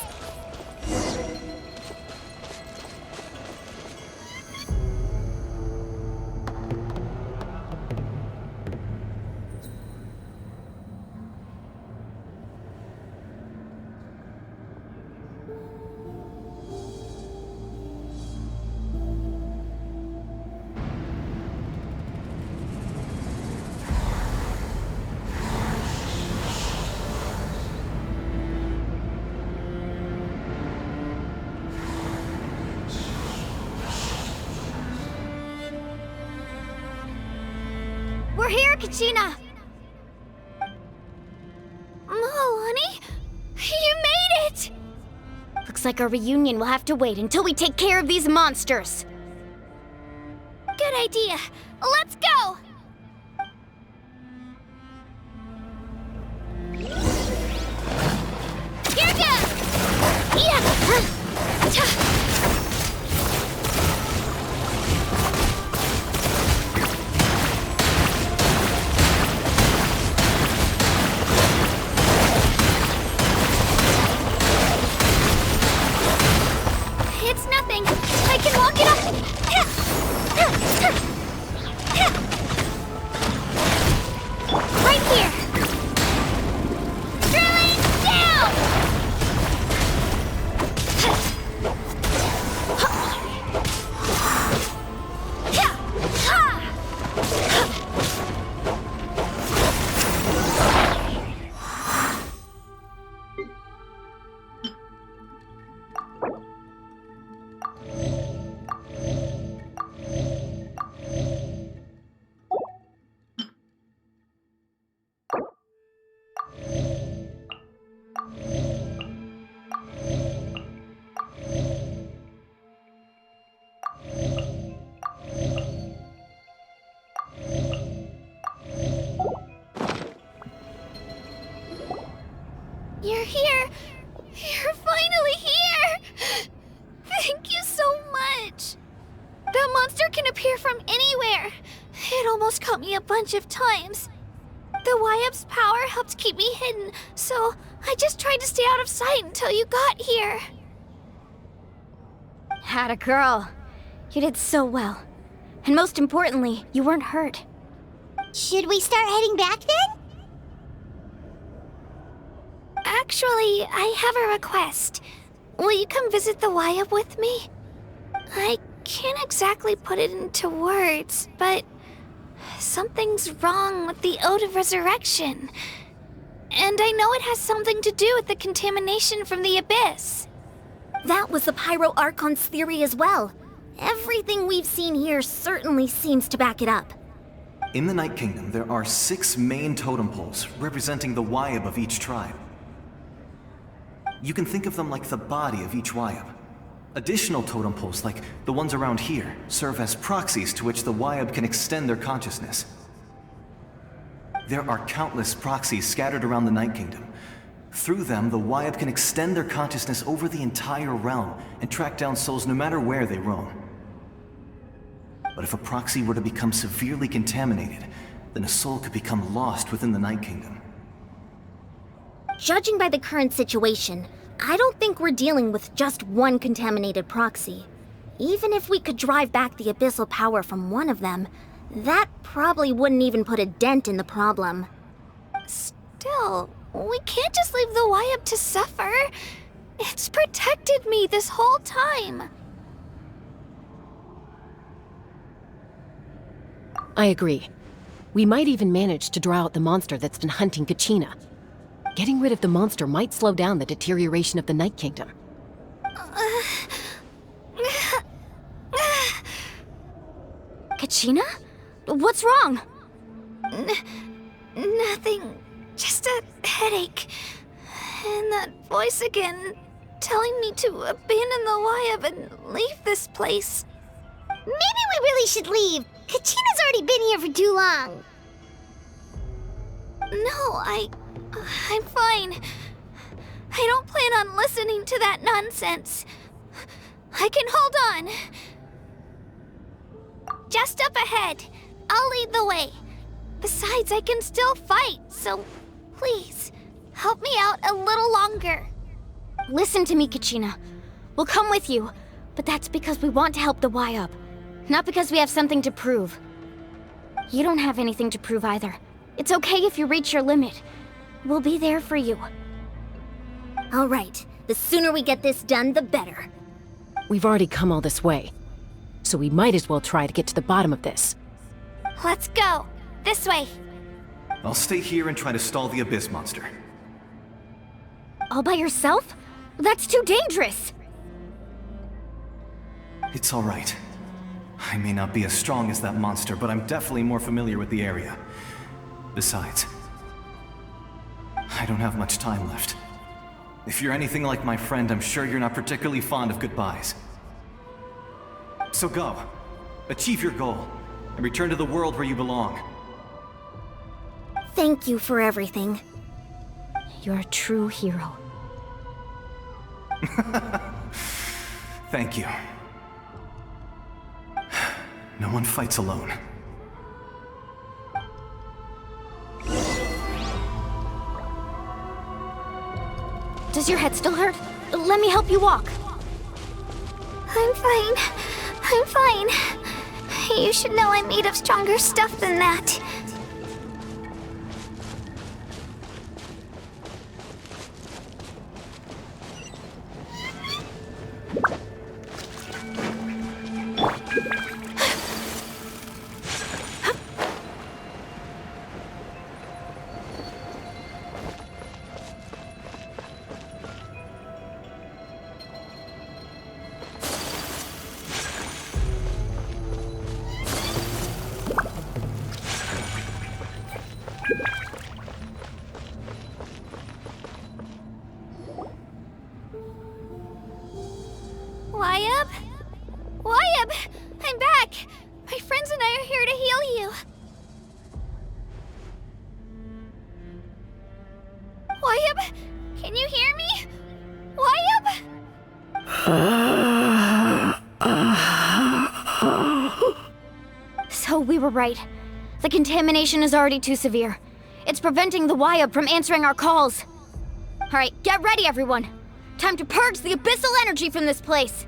We're here, Kachina! Oh, honey? You made it! Looks like our reunion will have to wait until we take care of these monsters. Good idea. Let's go! Here goes! It's nothing. I can walk it up. Right here! Drilling down! bunch of times. The YUP's power helped keep me hidden, so I just tried to stay out of sight until you got here. Atta girl. You did so well. And most importantly, you weren't hurt. Should we start heading back then? Actually, I have a request. Will you come visit the YUP with me? I can't exactly put it into words, but something's wrong with the Ode of Resurrection. And I know it has something to do with the contamination from the Abyss. That was the Pyro Archon's theory as well. Everything we've seen here certainly seems to back it up. In the Night Kingdom, there are 6 main totem poles representing the YUP of each tribe. You can think of them like the body of each YUP. Additional totem poles, like the ones around here, serve as proxies to which the YUP can extend their consciousness. There are countless proxies scattered around the Night Kingdom. Through them, the YUP can extend their consciousness over the entire realm and track down souls no matter where they roam. But if a proxy were to become severely contaminated, then a soul could become lost within the Night Kingdom. Judging by the current situation, I don't think we're dealing with just one contaminated proxy. Even if we could drive back the abyssal power from one of them, that probably wouldn't even put a dent in the problem. Still, we can't just leave the YUP to suffer. It's protected me this whole time. I agree. We might even manage to draw out the monster that's been hunting Kachina. Getting rid of the monster might slow down the deterioration of the Night Kingdom. Kachina? What's wrong? Nothing. Just a headache. And that voice again, telling me to abandon the YUP and leave this place. Maybe we really should leave. Kachina's already been here for too long. No, I'm fine. I don't plan on listening to that nonsense. I can hold on. Just up ahead. I'll lead the way. Besides, I can still fight, so please, help me out a little longer. Listen to me, Kachina. We'll come with you, but that's because we want to help the YUP, not because we have something to prove. You don't have anything to prove either. It's okay if you reach your limit. We'll be there for you. All right, the sooner we get this done, the better. We've already come all this way, so we might as well try to get to the bottom of this. Let's go. This way. I'll stay here and try to stall the Abyss monster. All by yourself? That's too dangerous! It's all right. I may not be as strong as that monster, but I'm definitely more familiar with the area. Besides, I don't have much time left. If you're anything like my friend, I'm sure you're not particularly fond of goodbyes. So go. Achieve your goal, and return to the world where you belong. Thank you for everything. You're a true hero. Thank you. No one fights alone. Does your head still hurt? Let me help you walk. I'm fine. I'm fine. You should know I'm made of stronger stuff than that. YUP? YUP! I'm back! My friends and I are here to heal you. YUP? Can you hear me? YUP? So we were right. The contamination is already too severe. It's preventing the Wyab from answering our calls. Alright, get ready, everyone. Time to purge the abyssal energy from this place.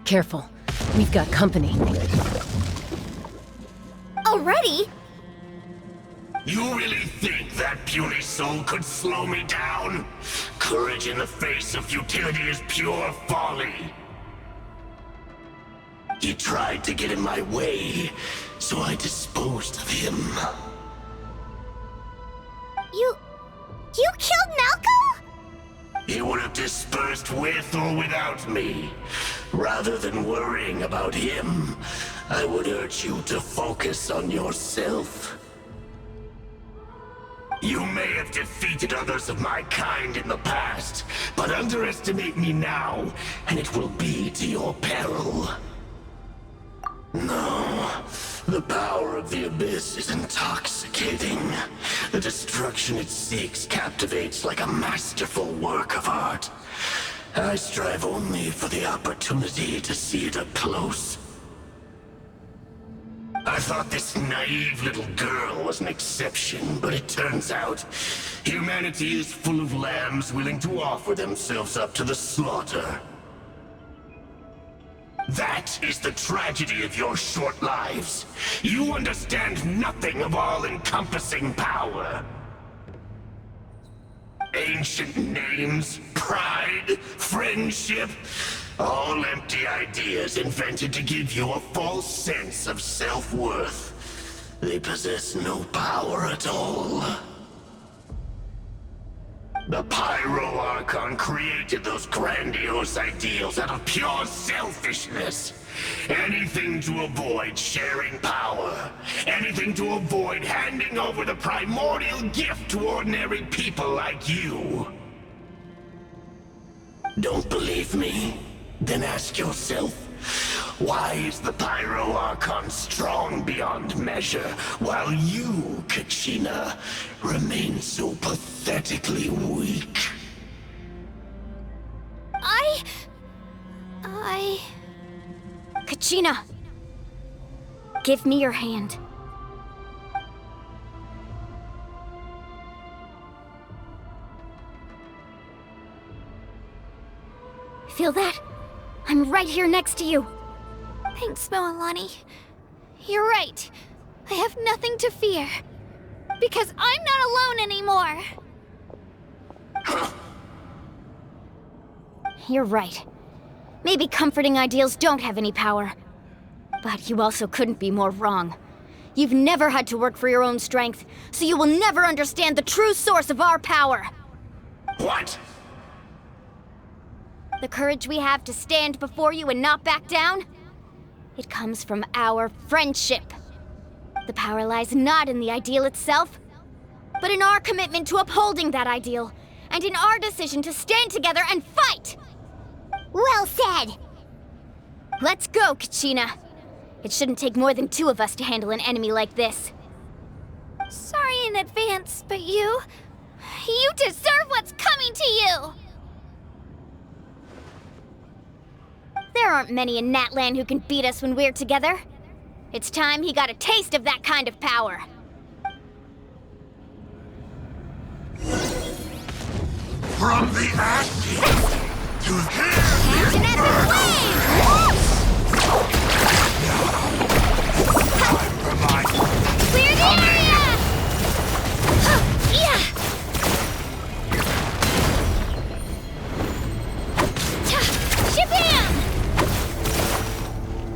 Careful. We've got company. Already? You really think that puny soul could slow me down? Courage in the face of futility is pure folly. He tried to get in my way, so I disposed of him. You killed Malco? He would have dispersed with or without me. Rather than worrying about him, I would urge you to focus on yourself. You may have defeated others of my kind in the past, but underestimate me now, and it will be to your peril. No, the power of the Abyss is intoxicating. The destruction it seeks captivates like a masterful work of art. I strive only for the opportunity to see it up close. I thought this naive little girl was an exception, but it turns out humanity is full of lambs willing to offer themselves up to the slaughter. That is the tragedy of your short lives. You understand nothing of all-encompassing power. Ancient names, pride, friendship, all empty ideas invented to give you a false sense of self-worth. They possess no power at all. The Pyro Archon created those grandiose ideals out of pure selfishness. Anything to avoid sharing power. Anything to avoid handing over the primordial gift to ordinary people like you. Don't believe me? Then ask yourself, why is the Pyro Archon strong beyond measure, while you, Kachina, remain so pathetically weak? Kachina! Give me your hand. Feel that? I'm right here next to you. Thanks, Moalani. You're right. I have nothing to fear. Because I'm not alone anymore. You're right. Maybe comforting ideals don't have any power. But you also couldn't be more wrong. You've never had to work for your own strength, so you will never understand the true source of our power. What? The courage we have to stand before you and not back down? It comes from our friendship. The power lies not in the ideal itself, but in our commitment to upholding that ideal, and in our decision to stand together and fight! Well said! Let's go, Kachina. It shouldn't take more than 2 of us to handle an enemy like this. Sorry in advance, but you deserve what's coming to you! There aren't many in Natlan who can beat us when we're together. It's time he got a taste of that kind of power. From the ashes to Catch an epic wave! time for my Clear the area! Yeah! Shabam!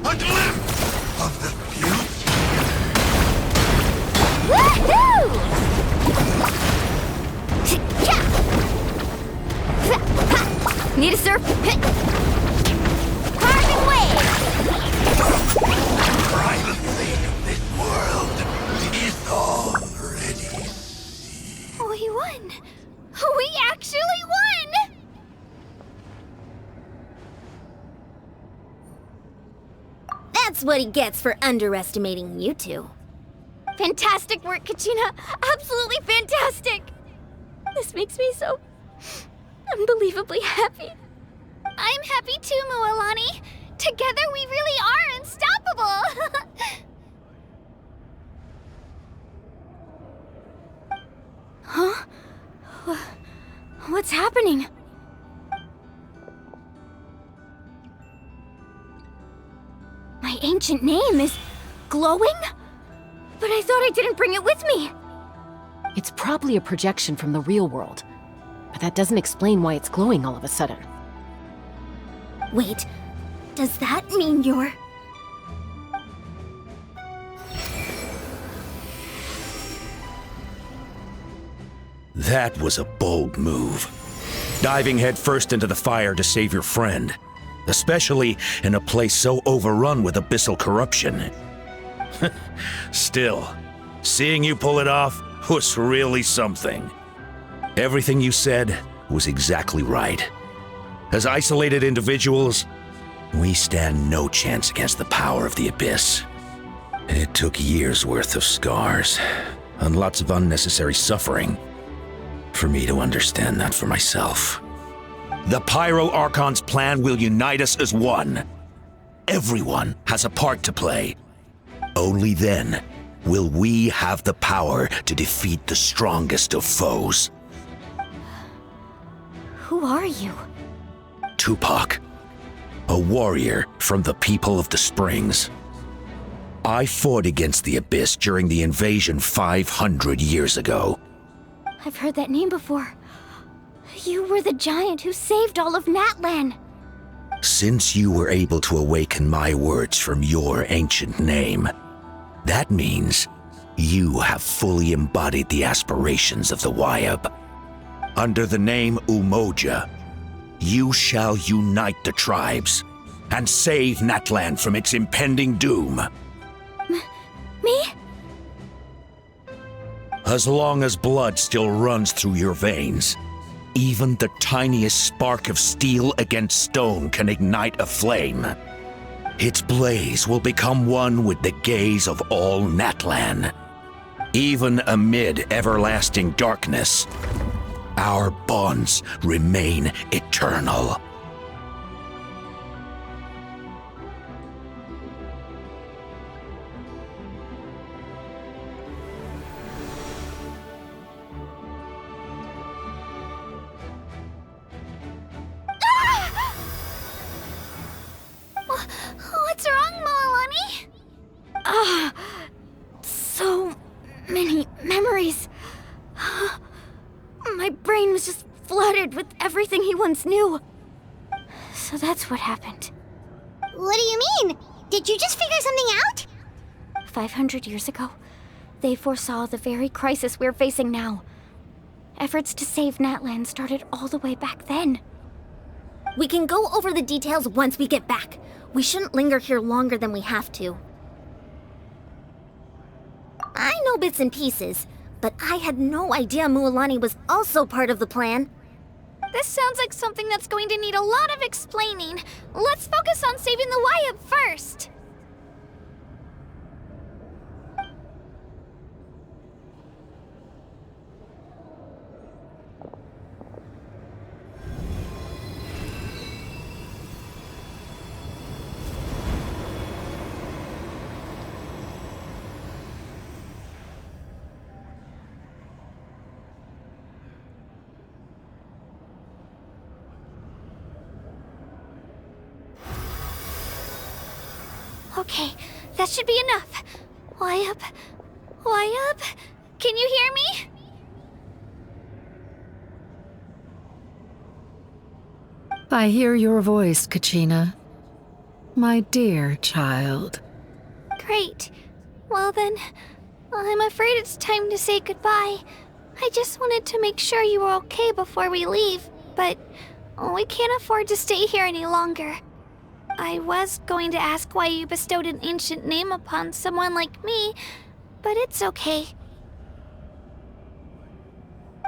a glimpse of the future. Woohoo! Need a surf? Carving wave! Privacy of this world is already. We won! We actually won! That's what he gets for underestimating you two. Fantastic work, Kachina! Absolutely fantastic! This makes me so unbelievably happy. I'm happy too, Mualani. Together we really are unstoppable. Huh? What's happening? My ancient name is glowing? But I thought I didn't bring it with me. It's probably a projection from the real world, but that doesn't explain why it's glowing all of a sudden. Wait, does that mean you're... That was a bold move. Diving headfirst into the fire to save your friend, especially in a place so overrun with abyssal corruption. Still, seeing you pull it off was really something. Everything you said was exactly right. As isolated individuals, we stand no chance against the power of the Abyss. It took years' worth of scars, and lots of unnecessary suffering, for me to understand that for myself. The Pyro Archon's plan will unite us as one. Everyone has a part to play. Only then will we have the power to defeat the strongest of foes. Who are you? Tupac, a warrior from the people of the Springs. I fought against the Abyss during the invasion 500 years ago. I've heard that name before. You were the giant who saved all of Natlan. Since you were able to awaken my words from your ancient name, that means you have fully embodied the aspirations of the Wayab. Under the name Umoja, you shall unite the tribes and save Natlan from its impending doom. Me? As long as blood still runs through your veins, even the tiniest spark of steel against stone can ignite a flame. Its blaze will become one with the gaze of all Natlan. Even amid everlasting darkness, our bonds remain eternal. What's wrong, Mualani? So many memories. My brain was just flooded with everything he once knew. So that's what happened. What do you mean? Did you just figure something out? 500 years ago, they foresaw the very crisis we're facing now. Efforts to save Natlan started all the way back then. We can go over the details once we get back. We shouldn't linger here longer than we have to. I know bits and pieces, but I had no idea Mualani was also part of the plan. This sounds like something that's going to need a lot of explaining. Let's focus on saving the Wayab first. Okay, that should be enough. Wayab? Wayab? Can you hear me? I hear your voice, Kachina. My dear child. Great. Well then, I'm afraid it's time to say goodbye. I just wanted to make sure you were okay before we leave, but we can't afford to stay here any longer. I was going to ask why you bestowed an ancient name upon someone like me, but it's okay.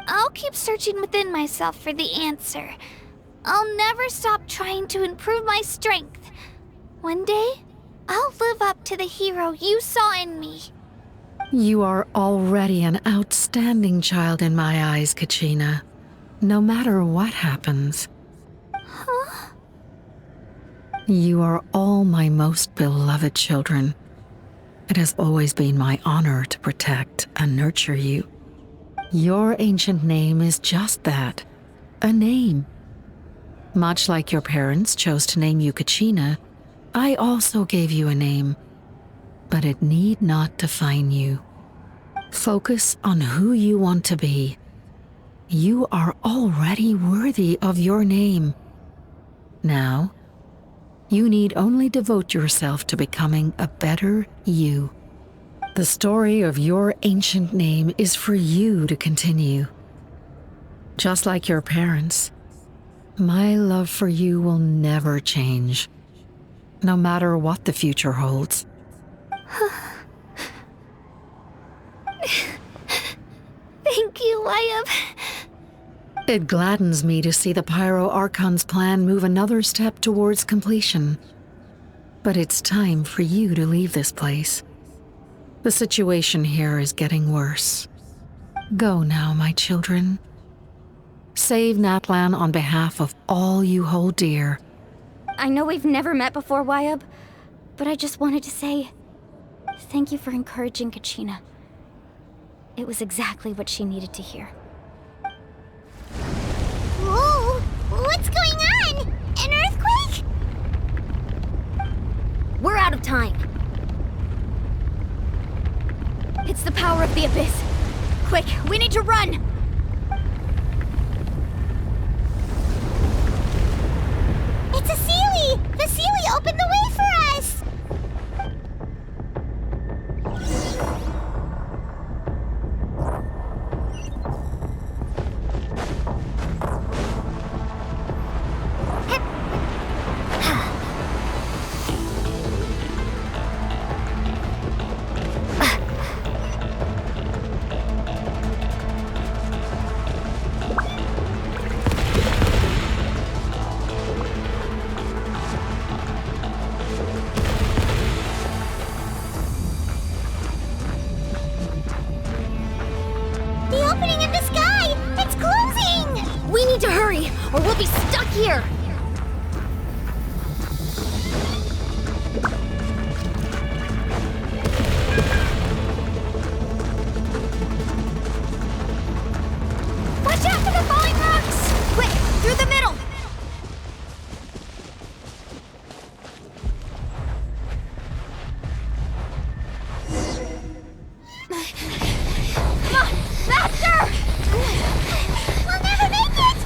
I'll keep searching within myself for the answer. I'll never stop trying to improve my strength. One day, I'll live up to the hero you saw in me. You are already an outstanding child in my eyes, Kachina. No matter what happens. Huh? You are all my most beloved children. It has always been my honor to protect and nurture you. Your ancient name is just that, a name. Much like your parents chose to name you Kachina, I also gave you a name, but it need not define you. Focus on who you want to be. You are already worthy of your name. Now, you need only devote yourself to becoming a better you. The story of your ancient name is for you to continue. Just like your parents, my love for you will never change, no matter what the future holds. Thank you, Wyatt. It gladdens me to see the Pyro Archon's plan move another step towards completion. But it's time for you to leave this place. The situation here is getting worse. Go now, my children. Save Natlan on behalf of all you hold dear. I know we've never met before, Wyatt, but I just wanted to say thank you for encouraging Kachina. It was exactly what she needed to hear. Whoa! What's going on? An earthquake? We're out of time. It's the power of the Abyss. Quick, we need to run! It's a Sealy! The Sealy opened the way for us! Or we'll be stuck here! Watch out for the falling rocks! Quick, through the middle! Come on, faster! We'll never make it!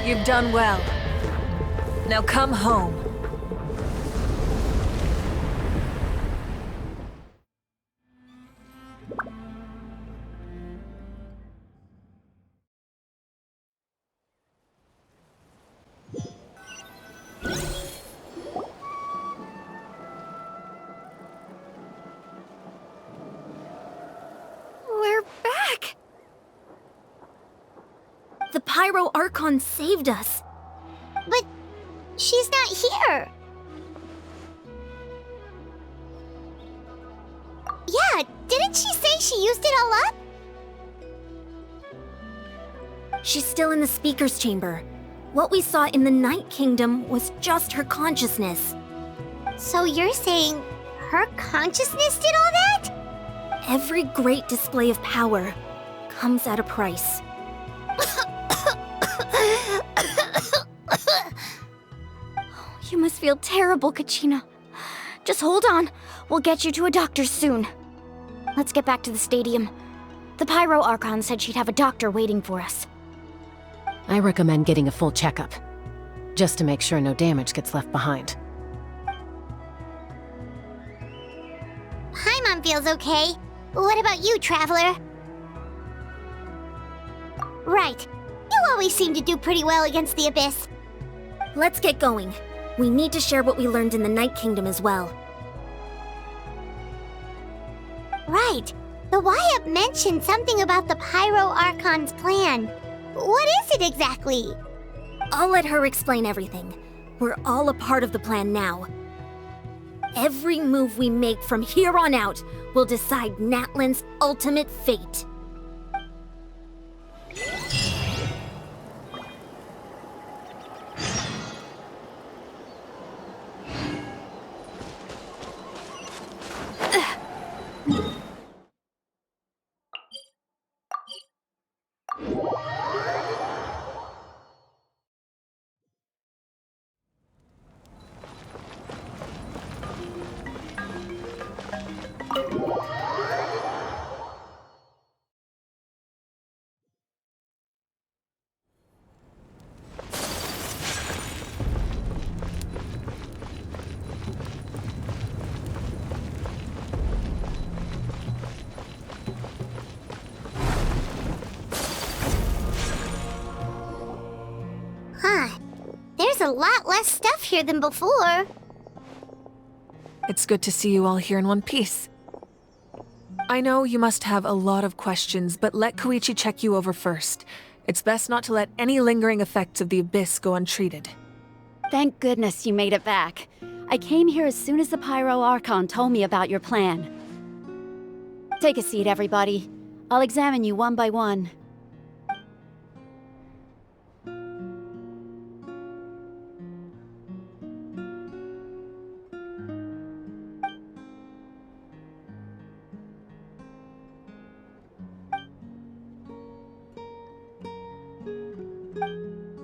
You've done well. Now come home. We're back! The Pyro Archon saved us. But she's not here. Yeah, didn't she say she used it all up? She's still in the speaker's chamber. What we saw in the Night Kingdom was just her consciousness. So you're saying her consciousness did all that? Every great display of power comes at a price. feel terrible, Kachina. Just hold on. We'll get you to a doctor soon. Let's get back to the stadium. The Pyro Archon said she'd have a doctor waiting for us. I recommend getting a full checkup, just to make sure no damage gets left behind. Paimon feels okay. What about you, Traveler? Right. You always seem to do pretty well against the Abyss. Let's get going. We need to share what we learned in the Night Kingdom as well. Right. The Wyatt mentioned something about the Pyro Archon's plan. What is it exactly? I'll let her explain everything. We're all a part of the plan now. Every move we make from here on out will decide Natlan's ultimate fate. There's a lot less stuff here than before. It's good to see you all here in one piece. I know you must have a lot of questions, but let Koichi check you over first. It's best not to let any lingering effects of the Abyss go untreated. Thank goodness you made it back. I came here as soon as the Pyro Archon told me about your plan. Take a seat, everybody. I'll examine you one by one.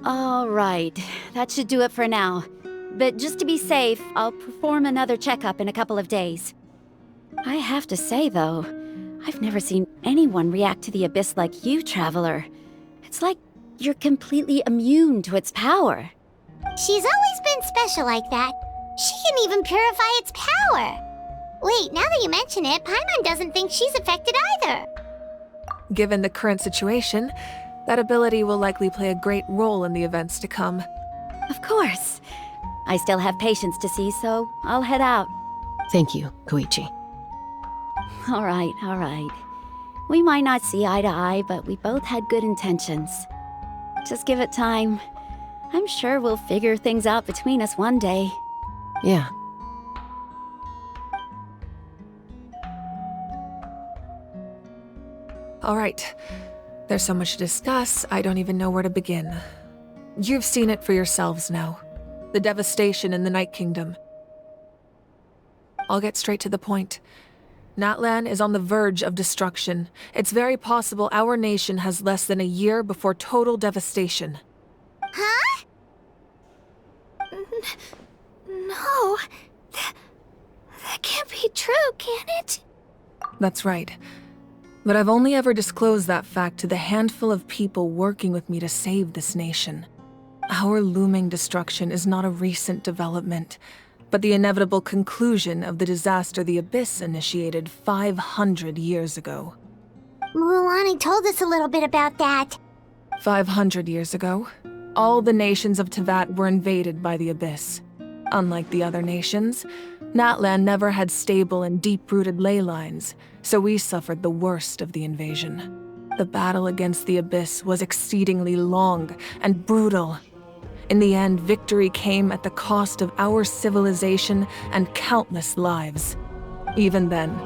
All right, that should do it for now. But just to be safe, I'll perform another checkup in a couple of days. I have to say, though, I've never seen anyone react to the Abyss like you, Traveler. It's like you're completely immune to its power. She's always been special like that. She can even purify its power. Wait, now that you mention it, Paimon doesn't think she's affected either. Given the current situation, that ability will likely play a great role in the events to come. Of course. I still have patients to see, so I'll head out. Thank you, Koichi. All right. We might not see eye to eye, but we both had good intentions. Just give it time. I'm sure we'll figure things out between us one day. Yeah. All right. There's so much to discuss, I don't even know where to begin. You've seen it for yourselves now. The devastation in the Night Kingdom. I'll get straight to the point. Natlan is on the verge of destruction. It's very possible our nation has less than a year before total devastation. Huh? No. That can't be true, can it? That's right. But I've only ever disclosed that fact to the handful of people working with me to save this nation. Our looming destruction is not a recent development, but the inevitable conclusion of the disaster the Abyss initiated 500 years ago. Mualani told us a little bit about that. 500 years ago, all the nations of Teyvat were invaded by the Abyss. Unlike the other nations, Natlan never had stable and deep-rooted ley lines, so we suffered the worst of the invasion. The battle against the Abyss was exceedingly long and brutal. In the end, victory came at the cost of our civilization and countless lives. Even then,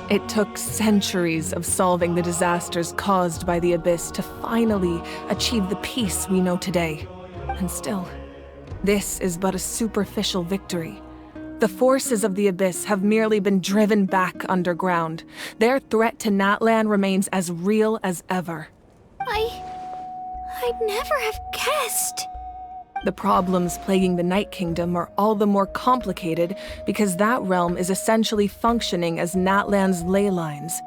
it took centuries of solving the disasters caused by the Abyss to finally achieve the peace we know today. And still, this is but a superficial victory. The forces of the Abyss have merely been driven back underground. Their threat to Natlan remains as real as ever. I'd never have guessed. The problems plaguing the Night Kingdom are all the more complicated because that realm is essentially functioning as Natlan's ley lines.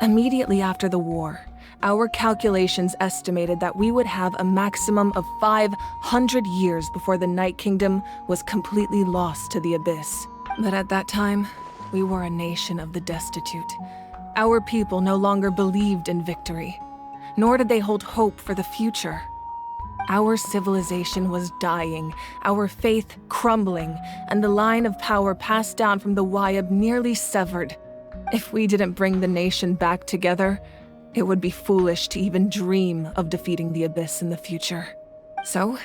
Immediately after the war, our calculations estimated that we would have a maximum of 500 years before the Night Kingdom was completely lost to the abyss. But at that time, we were a nation of the destitute. Our people no longer believed in victory, nor did they hold hope for the future. Our civilization was dying, our faith crumbling, and the line of power passed down from the Wayab nearly severed. If we didn't bring the nation back together, it would be foolish to even dream of defeating the Abyss in the future. So,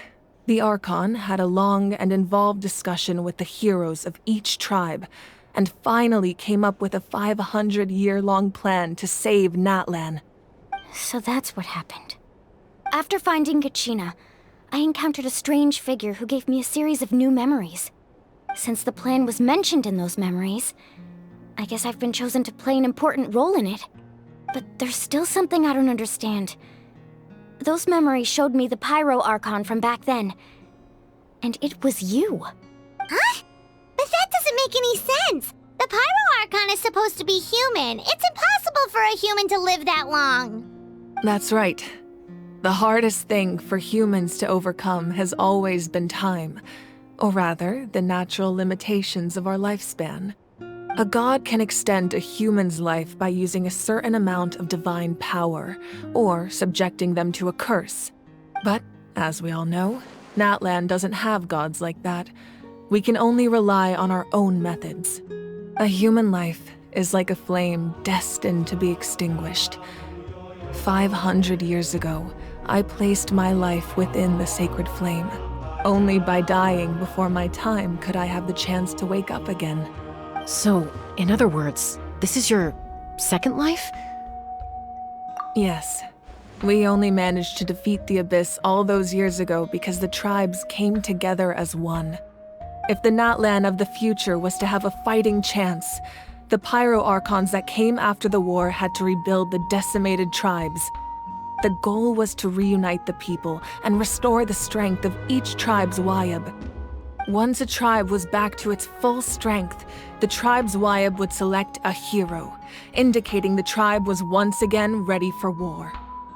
the Archon had a long and involved discussion with the heroes of each tribe, and finally came up with a 500-year-long plan to save Natlan. So that's what happened. After finding Kachina, I encountered a strange figure who gave me a series of new memories. Since the plan was mentioned in those memories, I guess I've been chosen to play an important role in it. But there's still something I don't understand. Those memories showed me the Pyro Archon from back then. And it was you. Huh? But that doesn't make any sense. The Pyro Archon is supposed to be human. It's impossible for a human to live that long. That's right. The hardest thing for humans to overcome has always been time, or rather, the natural limitations of our lifespan. A god can extend a human's life by using a certain amount of divine power, or subjecting them to a curse. But, as we all know, Natlan doesn't have gods like that. We can only rely on our own methods. A human life is like a flame destined to be extinguished. 500 years ago, I placed my life within the sacred flame. Only by dying before my time could I have the chance to wake up again. So, in other words, this is your second life? Yes. We only managed to defeat the Abyss all those years ago because the tribes came together as one. If the Natlan of the future was to have a fighting chance, the Pyro Archons that came after the war had to rebuild the decimated tribes. The goal was to reunite the people and restore the strength of each tribe's Wayab. Once a tribe was back to its full strength, the tribe's Wayab would select a hero, indicating the tribe was once again ready for war.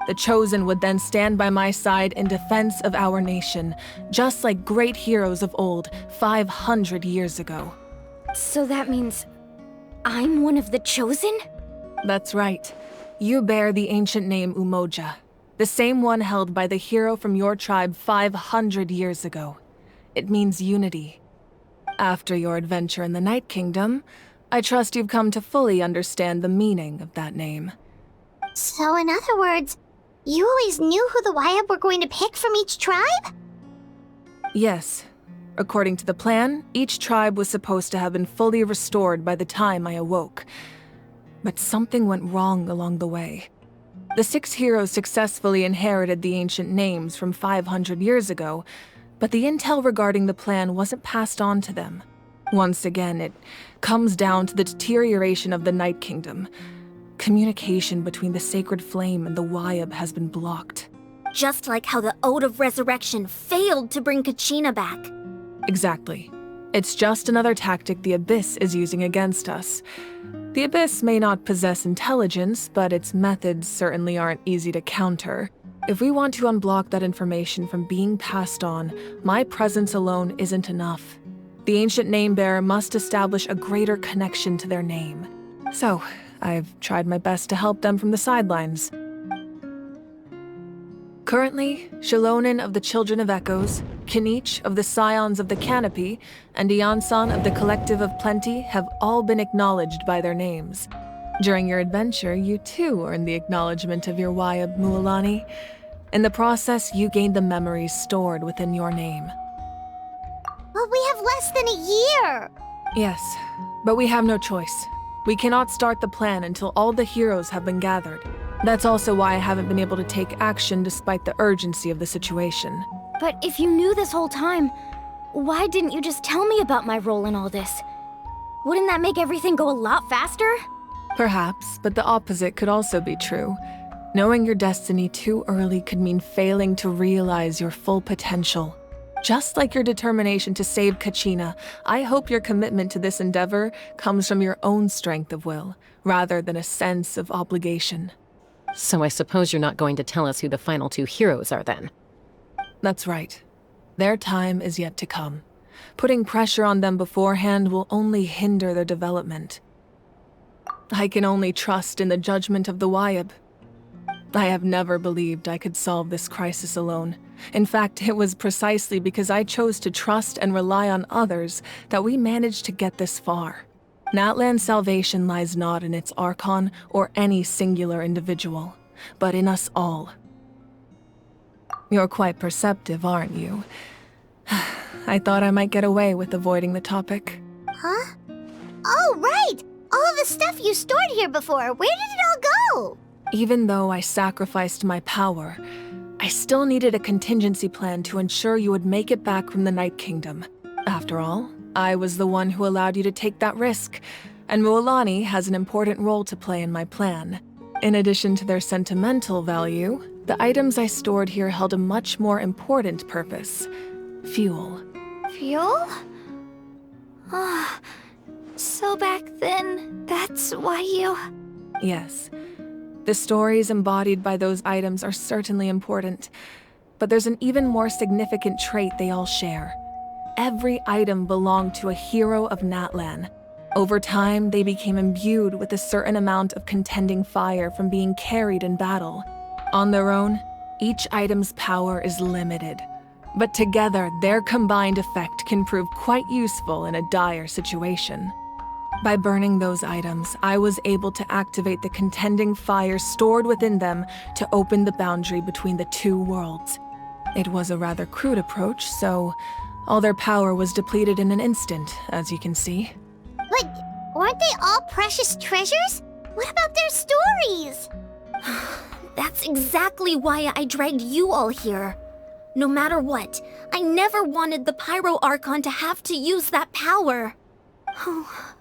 The Chosen would then stand by my side in defense of our nation, just like great heroes of old 500 years ago. So that means I'm one of the Chosen? That's right. You bear the ancient name Umoja, the same one held by the hero from your tribe 500 years ago. It means unity. After your adventure in the Night Kingdom, I trust you've come to fully understand the meaning of that name. So in other words, you always knew who the Wayab were going to pick from each tribe? Yes. According to the plan, each tribe was supposed to have been fully restored by the time I awoke. But something went wrong along the way. The 6 heroes successfully inherited the ancient names from 500 years ago, but the intel regarding the plan wasn't passed on to them. Once again, it comes down to the deterioration of the Night Kingdom. Communication between the Sacred Flame and the Wayab has been blocked. Just like how the Ode of Resurrection failed to bring Kachina back. Exactly. It's just another tactic the Abyss is using against us. The Abyss may not possess intelligence, but its methods certainly aren't easy to counter. If we want to unblock that information from being passed on, my presence alone isn't enough. The ancient name-bearer must establish a greater connection to their name. So, I've tried my best to help them from the sidelines. Currently, Shilonin of the Children of Echoes, Kinich of the Scions of the Canopy, and Iansan of the Collective of Plenty have all been acknowledged by their names. During your adventure, you too earned the acknowledgement of your Wayab, Mualani. In the process, you gained the memories stored within your name. But we have less than a year! Yes, but we have no choice. We cannot start the plan until all the heroes have been gathered. That's also why I haven't been able to take action despite the urgency of the situation. But if you knew this whole time, why didn't you just tell me about my role in all this? Wouldn't that make everything go a lot faster? Perhaps, but the opposite could also be true. Knowing your destiny too early could mean failing to realize your full potential. Just like your determination to save Kachina, I hope your commitment to this endeavor comes from your own strength of will, rather than a sense of obligation. So I suppose you're not going to tell us who the final two heroes are then? That's right. Their time is yet to come. Putting pressure on them beforehand will only hinder their development. I can only trust in the judgment of the Wyab. I have never believed I could solve this crisis alone. In fact, it was precisely because I chose to trust and rely on others that we managed to get this far. Natlan's salvation lies not in its Archon or any singular individual, but in us all. You're quite perceptive, aren't you? I thought I might get away with avoiding the topic. Huh? Oh, right! All of the stuff you stored here before, where did it all go? Even though I sacrificed my power, I still needed a contingency plan to ensure you would make it back from the Night Kingdom. After all, I was the one who allowed you to take that risk, and Mualani has an important role to play in my plan. In addition to their sentimental value, the items I stored here held a much more important purpose: fuel. Fuel? Ah, so back then, that's why you... Yes. The stories embodied by those items are certainly important, but there's an even more significant trait they all share. Every item belonged to a hero of Natlan. Over time, they became imbued with a certain amount of contending fire from being carried in battle. On their own, each item's power is limited, but together, their combined effect can prove quite useful in a dire situation. By burning those items, I was able to activate the contending fire stored within them to open the boundary between the two worlds. It was a rather crude approach, so all their power was depleted in an instant, as you can see. But weren't they all precious treasures? What about their stories? That's exactly why I dragged you all here. No matter what, I never wanted the Pyro Archon to have to use that power. Oh,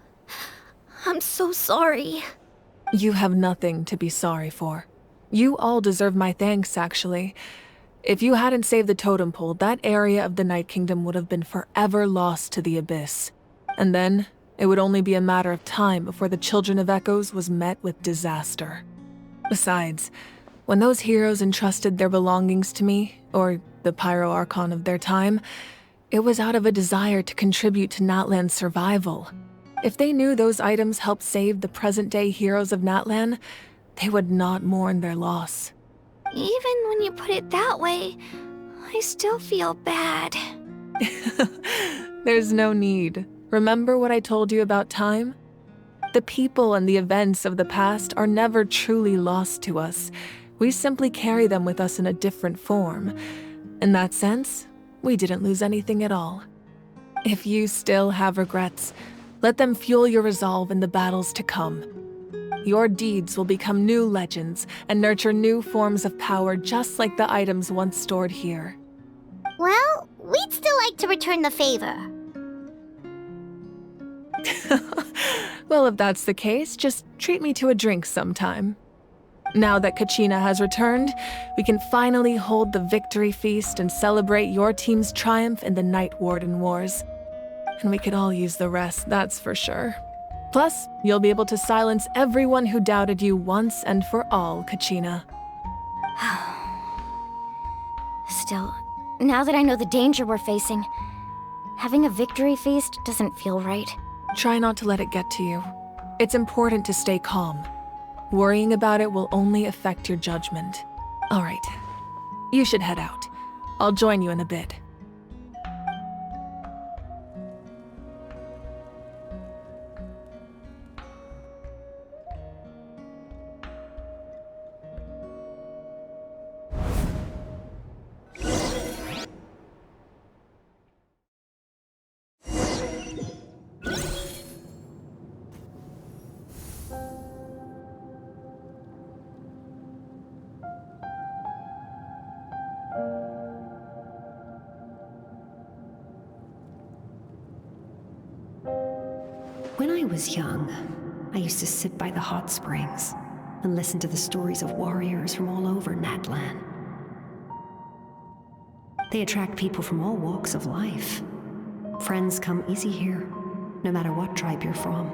I'm so sorry. You have nothing to be sorry for. You all deserve my thanks, actually. If you hadn't saved the totem pole, that area of the Night Kingdom would have been forever lost to the abyss. And then, it would only be a matter of time before the Children of Echoes was met with disaster. Besides, when those heroes entrusted their belongings to me, or the Pyro Archon of their time, it was out of a desire to contribute to Natlan's survival. If they knew those items helped save the present-day heroes of Natlan, they would not mourn their loss. Even when you put it that way, I still feel bad. There's no need. Remember what I told you about time? The people and the events of the past are never truly lost to us. We simply carry them with us in a different form. In that sense, we didn't lose anything at all. If you still have regrets, let them fuel your resolve in the battles to come. Your deeds will become new legends and nurture new forms of power just like the items once stored here. Well, we'd still like to return the favor. Well, if that's the case, just treat me to a drink sometime. Now that Kachina has returned, we can finally hold the victory feast and celebrate your team's triumph in the Night Warden Wars. And we could all use the rest, that's for sure. Plus, you'll be able to silence everyone who doubted you once and for all, Kachina. Still, now that I know the danger we're facing, having a victory feast doesn't feel right. Try not to let it get to you. It's important to stay calm. Worrying about it will only affect your judgment. All right, you should head out. I'll join you in a bit. When I was young, I used to sit by the hot springs and listen to the stories of warriors from all over Natlan. They attract people from all walks of life. Friends come easy here, no matter what tribe you're from.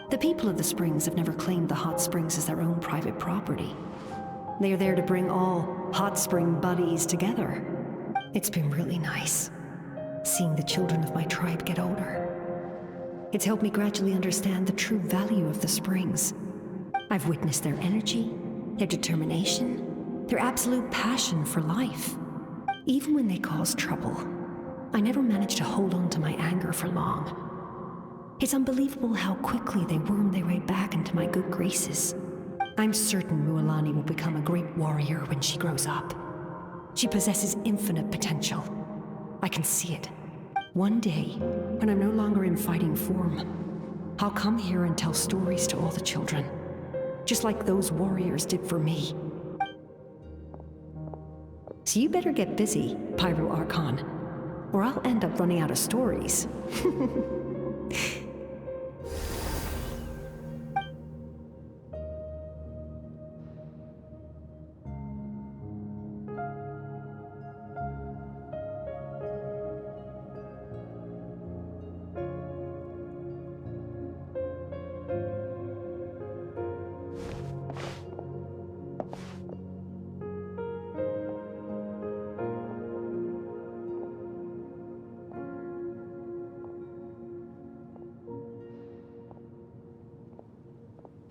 The people of the springs have never claimed the hot springs as their own private property. They are there to bring all hot spring buddies together. It's been really nice, seeing the children of my tribe get older. It's helped me gradually understand the true value of the springs. I've witnessed their energy, their determination, their absolute passion for life. Even when they cause trouble, I never managed to hold on to my anger for long. It's unbelievable how quickly they worm their way back into my good graces. I'm certain Mualani will become a great warrior when she grows up. She possesses infinite potential. I can see it. One day, when I'm no longer in fighting form, I'll come here and tell stories to all the children, just like those warriors did for me. So you better get busy, Pyro Archon, or I'll end up running out of stories.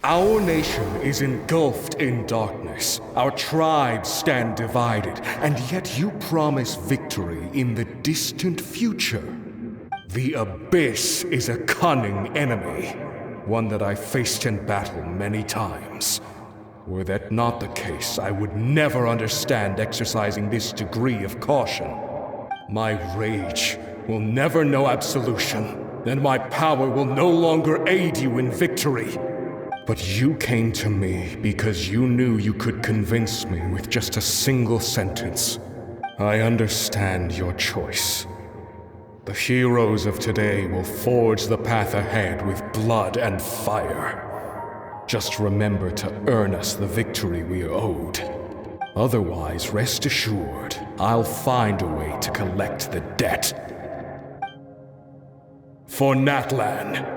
Our nation is engulfed in darkness. Our tribes stand divided, and yet you promise victory in the distant future. The Abyss is a cunning enemy, one that I faced in battle many times. Were that not the case, I would never understand exercising this degree of caution. My rage will never know absolution, and my power will no longer aid you in victory. But you came to me because you knew you could convince me with just a single sentence. I understand your choice. The heroes of today will forge the path ahead with blood and fire. Just remember to earn us the victory we are owed. Otherwise, rest assured, I'll find a way to collect the debt. For Natlan.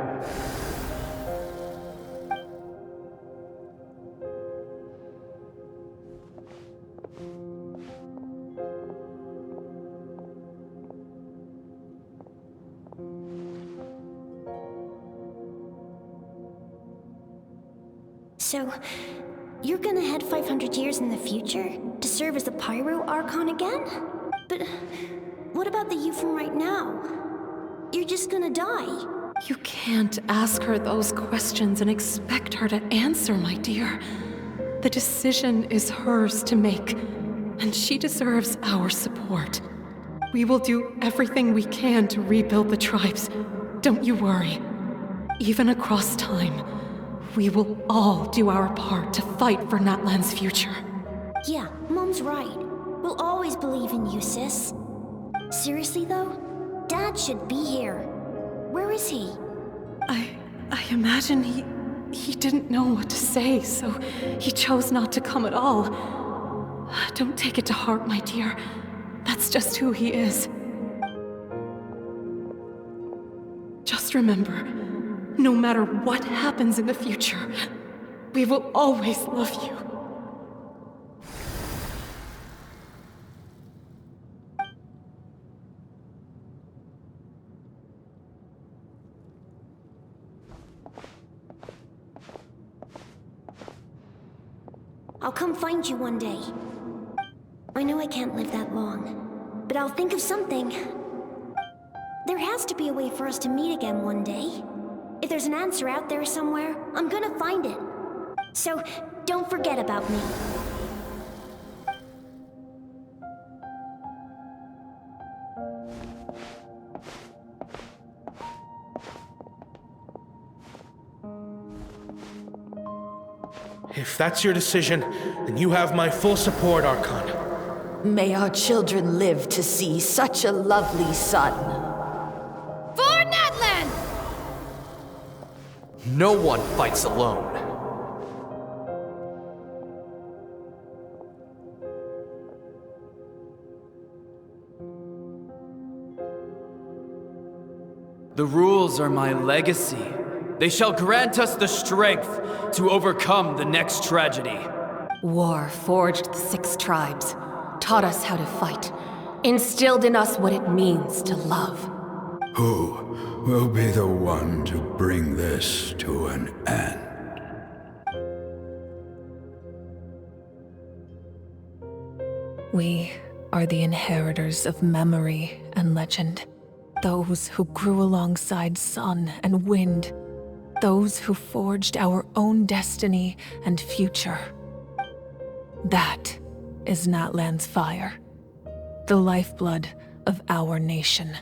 So, you're gonna head 500 years in the future to serve as the Pyro Archon again? But what about the you from right now? You're just gonna die. You can't ask her those questions and expect her to answer, my dear. The decision is hers to make, and she deserves our support. We will do everything we can to rebuild the tribes. Don't you worry. Even across time, we will all do our part to fight for Natlan's future. Yeah, Mom's right. We'll always believe in you, sis. Seriously though, Dad should be here. Where is he? I imagine he didn't know what to say, so he chose not to come at all. Don't take it to heart, my dear. That's just who he is. Just remember, no matter what happens in the future, we will always love you. I'll come find you one day. I know I can't live that long, but I'll think of something. There has to be a way for us to meet again one day. If there's an answer out there somewhere, I'm gonna find it. So, don't forget about me. If that's your decision, then you have my full support, Archon. May our children live to see such a lovely son. For Natlan! No one fights alone. The rules are my legacy. They shall grant us the strength to overcome the next tragedy. War forged the 6 tribes, taught us how to fight, instilled in us what it means to love. Who will be the one to bring this to an end? We are the inheritors of memory and legend. Those who grew alongside sun and wind. Those who forged our own destiny and future. That is Natlan's fire. The lifeblood of our nation.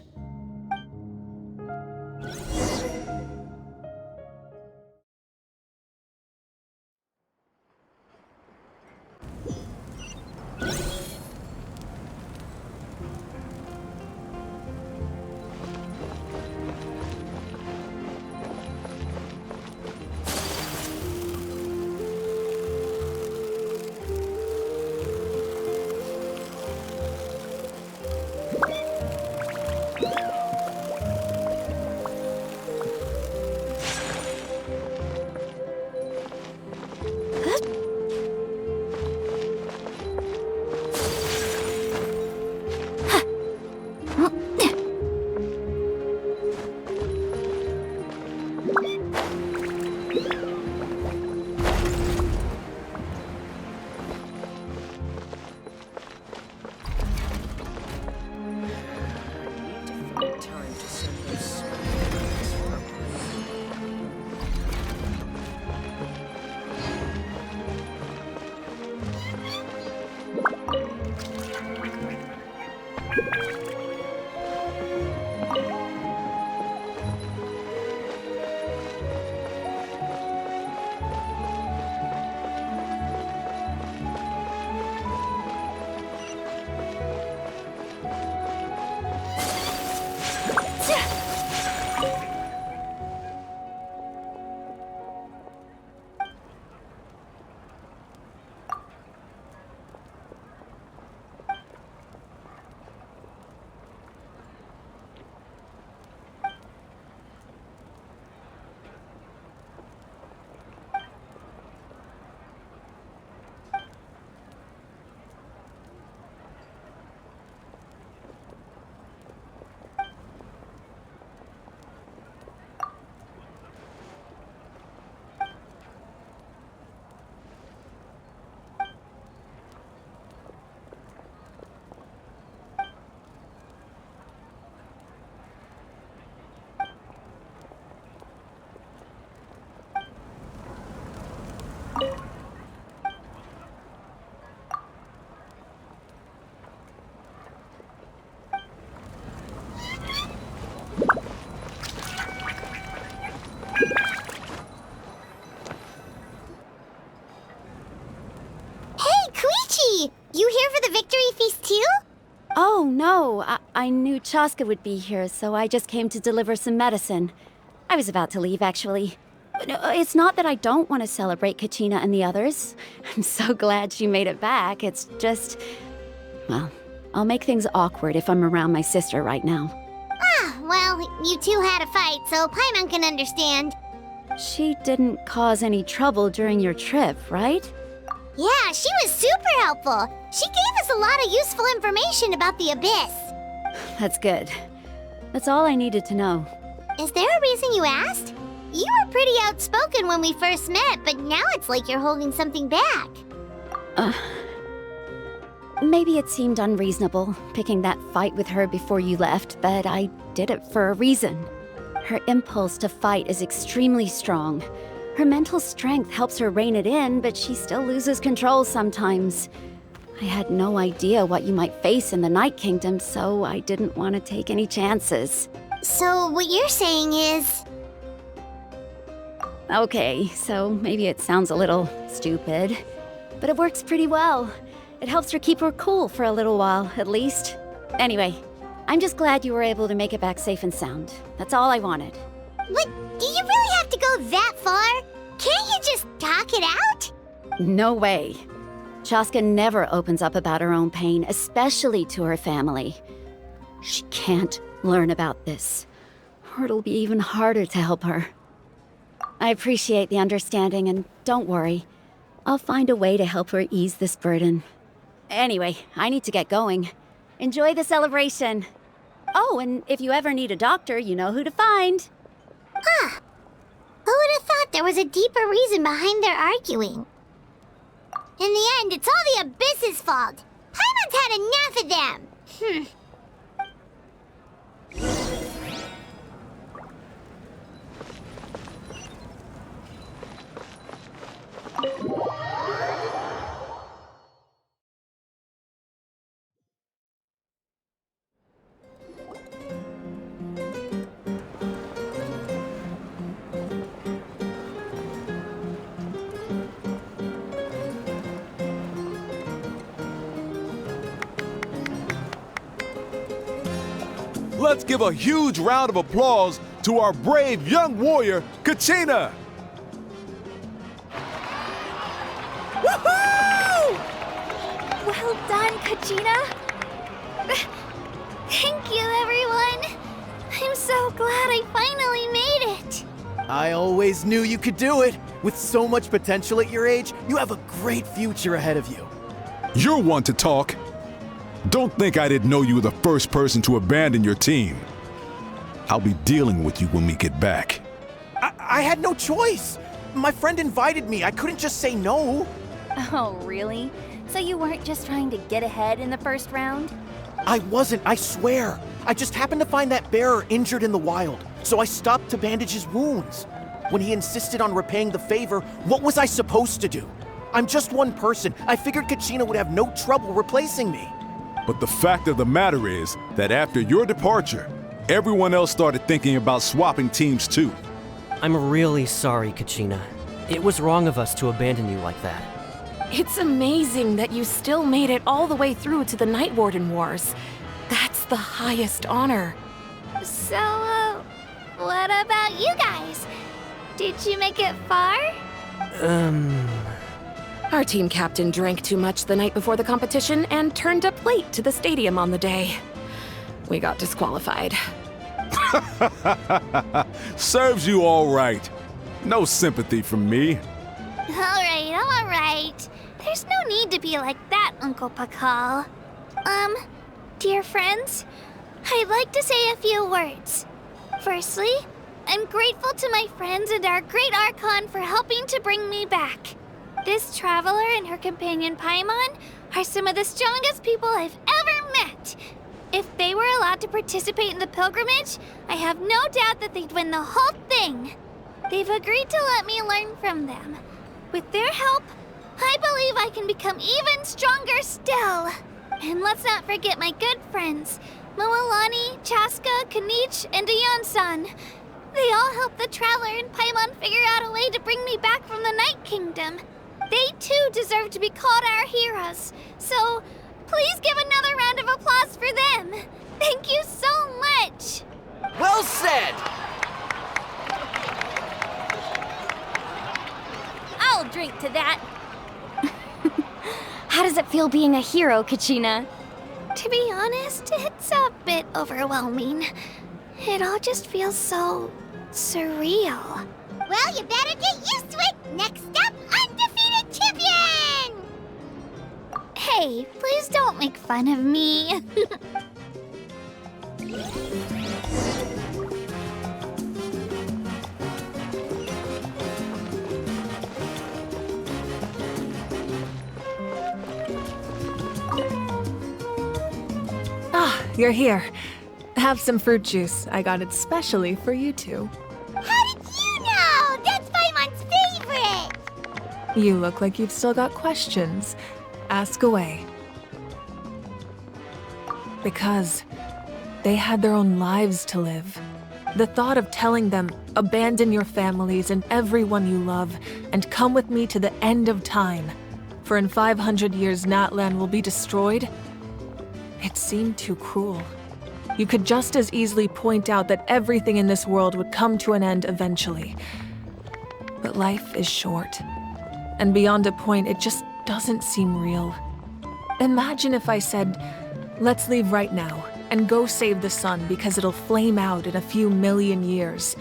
You here for the victory feast too? Oh, no. I knew Chaska would be here, so I just came to deliver some medicine. I was about to leave, actually. But it's not that I don't want to celebrate Kachina and the others. I'm so glad she made it back. It's just... well, I'll make things awkward if I'm around my sister right now. Ah, well, you two had a fight, so Paimon can understand. She didn't cause any trouble during your trip, right? Yeah, she was super helpful. She gave us a lot of useful information about the Abyss. That's good. That's all I needed to know. Is there a reason you asked? You were pretty outspoken when we first met, but now it's like you're holding something back. Maybe it seemed unreasonable, picking that fight with her before you left, but I did it for a reason. Her impulse to fight is extremely strong. Her mental strength helps her rein it in, but she still loses control sometimes. I had no idea what you might face in the Night Kingdom, so I didn't want to take any chances. So what you're saying is... Okay, so maybe it sounds a little stupid, but it works pretty well. It helps her keep her cool for a little while, at least. Anyway, I'm just glad you were able to make it back safe and sound. That's all I wanted. But do you really have to go that far? Can't you just talk it out? No way. Chaska never opens up about her own pain, especially to her family. She can't learn about this. or it'll be even harder to help her. I appreciate the understanding, and don't worry. I'll find a way to help her ease this burden. Anyway, I need to get going. Enjoy the celebration. Oh, and if you ever need a doctor, you know who to find. Huh. Who would have thought there was a deeper reason behind their arguing? In the end, it's all the Abyss's fault. Paimon's had enough of them. Let's give a huge round of applause to our brave young warrior, Kachina! Woohoo! Well done, Kachina. Thank you, everyone. I'm so glad I finally made it. I always knew you could do it. With so much potential at your age, you have a great future ahead of you. You're one to talk. Don't think I didn't know you were the first person to abandon your team. I'll be dealing with you when we get back. I had no choice. My friend invited me. I couldn't just say no. Oh, really? So you weren't just trying to get ahead in the first round? I wasn't, I swear. I just happened to find that bearer injured in the wild, so I stopped to bandage his wounds. When he insisted on repaying the favor, what was I supposed to do? I'm just one person. I figured Kachina would have no trouble replacing me. But the fact of the matter is that after your departure, everyone else started thinking about swapping teams too. I'm really sorry, Kachina. It was wrong of us to abandon you like that. It's amazing that you still made it all the way through to the Night Warden Wars. That's the highest honor. So, what about you guys? Did you make it far? Our team captain drank too much the night before the competition and turned up late to the stadium on the day. We got disqualified. Serves you all right. No sympathy from me. All right. There's no need to be like that, Uncle Pakal. Dear friends, I'd like to say a few words. Firstly, I'm grateful to my friends and our great Archon for helping to bring me back. This traveler and her companion Paimon are some of the strongest people I've ever met. If they were allowed to participate in the pilgrimage, I have no doubt that they'd win the whole thing. They've agreed to let me learn from them. With their help, I believe I can become even stronger still. And let's not forget my good friends, Moalani, Chaska, Kanich, and Aeon-san. They all helped the traveler and Paimon figure out a way to bring me back from the Night Kingdom. They too deserve to be called our heroes. So, please give another round of applause for them. Thank you so much. Well said! I'll drink to that. How does it feel being a hero, Kachina? To be honest, it's a bit overwhelming. It all just feels so surreal. Well, you better get used to it. Next up, undefeated champion! Hey, please don't make fun of me. You're here. Have some fruit juice. I got it specially for you two. How did you know? That's Paimon's favorite! You look like you've still got questions. Ask away. Because they had their own lives to live. The thought of telling them, abandon your families and everyone you love, and come with me to the end of time, for in 500 years Natlan will be destroyed, it seemed too cruel. You could just as easily point out that everything in this world would come to an end eventually. But life is short. And beyond a point, it just doesn't seem real. Imagine if I said, let's leave right now. and go save the sun because it'll flame out in a few million years.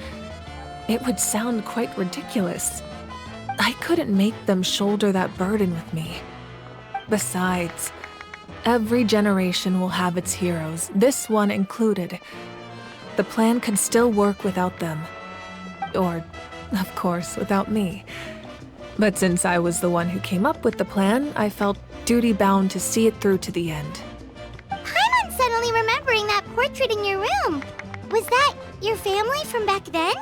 It would sound quite ridiculous. I couldn't make them shoulder that burden with me. Besides, every generation will have its heroes, this one included. The plan could still work without them. Or, of course, without me. But since I was the one who came up with the plan, I felt duty-bound to see it through to the end. I'm suddenly remembering that portrait in your room. Was that your family from back then?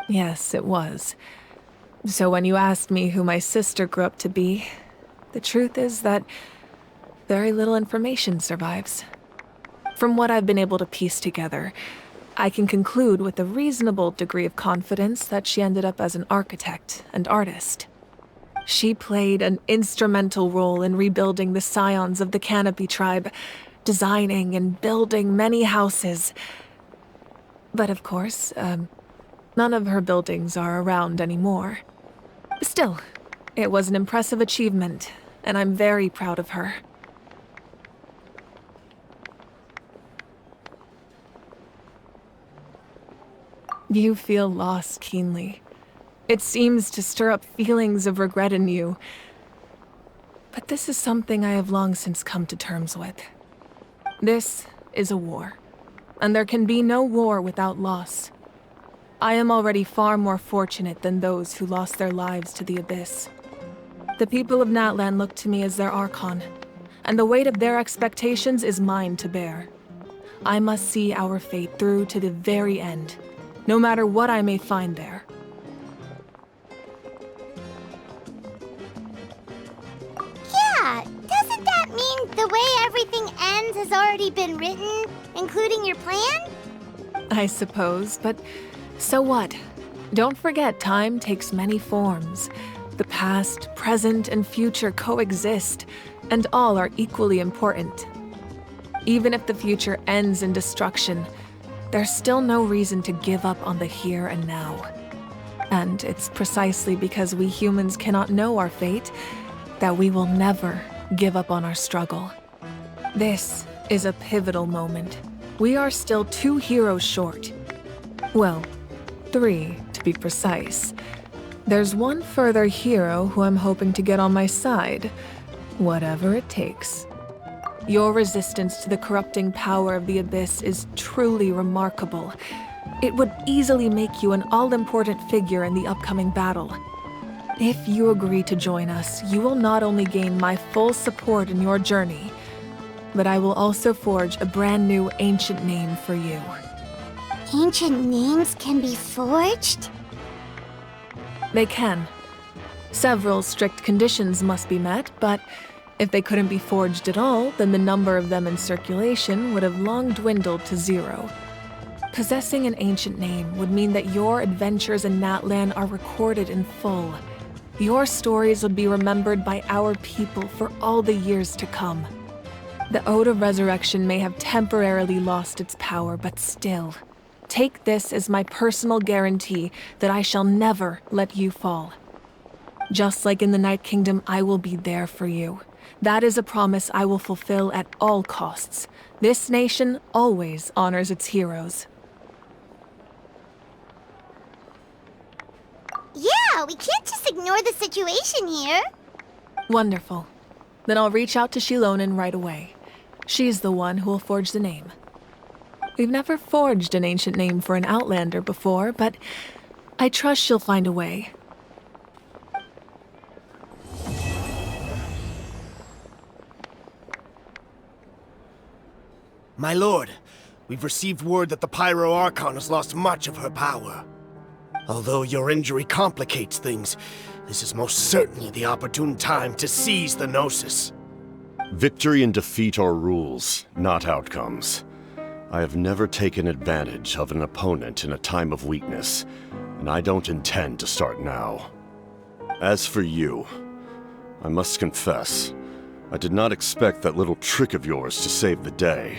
Yes, it was. So when you asked me who my sister grew up to be, the truth is that very little information survives. From what I've been able to piece together, I can conclude with a reasonable degree of confidence that she ended up as an architect and artist. She played an instrumental role in rebuilding the scions of the Canopy tribe, designing and building many houses. But of course, none of her buildings are around anymore. Still, it was an impressive achievement, and I'm very proud of her. You feel loss keenly. It seems to stir up feelings of regret in you. But this is something I have long since come to terms with. This is a war, and there can be no war without loss. I am already far more fortunate than those who lost their lives to the Abyss. The people of Natlan look to me as their Archon, and the weight of their expectations is mine to bear. I must see our fate through to the very end, no matter what I may find there. Yeah, doesn't that mean the way everything ends has already been written, including your plan? I suppose, but so what? Don't forget, time takes many forms. The past, present, and future coexist, and all are equally important. Even if the future ends in destruction, there's still no reason to give up on the here and now. And it's precisely because we humans cannot know our fate that we will never give up on our struggle. This is a pivotal moment. We are still 2 heroes short. Well, 3 to be precise. There's one further hero who I'm hoping to get on my side, whatever it takes. Your resistance to the corrupting power of the Abyss is truly remarkable. It would easily make you an all-important figure in the upcoming battle. If you agree to join us, you will not only gain my full support in your journey, but I will also forge a brand new ancient name for you. Ancient names can be forged? They can. Several strict conditions must be met, but if they couldn't be forged at all, then the number of them in circulation would have long dwindled to 0. Possessing an ancient name would mean that your adventures in Natlan are recorded in full. Your stories would be remembered by our people for all the years to come. The Ode of Resurrection may have temporarily lost its power, but still, take this as my personal guarantee that I shall never let you fall. Just like in the Night Kingdom, I will be there for you. That is a promise I will fulfill at all costs. This nation always honors its heroes. Yeah, we can't just ignore the situation here. Wonderful. Then I'll reach out to Shilonen right away. She's the one who will forge the name. We've never forged an ancient name for an Outlander before, but I trust she'll find a way. My lord, we've received word that the Pyro Archon has lost much of her power. Although your injury complicates things, this is most certainly the opportune time to seize the Gnosis. Victory and defeat are rules, not outcomes. I have never taken advantage of an opponent in a time of weakness, and I don't intend to start now. As for you, I must confess, I did not expect that little trick of yours to save the day.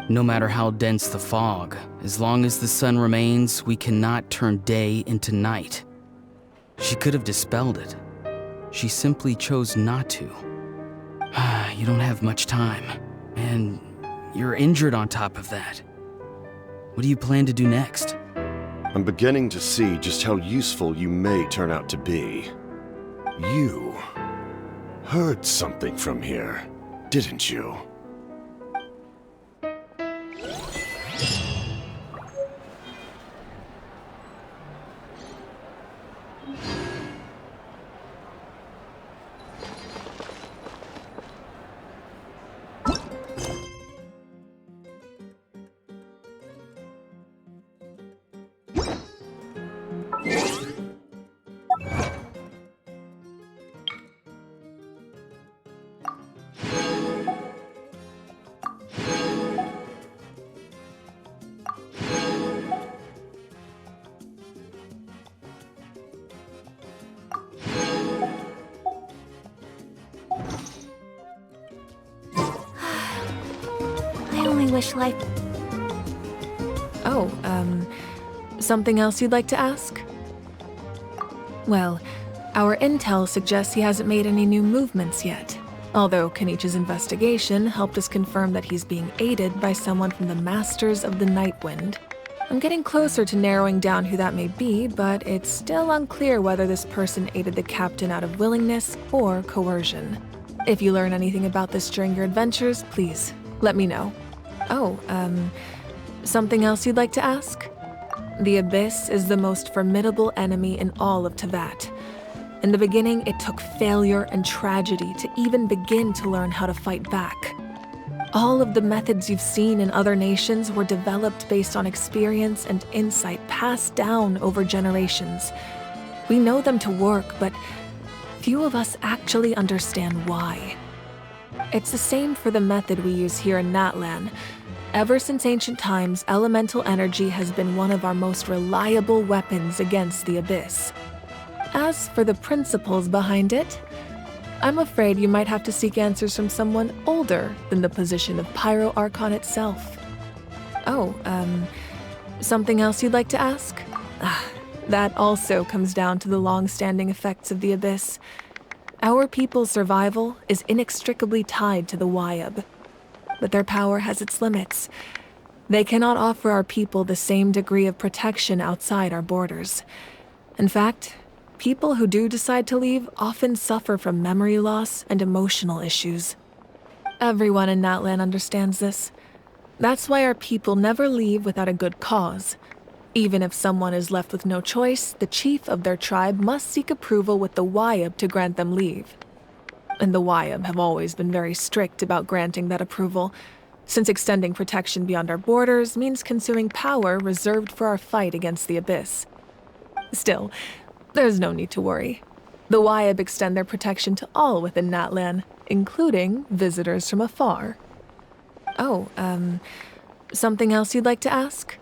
No matter how dense the fog, as long as the sun remains, we cannot turn day into night. She could have dispelled it. She simply chose not to. You don't have much time. And you're injured on top of that. What do you plan to do next? I'm beginning to see just how useful you may turn out to be. You heard something from here, didn't you? I only wish life... Oh, something else you'd like to ask? Well, our intel suggests he hasn't made any new movements yet. Although Kenichi's investigation helped us confirm that he's being aided by someone from the Masters of the Nightwind. I'm getting closer to narrowing down who that may be, but it's still unclear whether this person aided the captain out of willingness or coercion. If you learn anything about this during your adventures, please let me know. Oh, something else you'd like to ask? The Abyss is the most formidable enemy in all of Teyvat. In the beginning, it took failure and tragedy to even begin to learn how to fight back. All of the methods you've seen in other nations were developed based on experience and insight passed down over generations. We know them to work, but few of us actually understand why. It's the same for the method we use here in Natlan. Ever since ancient times, elemental energy has been one of our most reliable weapons against the Abyss. As for the principles behind it, I'm afraid you might have to seek answers from someone older than the position of Pyro Archon itself. Oh, something else you'd like to ask? That also comes down to the long-standing effects of the Abyss. Our people's survival is inextricably tied to the Wyab, but their power has its limits. They cannot offer our people the same degree of protection outside our borders. In fact, people who do decide to leave often suffer from memory loss and emotional issues. Everyone in Natlan understands this. That's why our people never leave without a good cause. Even if someone is left with no choice, the chief of their tribe must seek approval with the Wyab to grant them leave. And the Wyab have always been very strict about granting that approval, since extending protection beyond our borders means consuming power reserved for our fight against the Abyss. Still, there's no need to worry. The Wyab extend their protection to all within Natlan, including visitors from afar. Oh, something else you'd like to ask?